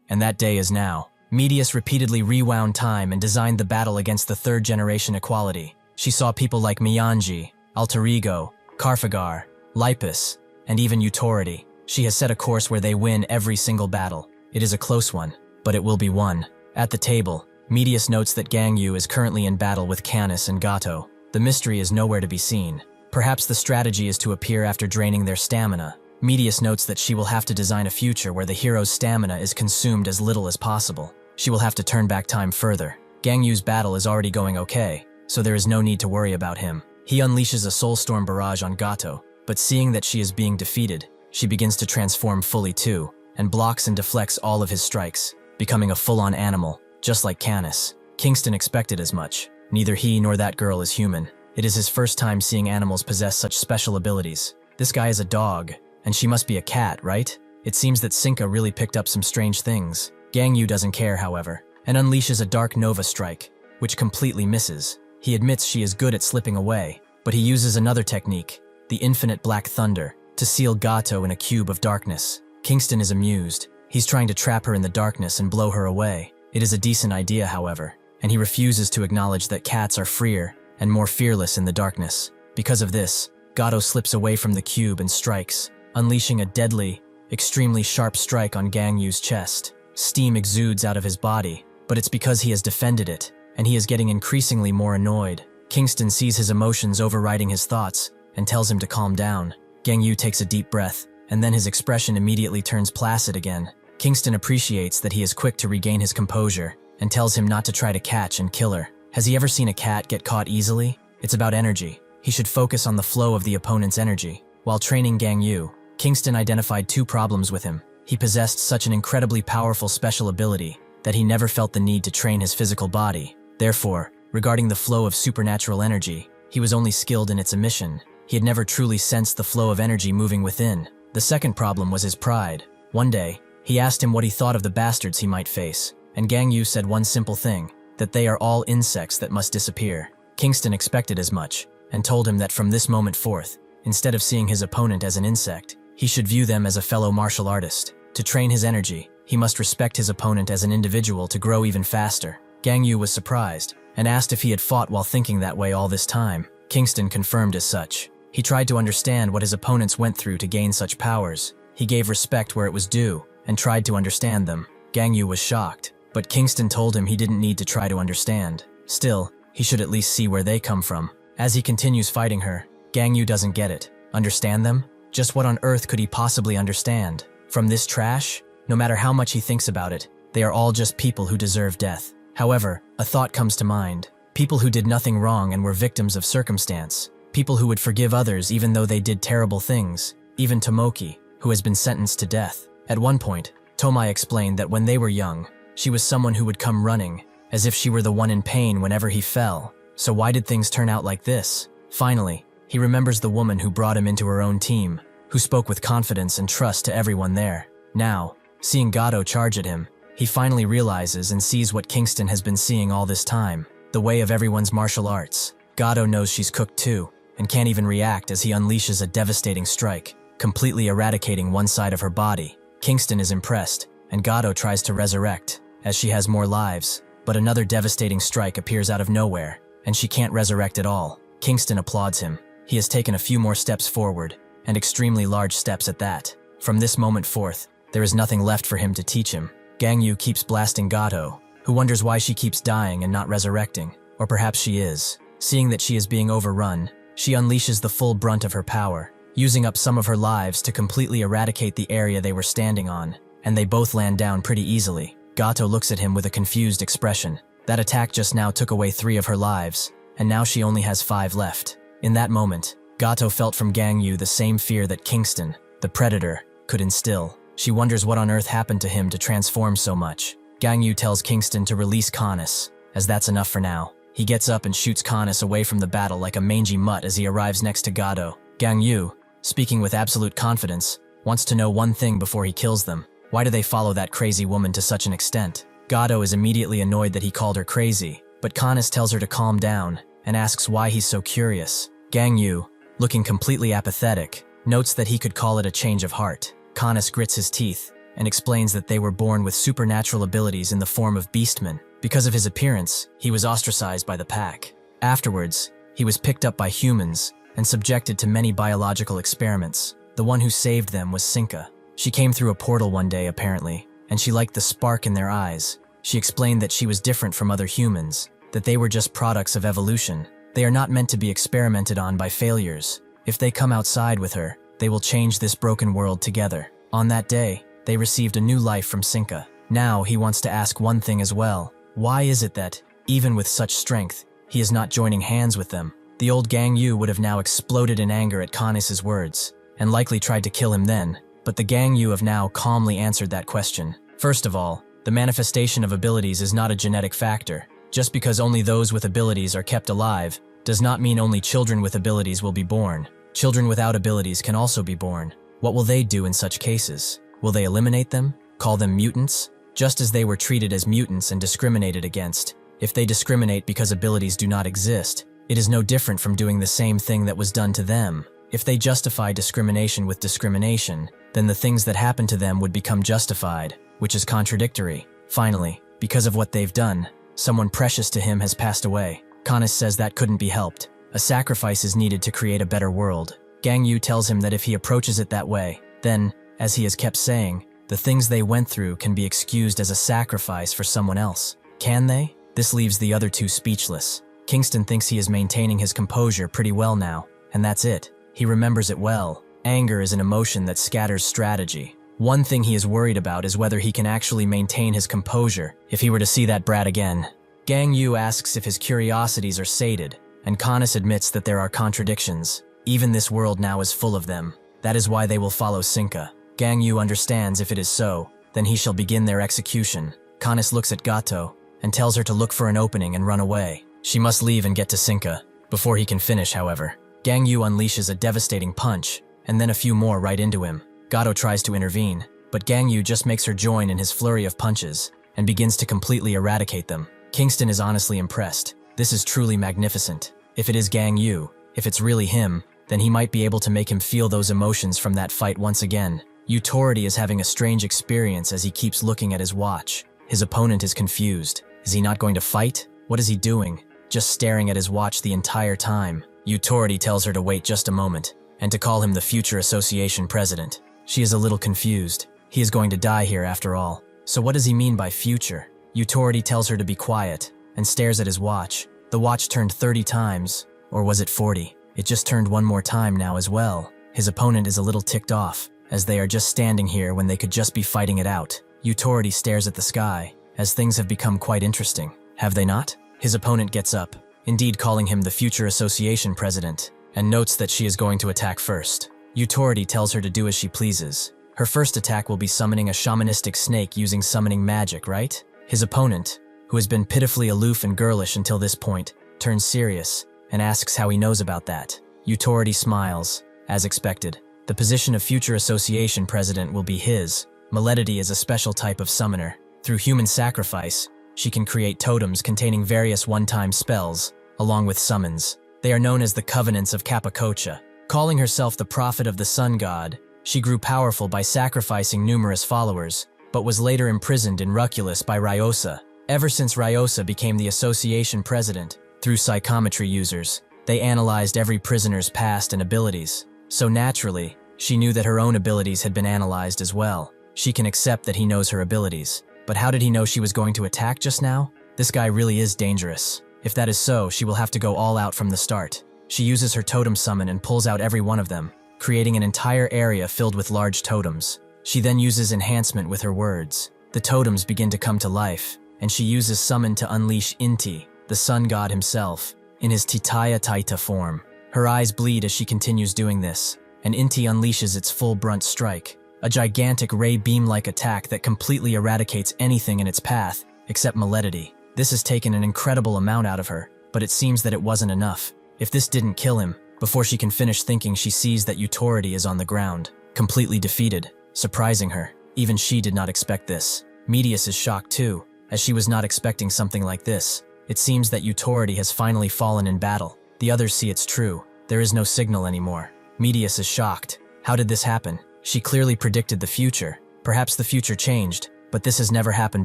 And that day is now. Medius repeatedly rewound time and designed the battle against the third generation equality. She saw people like Miyanji, Alterigo, Carfagar, Lipus, and even Utority. She has set a course where they win every single battle. It is a close one, but it will be won. At the table, Medius notes that Gangyu is currently in battle with Canis and Gato. The mystery is nowhere to be seen. Perhaps the strategy is to appear after draining their stamina. Medius notes that she will have to design a future where the hero's stamina is consumed as little as possible. She will have to turn back time further. Gangyu's battle is already going okay, so there is no need to worry about him. He unleashes a Soulstorm barrage on Gato, but seeing that she is being defeated, she begins to transform fully too, and blocks and deflects all of his strikes, becoming a full-on animal, just like Canis. Kingston expected as much. Neither he nor that girl is human. It is his first time seeing animals possess such special abilities. This guy is a dog, and she must be a cat, right? It seems that Sinka really picked up some strange things. Gangyu doesn't care, however, and unleashes a Dark Nova strike, which completely misses. He admits she is good at slipping away, but he uses another technique, the Infinite Black Thunder, to seal Gato in a cube of darkness. Kingston is amused. He's trying to trap her in the darkness and blow her away. It is a decent idea, however, and he refuses to acknowledge that cats are freer and more fearless in the darkness. Because of this, Gato slips away from the cube and strikes, unleashing a deadly, extremely sharp strike on Gangyu's chest. Steam exudes out of his body, but it's because he has defended it, and he is getting increasingly more annoyed. Kingston sees his emotions overriding his thoughts and tells him to calm down. Gangyu takes a deep breath, and then his expression immediately turns placid again. Kingston appreciates that he is quick to regain his composure and tells him not to try to catch and kill her. Has he ever seen a cat get caught easily? It's about energy. He should focus on the flow of the opponent's energy. While training Gangyu, Kingston identified two problems with him. He possessed such an incredibly powerful special ability that he never felt the need to train his physical body. Therefore, regarding the flow of supernatural energy, he was only skilled in its emission. He had never truly sensed the flow of energy moving within. The second problem was his pride. One day, he asked him what he thought of the bastards he might face, and Gangyu said one simple thing, that they are all insects that must disappear. Kingston expected as much, and told him that from this moment forth, instead of seeing his opponent as an insect, he should view them as a fellow martial artist. To train his energy, he must respect his opponent as an individual to grow even faster. Gangyu was surprised, and asked if he had fought while thinking that way all this time. Kingston confirmed as such. He tried to understand what his opponents went through to gain such powers. He gave respect where it was due, and tried to understand them. Gangyu was shocked, but Kingston told him he didn't need to try to understand. Still, he should at least see where they come from. As he continues fighting her, Gangyu doesn't get it. Understand them? Just what on earth could he possibly understand? From this trash? No matter how much he thinks about it, they are all just people who deserve death. However, a thought comes to mind. People who did nothing wrong and were victims of circumstance. People who would forgive others even though they did terrible things. Even Tomoki, who has been sentenced to death. At one point, Tommoi explained that when they were young, she was someone who would come running, as if she were the one in pain whenever he fell. So why did things turn out like this? Finally, he remembers the woman who brought him into her own team, who spoke with confidence and trust to everyone there. Now, seeing Gato charge at him, he finally realizes and sees what Kingston has been seeing all this time, the way of everyone's martial arts. Gato knows she's cooked too, and can't even react as he unleashes a devastating strike, completely eradicating one side of her body. Kingston is impressed, and Gato tries to resurrect, as she has more lives, but another devastating strike appears out of nowhere, and she can't resurrect at all. Kingston applauds him. He has taken a few more steps forward, and extremely large steps at that. From this moment forth, there is nothing left for him to teach him. Gangyu keeps blasting Gato, who wonders why she keeps dying and not resurrecting, or perhaps she is. Seeing that she is being overrun, she unleashes the full brunt of her power, using up some of her lives to completely eradicate the area they were standing on, and they both land down pretty easily. Gato looks at him with a confused expression. That attack just now took away 3 of her lives, and now she only has 5 left. In that moment, Gato felt from Gangyu the same fear that Kingston, the predator, could instill. She wonders what on earth happened to him to transform so much. Gangyu tells Kingston to release Canis, as that's enough for now. He gets up and shoots Canis away from the battle like a mangy mutt as he arrives next to Gato. Gangyu, speaking with absolute confidence, wants to know one thing before he kills them. Why do they follow that crazy woman to such an extent? Gato is immediately annoyed that he called her crazy, but Canis tells her to calm down and asks why he's so curious. Gangyu, looking completely apathetic, notes that he could call it a change of heart. Canis grits his teeth and explains that they were born with supernatural abilities in the form of beastmen. Because of his appearance, he was ostracized by the pack. Afterwards, he was picked up by humans and subjected to many biological experiments. The one who saved them was Sinka. She came through a portal one day, apparently, and she liked the spark in their eyes. She explained that she was different from other humans, that they were just products of evolution. They are not meant to be experimented on by failures. If they come outside with her, they will change this broken world together. On that day, they received a new life from Sinka. Now he wants to ask one thing as well. Why is it that, even with such strength, he is not joining hands with them? The old Gangyu would have now exploded in anger at Canis' words, and likely tried to kill him then, but the Gangyu have now calmly answered that question. First of all, the manifestation of abilities is not a genetic factor. Just because only those with abilities are kept alive, does not mean only children with abilities will be born. Children without abilities can also be born. What will they do in such cases? Will they eliminate them? Call them mutants? Just as they were treated as mutants and discriminated against. If they discriminate because abilities do not exist, it is no different from doing the same thing that was done to them. If they justify discrimination with discrimination, then the things that happen to them would become justified, which is contradictory. Finally, because of what they've done, someone precious to him has passed away. Canis says that couldn't be helped. A sacrifice is needed to create a better world. Gangyu tells him that if he approaches it that way, then, as he has kept saying, the things they went through can be excused as a sacrifice for someone else. Can they? This leaves the other two speechless. Kingston thinks he is maintaining his composure pretty well now, and that's it. He remembers it well. Anger is an emotion that scatters strategy. One thing he is worried about is whether he can actually maintain his composure if he were to see that brat again. Gangyu asks if his curiosities are sated, and Canis admits that there are contradictions. Even this world now is full of them. That is why they will follow Sinka. Gangyu understands if it is so, then he shall begin their execution. Canis looks at Gato and tells her to look for an opening and run away. She must leave and get to Sinka. Before he can finish, however, Gangyu unleashes a devastating punch, and then a few more right into him. Gato tries to intervene, but Gangyu just makes her join in his flurry of punches, and begins to completely eradicate them. Kingston is honestly impressed. This is truly magnificent. If it is Gangyu, if it's really him, then he might be able to make him feel those emotions from that fight once again. Utority is having a strange experience as he keeps looking at his watch. His opponent is confused. Is he not going to fight? What is he doing? Just staring at his watch the entire time. Utority tells her to wait just a moment, and to call him the future association president. She is a little confused. He is going to die here after all. So what does he mean by future? Utority tells her to be quiet, and stares at his watch. The watch turned 30 times, or was it 40? It just turned one more time now as well. His opponent is a little ticked off, as they are just standing here when they could just be fighting it out. Utority stares at the sky, as things have become quite interesting. Have they not? His opponent gets up, indeed calling him the future association president, and notes that she is going to attack first. Utority tells her to do as she pleases. Her first attack will be summoning a shamanistic snake using summoning magic, right? His opponent, who has been pitifully aloof and girlish until this point, turns serious and asks how he knows about that. Utority smiles, as expected. The position of future association president will be his. Maledity is a special type of summoner. Through human sacrifice, she can create totems containing various one-time spells, along with summons. They are known as the Covenants of Capacocha. Calling herself the prophet of the sun god, She grew powerful by sacrificing numerous followers, but was later imprisoned in Ruculus by Ryosa. Ever since Ryosa became the association president, through psychometry users, they analyzed every prisoner's past and abilities. So naturally, she knew that her own abilities had been analyzed as well. She can accept that he knows her abilities. But how did he know she was going to attack just now? This guy really is dangerous. If that is so, she will have to go all out from the start. She uses her totem summon and pulls out every one of them, creating an entire area filled with large totems. She then uses enhancement with her words. The totems begin to come to life, and she uses summon to unleash Inti, the sun god himself, in his Titaya Taita form. Her eyes bleed as she continues doing this, and Inti unleashes its full brunt strike, a gigantic ray beam-like attack that completely eradicates anything in its path, except Maledity. This has taken an incredible amount out of her, but it seems that it wasn't enough. If this didn't kill him, before she can finish thinking, she sees that Utority is on the ground, completely defeated, surprising her. Even she did not expect this. Medius is shocked too, as she was not expecting something like this. It seems that Utority has finally fallen in battle. The others see it's true. There is no signal anymore. Medius is shocked. How did this happen? She clearly predicted the future. Perhaps the future changed, but this has never happened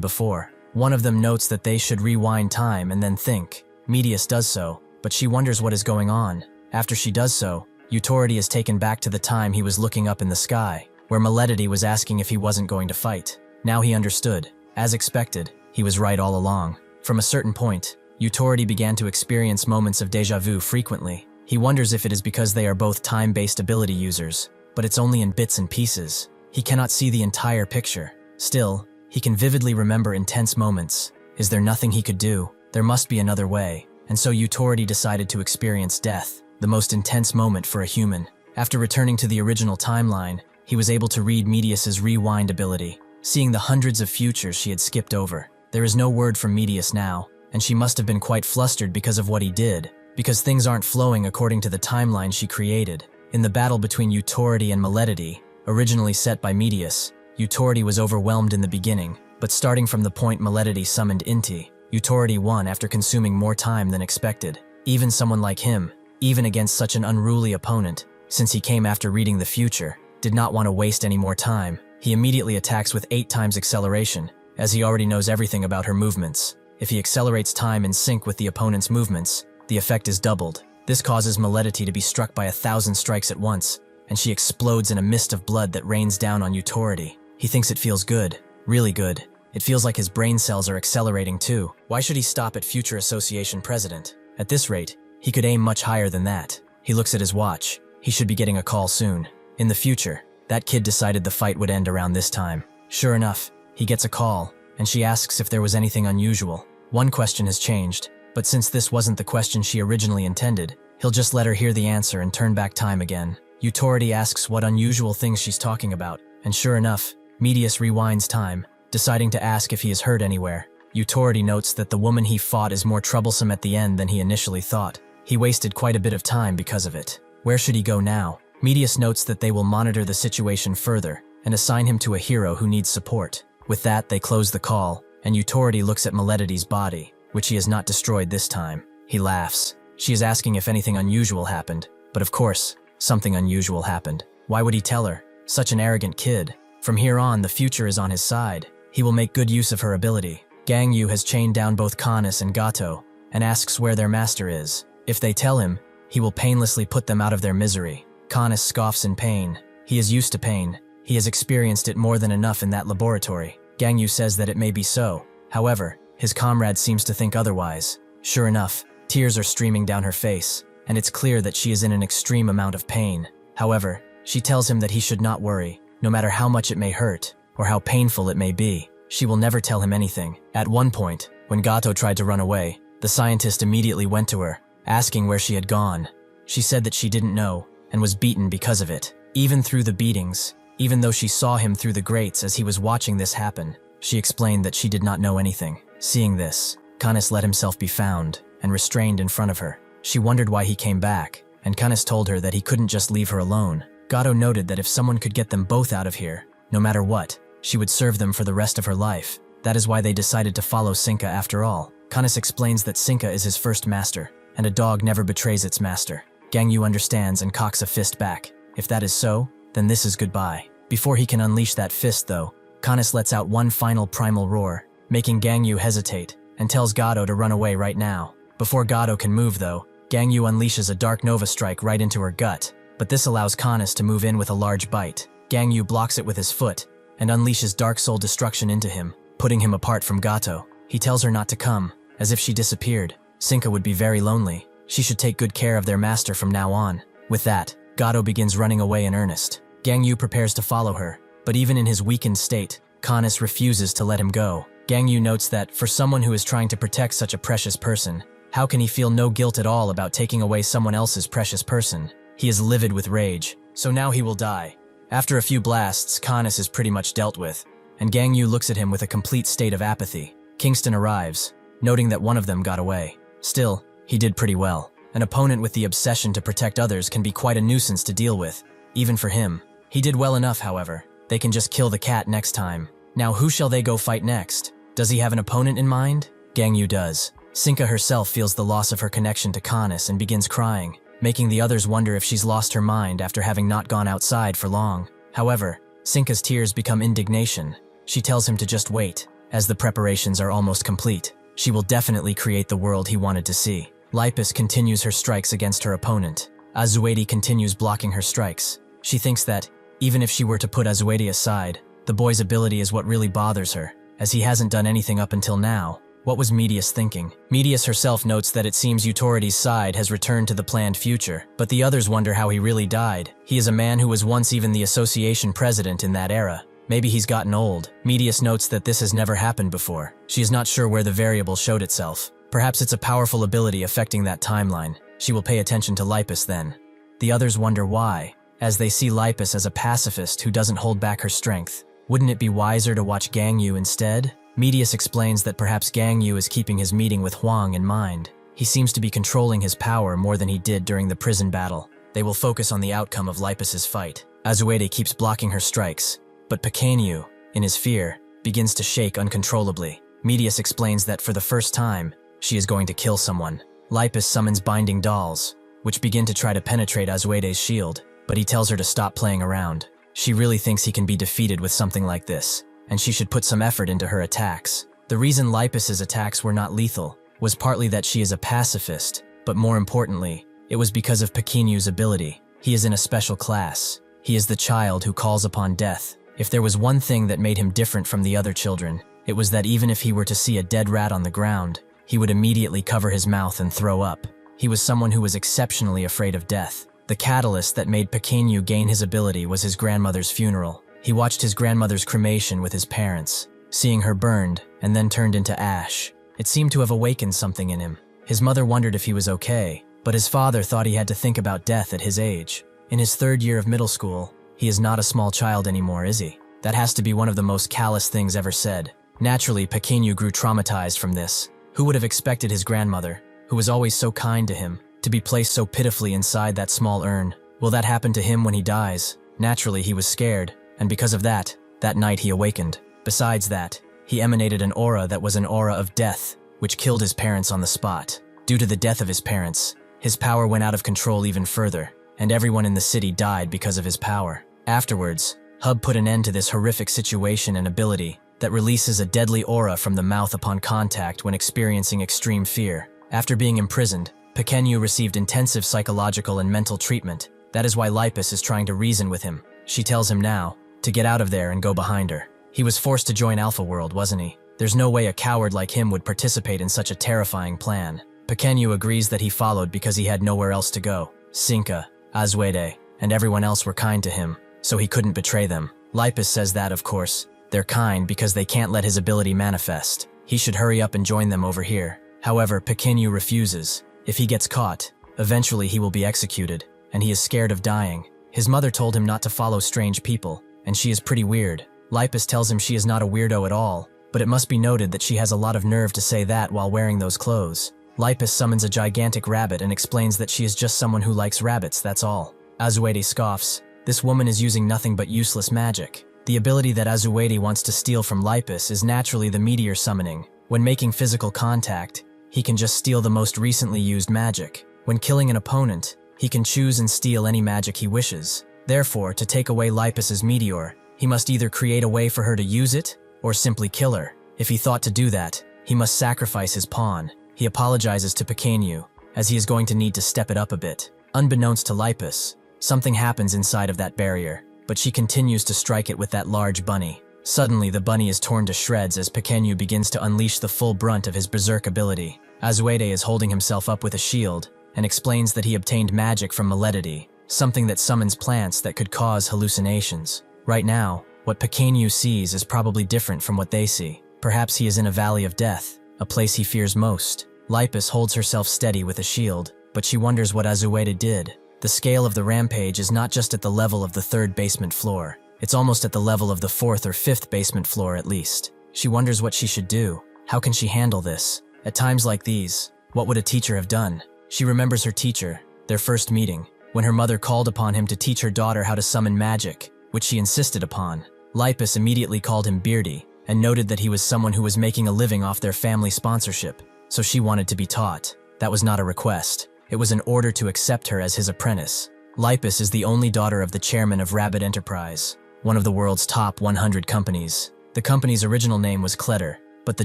before. One of them notes that they should rewind time and then think. Medius does so, but she wonders what is going on. After she does so, Utority is taken back to the time he was looking up in the sky, where Maledity was asking if he wasn't going to fight. Now he understood. As expected, he was right all along. From a certain point, Utority began to experience moments of déjà vu frequently. He wonders if it is because they are both time-based ability users, but it's only in bits and pieces. He cannot see the entire picture. Still, he can vividly remember intense moments. Is there nothing he could do? There must be another way. And so Utority decided to experience death, the most intense moment for a human. After returning to the original timeline, he was able to read Medius's rewind ability, seeing the hundreds of futures she had skipped over. There is no word from Medius now, and she must have been quite flustered because of what he did, because things aren't flowing according to the timeline she created. In the battle between Utority and Maledity, originally set by Medius, Utority was overwhelmed in the beginning, but starting from the point Maledity summoned Inti, Utority won after consuming more time than expected. Even someone like him, even against such an unruly opponent, since he came after reading the future, did not want to waste any more time. He immediately attacks with 8 times acceleration, as he already knows everything about her movements. If he accelerates time in sync with the opponent's movements, the effect is doubled. This causes Maledity to be struck by 1,000 strikes at once, and she explodes in a mist of blood that rains down on Utority. He thinks it feels good, really good. It feels like his brain cells are accelerating too. Why should he stop at Future Association President? At this rate, he could aim much higher than that. He looks at his watch. He should be getting a call soon. In the future, that kid decided the fight would end around this time. Sure enough, he gets a call, and she asks if there was anything unusual. One question has changed, but since this wasn't the question she originally intended, he'll just let her hear the answer and turn back time again. Utority asks what unusual things she's talking about, and sure enough, Medius rewinds time, deciding to ask if he is hurt anywhere. Utority notes that the woman he fought is more troublesome at the end than he initially thought. He wasted quite a bit of time because of it. Where should he go now? Medius notes that they will monitor the situation further and assign him to a hero who needs support. With that, they close the call, and Utority looks at Maledity's body, which he has not destroyed this time. He laughs. She is asking if anything unusual happened, but of course, something unusual happened. Why would he tell her? Such an arrogant kid. From here on, the future is on his side. He will make good use of her ability. Gang Yu has chained down both Canis and Gato, and asks where their master is. If they tell him, he will painlessly put them out of their misery. Canis scoffs in pain. He is used to pain. He has experienced it more than enough in that laboratory. Gang Yu says that it may be so. However, his comrade seems to think otherwise. Sure enough, tears are streaming down her face, and it's clear that she is in an extreme amount of pain. However, she tells him that he should not worry. No matter how much it may hurt, or how painful it may be, she will never tell him anything. At one point, when Gato tried to run away, the scientist immediately went to her, asking where she had gone. She said that she didn't know, and was beaten because of it. Even through the beatings, even though she saw him through the grates as he was watching this happen, she explained that she did not know anything. Seeing this, Canis let himself be found, and restrained in front of her. She wondered why he came back, and Canis told her that he couldn't just leave her alone. Gato noted that if someone could get them both out of here, no matter what, she would serve them for the rest of her life. That is why they decided to follow Sinka after all. Canis explains that Sinka is his first master, and a dog never betrays its master. Gang Yu understands and cocks a fist back. If that is so, then this is goodbye. Before he can unleash that fist though, Kanes lets out one final primal roar, making Gangyu hesitate, and tells Gado to run away right now. Before Gado can move though, Gangyu unleashes a Dark Nova strike right into her gut, but this allows Kanes to move in with a large bite. Gangyu blocks it with his foot, and unleashes Dark Soul Destruction into him, putting him apart from Gato. He tells her not to come, as if she disappeared. Sinka would be very lonely. She should take good care of their master from now on. With that, Gato begins running away in earnest. Gangyu prepares to follow her, but even in his weakened state, Kanes refuses to let him go. Gangyu notes that, for someone who is trying to protect such a precious person, how can he feel no guilt at all about taking away someone else's precious person? He is livid with rage, so now he will die. After a few blasts, Kanes is pretty much dealt with, and Gangyu looks at him with a complete state of apathy. Kingston arrives, noting that one of them got away. Still, he did pretty well. An opponent with the obsession to protect others can be quite a nuisance to deal with, even for him. He did well enough, however. They can just kill the cat next time. Now who shall they go fight next? Does he have an opponent in mind? Gangyu does. Sinka herself feels the loss of her connection to Kanes and begins crying, making the others wonder if she's lost her mind after having not gone outside for long. However, Sinka's tears become indignation. She tells him to just wait, as the preparations are almost complete. She will definitely create the world he wanted to see. Lipus continues her strikes against her opponent. Azuedi continues blocking her strikes. She thinks that, even if she were to put Azuedi aside, the boy's ability is what really bothers her, as he hasn't done anything up until now. What was Medius thinking? Medius herself notes that it seems Utority's side has returned to the planned future, but the others wonder how he really died. He is a man who was once even the association president in that era. Maybe he's gotten old. Medius notes that this has never happened before. She is not sure where the variable showed itself. Perhaps it's a powerful ability affecting that timeline. She will pay attention to Lipus then. The others wonder why, as they see Lipus as a pacifist who doesn't hold back her strength. Wouldn't it be wiser to watch Gangyu instead? Medius explains that perhaps Gangyu is keeping his meeting with Huang in mind. He seems to be controlling his power more than he did during the prison battle. They will focus on the outcome of Lipus's fight. Azuede keeps blocking her strikes, but Pequeño, in his fear, begins to shake uncontrollably. Medius explains that for the first time, she is going to kill someone. Lipus summons binding dolls, which begin to try to penetrate Azuede's shield, but he tells her to stop playing around. She really thinks he can be defeated with something like this, and she should put some effort into her attacks. The reason Lipus's attacks were not lethal was partly that she is a pacifist, but more importantly, it was because of Pequeño's ability. He is in a special class. He is the child who calls upon death. If there was one thing that made him different from the other children, it was that even if he were to see a dead rat on the ground, he would immediately cover his mouth and throw up. He was someone who was exceptionally afraid of death. The catalyst that made Pequeño gain his ability was his grandmother's funeral. He watched his grandmother's cremation with his parents, seeing her burned and then turned into ash. It seemed to have awakened something in him. His mother wondered if he was okay, but his father thought he had to think about death at his age. In his 3rd year of middle school, he is not a small child anymore, is he? That has to be one of the most callous things ever said. Naturally, Pequeño grew traumatized from this. Who would have expected his grandmother, who was always so kind to him, to be placed so pitifully inside that small urn? Will that happen to him when he dies? Naturally, he was scared, and because of that night he awakened. Besides that, he emanated an aura that was an aura of death, which killed his parents on the spot. Due to the death of his parents, his power went out of control even further, and everyone in the city died because of his power. Afterwards, Hub put an end to this horrific situation and ability that releases a deadly aura from the mouth upon contact when experiencing extreme fear. After being imprisoned, Pequeño received intensive psychological and mental treatment. That is why Lipus is trying to reason with him. She tells him now to get out of there and go behind her. He was forced to join Alpha World, wasn't he? There's no way a coward like him would participate in such a terrifying plan. Pequeño agrees that he followed because he had nowhere else to go. Sinka, Azuede, and everyone else were kind to him, so he couldn't betray them. Lipus says that, of course, they're kind because they can't let his ability manifest. He should hurry up and join them over here. However, Pequeño refuses. If he gets caught, eventually he will be executed, and he is scared of dying. His mother told him not to follow strange people, and she is pretty weird. Lipus tells him she is not a weirdo at all, but it must be noted that she has a lot of nerve to say that while wearing those clothes. Lipus summons a gigantic rabbit and explains that she is just someone who likes rabbits, that's all. Azuede scoffs. This woman is using nothing but useless magic. The ability that Azuede wants to steal from Lipus is naturally the meteor summoning. When making physical contact, he can just steal the most recently used magic. When killing an opponent, he can choose and steal any magic he wishes. Therefore, to take away Lipus's meteor, he must either create a way for her to use it, or simply kill her. If he thought to do that, he must sacrifice his pawn. He apologizes to Pequenu, as he is going to need to step it up a bit. Unbeknownst to Lipus, something happens inside of that barrier, but she continues to strike it with that large bunny. Suddenly, the bunny is torn to shreds as Pequenu begins to unleash the full brunt of his berserk ability. Azuede is holding himself up with a shield, and explains that he obtained magic from Maledity, something that summons plants that could cause hallucinations. Right now, what Pequenu sees is probably different from what they see. Perhaps he is in a valley of death, a place he fears most. Lipus holds herself steady with a shield, but she wonders what Azuede did. The scale of the rampage is not just at the level of the 3rd basement floor. It's almost at the level of the 4th or 5th basement floor at least. She wonders what she should do. How can she handle this? At times like these, what would a teacher have done? She remembers her teacher, their first meeting, when her mother called upon him to teach her daughter how to summon magic, which she insisted upon. Lipus immediately called him Beardy, and noted that he was someone who was making a living off their family sponsorship, so she wanted to be taught. That was not a request. It was an order to accept her as his apprentice. Lipus is the only daughter of the chairman of Rabbit Enterprise, one of the world's top 100 companies. The company's original name was Kletter, but the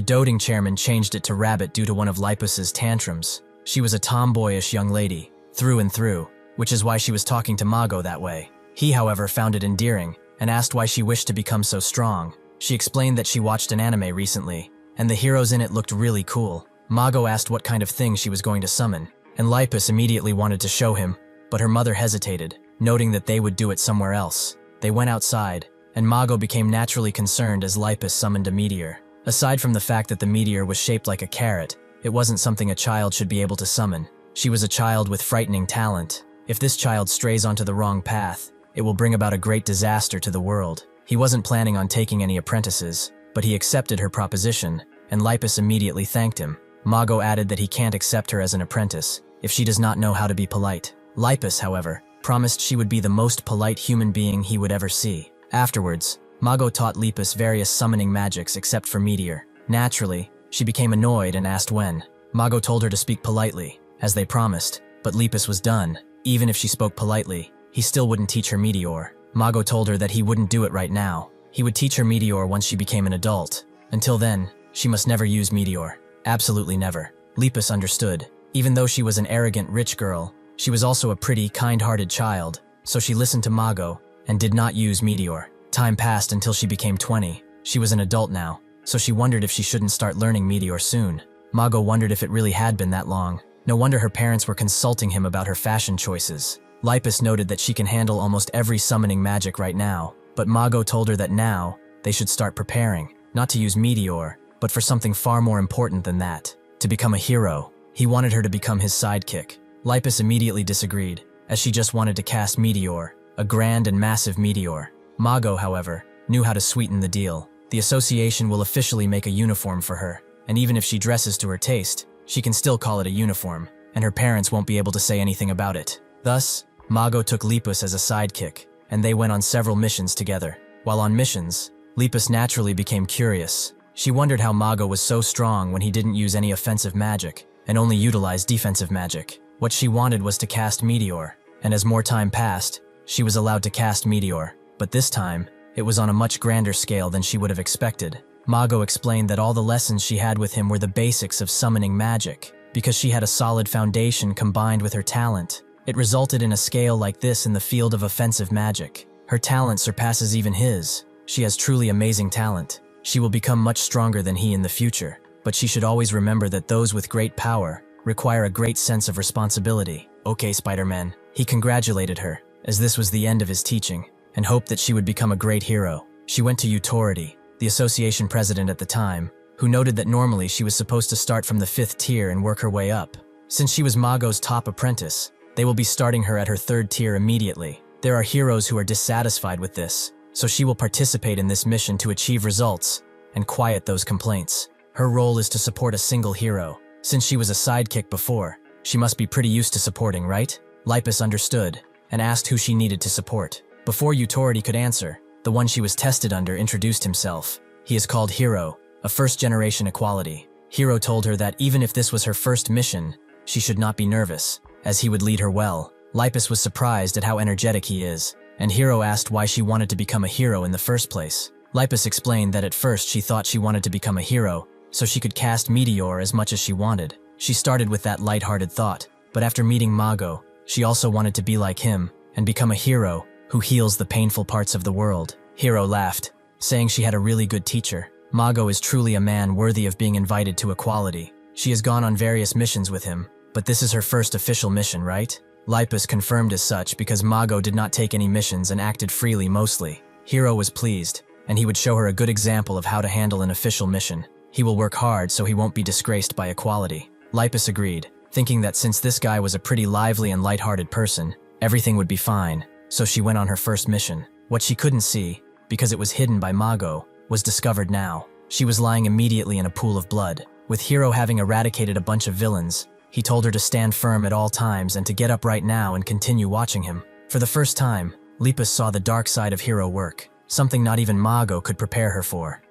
doting chairman changed it to Rabbit due to one of Lipus's tantrums. She was a tomboyish young lady, through and through, which is why she was talking to Mago that way. He, however, found it endearing, and asked why she wished to become so strong. She explained that she watched an anime recently, and the heroes in it looked really cool. Mago asked what kind of thing she was going to summon, and Lipus immediately wanted to show him, but her mother hesitated, noting that they would do it somewhere else. They went outside, and Mago became naturally concerned as Lipus summoned a meteor. Aside from the fact that the meteor was shaped like a carrot, it wasn't something a child should be able to summon. She was a child with frightening talent. If this child strays onto the wrong path, it will bring about a great disaster to the world. He wasn't planning on taking any apprentices, but he accepted her proposition, and Lipus immediately thanked him. Mago added that he can't accept her as an apprentice if she does not know how to be polite. Lipus, however, promised she would be the most polite human being he would ever see. Afterwards, Mago taught Lipus various summoning magics except for meteor. Naturally, she became annoyed and asked when. Mago told her to speak politely, as they promised, but Lipus was done. Even if she spoke politely, he still wouldn't teach her meteor. Mago told her that he wouldn't do it right now. He would teach her meteor once she became an adult. Until then, she must never use meteor. Absolutely never. Lipus understood. Even though she was an arrogant rich girl, she was also a pretty, kind-hearted child, so she listened to Mago and did not use meteor. Time passed until she became 20. She was an adult now, so she wondered if she shouldn't start learning meteor soon. Mago wondered if it really had been that long. No wonder her parents were consulting him about her fashion choices. Lipus noted that she can handle almost every summoning magic right now, but Mago told her that now, they should start preparing, not to use meteor, but for something far more important than that, to become a hero. He wanted her to become his sidekick. Lipus immediately disagreed, as she just wanted to cast meteor, a grand and massive meteor. Mago, however, knew how to sweeten the deal. The association will officially make a uniform for her, and even if she dresses to her taste, she can still call it a uniform, and her parents won't be able to say anything about it. Thus, Mago took Lipus as a sidekick, and they went on several missions together. While on missions, Lipus naturally became curious. She wondered how Mago was so strong when he didn't use any offensive magic, and only utilized defensive magic. What she wanted was to cast meteor, and as more time passed, she was allowed to cast meteor. But this time, it was on a much grander scale than she would have expected. Mago explained that all the lessons she had with him were the basics of summoning magic, because she had a solid foundation combined with her talent. It resulted in a scale like this in the field of offensive magic. Her talent surpasses even his. She has truly amazing talent. She will become much stronger than he in the future, but she should always remember that those with great power require a great sense of responsibility. Okay, Spider-Man. He congratulated her, as this was the end of his teaching, and hoped that she would become a great hero. She went to Utority, the association president at the time, who noted that normally she was supposed to start from the 5th tier and work her way up. Since she was Mago's top apprentice, they will be starting her at her 3rd tier immediately. There are heroes who are dissatisfied with this, so she will participate in this mission to achieve results and quiet those complaints. Her role is to support a single hero. Since she was a sidekick before, she must be pretty used to supporting, right? Lipus understood and asked who she needed to support. Before Utority could answer, the one she was tested under introduced himself. He is called Hero, a first-generation equality. Hero told her that even if this was her first mission, she should not be nervous, as he would lead her well. Lipus was surprised at how energetic he is. and Hiro asked why she wanted to become a hero in the first place. Lipus explained that at first she thought she wanted to become a hero, so she could cast Meteor as much as she wanted. She started with that lighthearted thought, but after meeting Mago, she also wanted to be like him and become a hero who heals the painful parts of the world. Hiro laughed, saying she had a really good teacher. Mago is truly a man worthy of being invited to equality. She has gone on various missions with him, but this is her first official mission, right? Lipus confirmed as such because Mago did not take any missions and acted freely mostly. Hiro was pleased, and he would show her a good example of how to handle an official mission. He will work hard so he won't be disgraced by equality. Lipus agreed, thinking that since this guy was a pretty lively and lighthearted person, everything would be fine, so she went on her first mission. What she couldn't see, because it was hidden by Mago, was discovered now. She was lying immediately in a pool of blood. With Hiro having eradicated a bunch of villains, he told her to stand firm at all times and to get up right now and continue watching him. For the first time, Lipus saw the dark side of Hiro work, something not even Mago could prepare her for.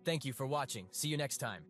Thank you for watching. See you next time.